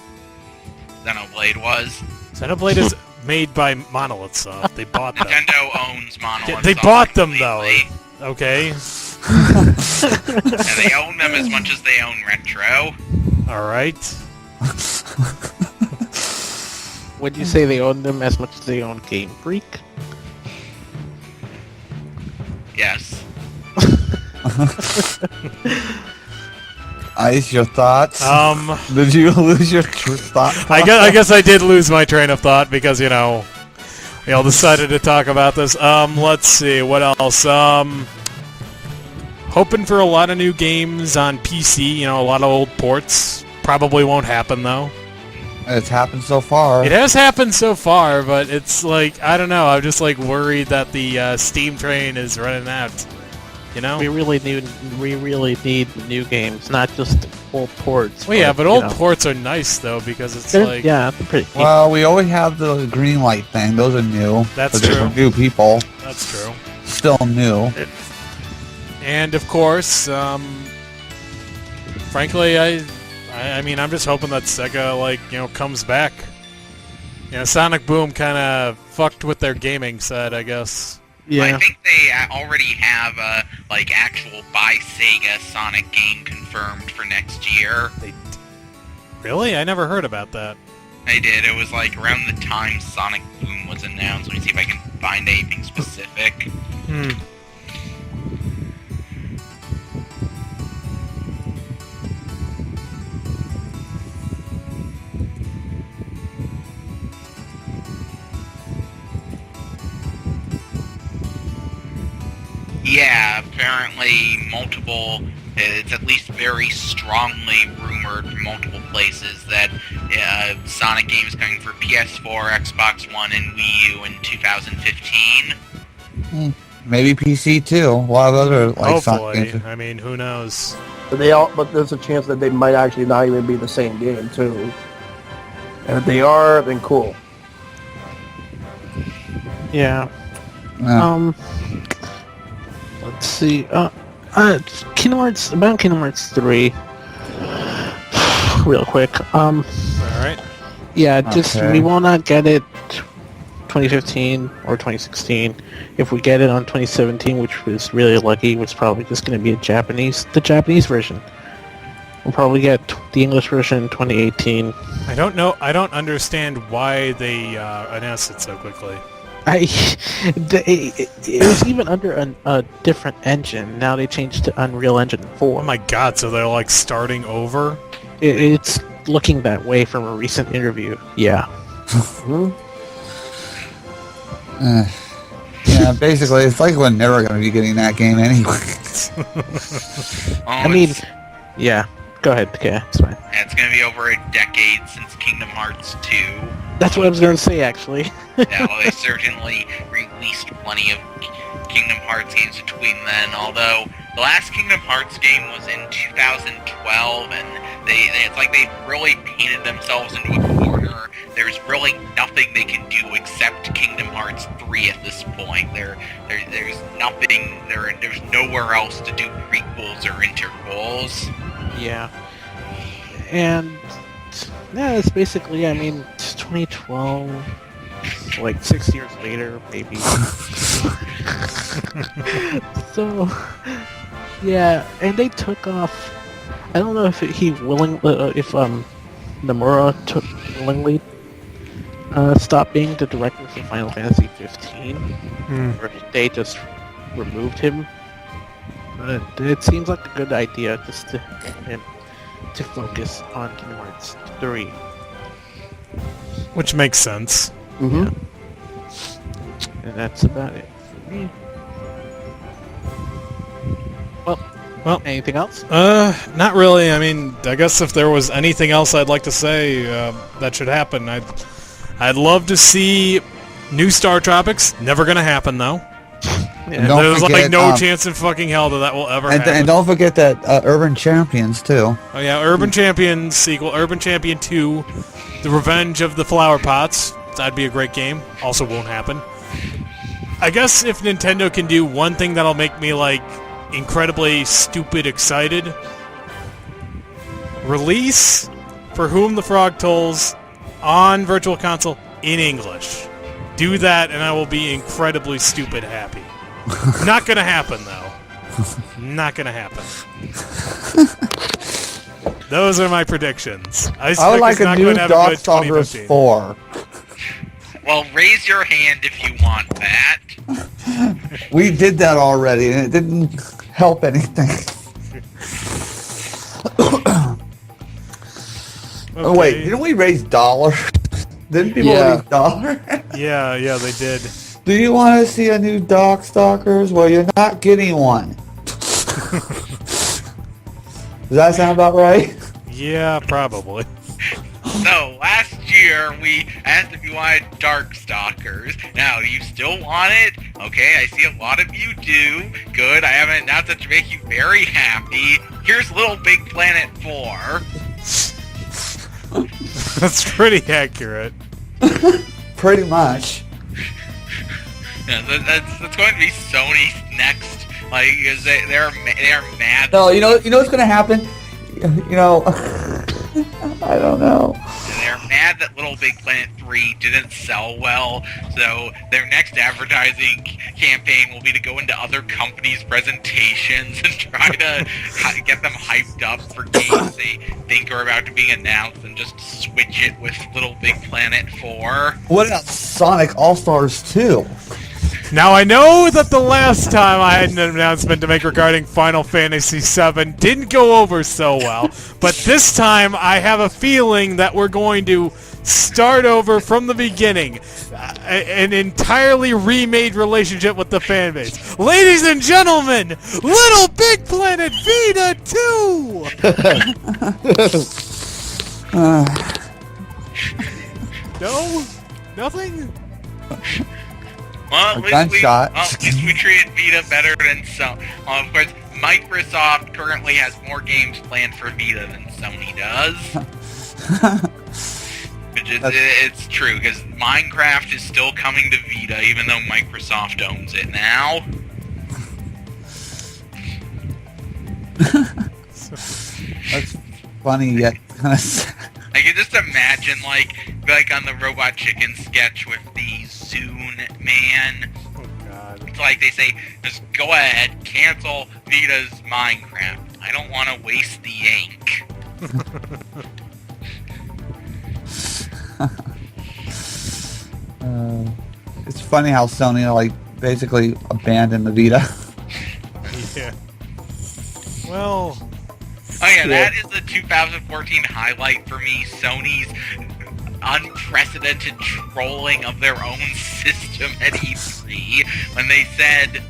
Xenoblade was. Xenoblade is made by Monolith Soft. They bought them. Nintendo owns Monolith. They Soft bought them though. completely. Okay. And they own them as much as they own Retro. All right. Would you say they own them as much as they own Game Freak? Yes. Ice, your thoughts? Did you lose your thought? I guess I did lose my train of thought because, you know, we all decided to talk about this. Let's see, what else? Hoping for a lot of new games on PC, you know, a lot of old ports. Probably won't happen, though. It's happened so far. It has happened so far, but it's like, I don't know, I'm just like worried that the Steam train is running out. You know? We really need new games, not just old ports. Well, yeah, but you old know. ports are nice, though, because it's They're- like... yeah, they're pretty neat. Well, we always have the green light thing. Those are new. That's but they're true. for new people. That's true. Still new. And of course, frankly, I mean, I'm just hoping that Sega, like, you know, comes back. You know, Sonic Boom kind of fucked with their gaming side, I guess. Yeah. I think they already have a actual by Sega Sonic game confirmed for next year. Really? I never heard about that. They did. It was like around the time Sonic Boom was announced. Let me see if I can find anything specific. Yeah, apparently it's at least very strongly rumored from multiple places that Sonic games coming for PS4, Xbox One, and Wii U in 2015. Maybe PC too. A lot of other like Sonic Hopefully. games. I mean, who knows? But there's a chance that they might actually not even be the same game too. And if they are, then cool. Yeah. Yeah. Let's see. Kingdom Hearts 3. Real quick. Alright. Yeah, just Okay. we will not get it 2015 or 2016. If we get it on 2017, which was really lucky, it's probably just going to be the Japanese version. We'll probably get the English version in 2018. I don't know. I don't understand why they announced it so quickly. It was even under a different engine. Now they changed to Unreal Engine 4. Oh my god! So they're like starting over. It's looking that way from a recent interview. Yeah. Yeah, basically, it's like we're never going to be getting that game anyway. I mean, yeah. Go ahead, okay, it's fine. It's going to be over a decade since Kingdom Hearts 2. That's what I was going to say, actually. Now, they certainly released plenty of Kingdom Hearts games between then, although the last Kingdom Hearts game was in 2012, and it's like they really painted themselves into a corner. There's really nothing they can do except Kingdom Hearts 3 at this point. There's nothing, there's nowhere else to do prequels or intervals. Yeah. And yeah, it's basically, I mean, it's 2012, like 6 years later, maybe. So, yeah, and they took off. I don't know if Nomura willingly stopped being the director for Final Fantasy 15, or they just removed him. But it seems like a good idea just to get him to focus on Kingdom Hearts 3. Which makes sense. Mm-hmm. And that's about it for me. Well, anything else? Not really. I mean, I guess if there was anything else I'd like to say, that should happen. I'd love to see new Star Tropics. Never gonna happen though. Yeah. There's like no chance in fucking hell that will ever happen. And don't forget that Urban Champions too. Oh yeah, Urban Champions sequel, Urban Champion 2, The Revenge of the Flower Pots. That'd be a great game. Also won't happen. I guess if Nintendo can do one thing that'll make me like incredibly stupid excited, release For Whom the Frog Tolls on Virtual Console in English. Do that and I will be incredibly stupid happy. Not gonna happen though. Not gonna happen. Those are my predictions. I would like a new Darkstalkers 4. Well, raise your hand if you want that. We did that already, and it didn't help anything. Okay. Oh wait, didn't we raise dollars? Didn't people raise dollars? Yeah, they did. Do you want to see a new Darkstalkers? Well, you're not getting one. Does that sound about right? Yeah, probably. So, last year we asked if you wanted Darkstalkers. Now, do you still want it? Okay, I see a lot of you do. Good, I have an announcement to make you very happy. Here's Little Big Planet 4. That's pretty accurate. Pretty much. Yeah, that's going to be Sony's next, like, because they are mad. No, you know what's gonna happen? You know, I don't know. They're mad that Little Big Planet 3 didn't sell well, so their next advertising campaign will be to go into other companies' presentations and try to get them hyped up for games they think are about to be announced and just switch it with Little Big Planet 4. What about Sonic All-Stars 2? Now, I know that the last time I had an announcement to make regarding Final Fantasy VII didn't go over so well, but this time I have a feeling that we're going to start over from the beginning. An entirely remade relationship with the fanbase. Ladies and gentlemen, Little Big Planet Vita 2! No? Nothing? Well, at least we treated Vita better than some. Of course, Microsoft currently has more games planned for Vita than Sony does. It's true, because Minecraft is still coming to Vita, even though Microsoft owns it now. That's funny yet kind of sad. I can just imagine, like on the Robot Chicken sketch with the zoo man. Oh God. It's like they say, just go ahead, cancel Vita's Minecraft. I don't want to waste the ink. It's funny how Sony like basically abandoned the Vita. Yeah. Well. Oh yeah, that is the 2014 highlight for me. Sony's unprecedented trolling of their own system at E3 when they said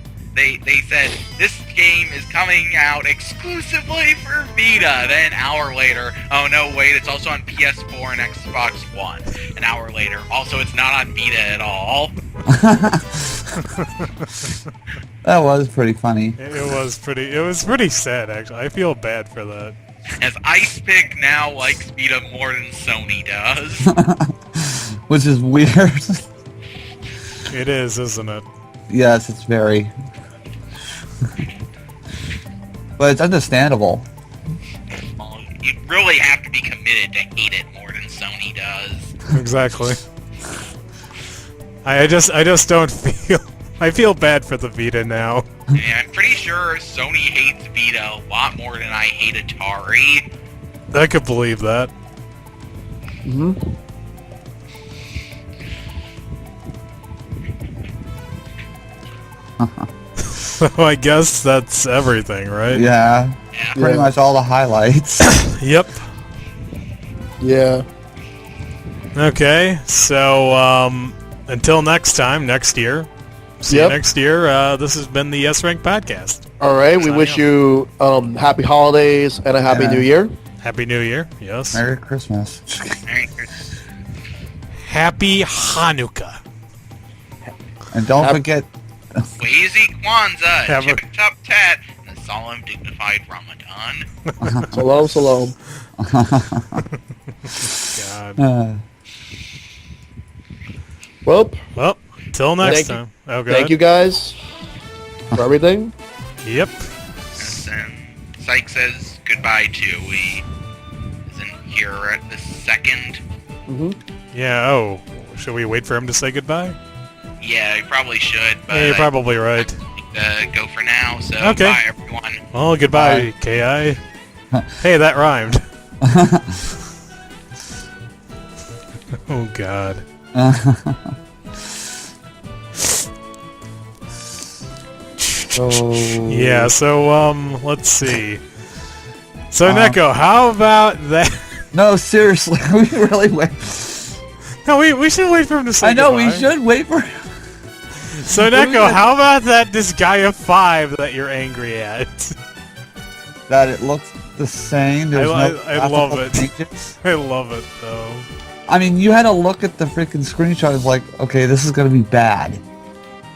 this game is coming out exclusively for Vita. Then an hour later, oh no, wait, it's also on PS4 and Xbox One. An hour later, also it's not on Vita at all. That was pretty funny. It was pretty sad, actually. I feel bad for that. As Icepick now likes Vita more than Sony does. Which is weird. It is, isn't it? Yes, it's very. But it's understandable. Well, you really have to be committed to hate it more than Sony does. Exactly. I just don't feel. I feel bad for the Vita now. And I'm pretty sure Sony hates Vita a lot more than I hate Atari. I could believe that. Mm-hmm. So I guess that's everything, right? Yeah. Pretty much all the highlights. Yep. Yeah. Okay, so until next time, next year. See you Yep. next year. This has been the S Rank Podcast. All right. We Signing wish off. you happy holidays and a happy Yeah. New Year. Happy New Year. Yes. Merry Christmas. Merry Happy Hanukkah. And don't Happy- forget, Wazy Kwanzaa, Have a- Chip Top Tat, and a solemn dignified Ramadan. Salam, salam. God. Well, Well, till next Thank you. time. Oh, go thank ahead. you guys for everything. Yep. And Syke says goodbye to we isn't here at the second. Mm-hmm. Yeah. Oh, should we wait for him to say goodbye? Yeah, you probably should, but Yeah, you're probably right. go for now. So Okay. bye everyone. Well, goodbye, Ki. Hey, that rhymed. Oh God. Yeah. So let's see. So Neko, how about that? no, seriously, we really wait. No, we should wait for him to say. I know we goodbye. should wait for. So Neko, how about that Disgaea 5 that you're angry at? That it looks the same. There's I no love graphical it. changes. I love it though. I mean, you had to look at the freaking screenshot. It's like, okay, this is gonna be bad.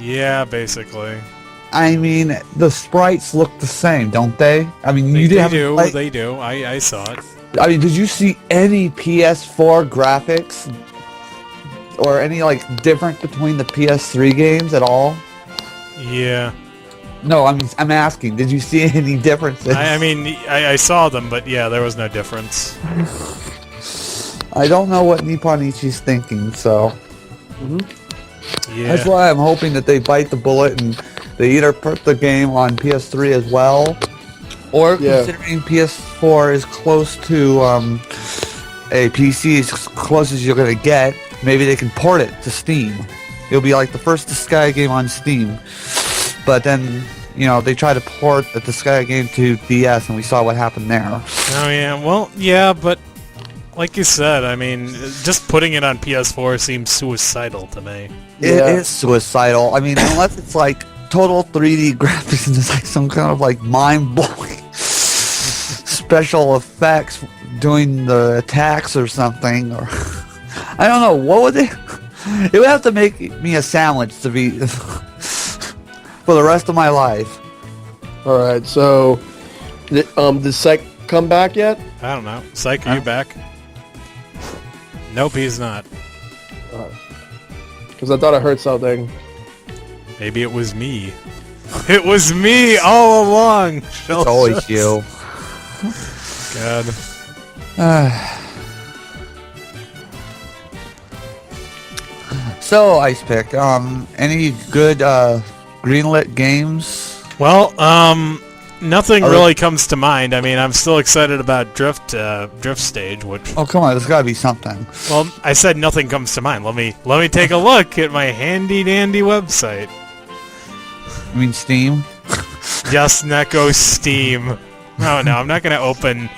Yeah, basically. I mean, the sprites look the same, don't they? I mean, They, you they didn't do. have They do. I saw it. I mean, did you see any PS4 graphics or any like difference between the PS3 games at all? Yeah. No, I'm asking. Did you see any differences? I mean, I saw them, but yeah, there was no difference. I don't know what Nipponichi's thinking, so Yeah. that's why I'm hoping that they bite the bullet and they either put the game on PS3 as well, or Yeah. considering PS4 is close to a PC as close as you're gonna get, maybe they can port it to Steam. It'll be like the first Disgaea game on Steam, but then they try to port the Disgaea game to DS, and we saw what happened there. Oh yeah. Well, yeah, but like you said, I mean, just putting it on PS4 seems suicidal to me. It Yeah. is suicidal. I mean, unless it's like total 3D graphics and it's like some kind of like mind-blowing special effects doing the attacks or something, or I don't know, what would they? It would have to make me a sandwich to be for the rest of my life. All right. So, did Psych come back yet? I don't know. Psych, are you back? Nope, he's not. Because I thought I heard something. Maybe it was me. It was me all along. It's always you. God. So, Ice Pick, any good greenlit games? Well, nothing really comes to mind. I mean, I'm still excited about Drift Stage, which... Oh, come on, there's got to be something. Well, I said nothing comes to mind. Let me take a look at my handy-dandy website. You mean Steam? Just Neko Steam. Oh, no, I'm not going to open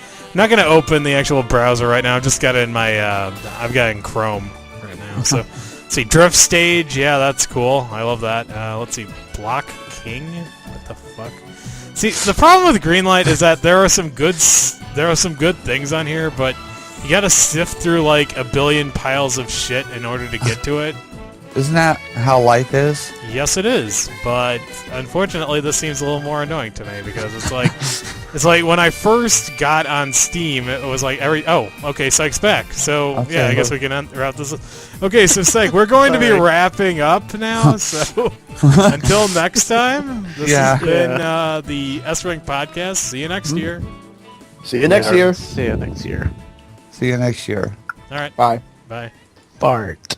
the actual browser right now. I've just got it in my... I've got it in Chrome right now. So, let's see. Drift Stage. Yeah, that's cool. I love that. Let's see. Block King? What the fuck? See, the problem with Greenlight is that there are some good things on here, but you gotta sift through like a billion piles of shit in order to get to it. Isn't that how life is? Yes, it is, but unfortunately, this seems a little more annoying to me because it's like when I first got on Steam, it was like okay, Psych's back. So Okay, yeah, I guess we can wrap this. Okay, so Psych, we're going to be wrapping up now. So until next time, this has been the S-Ring Podcast. See you next year. See you next year. See you next year. See you next year. All right. Bye. Bye. Bart.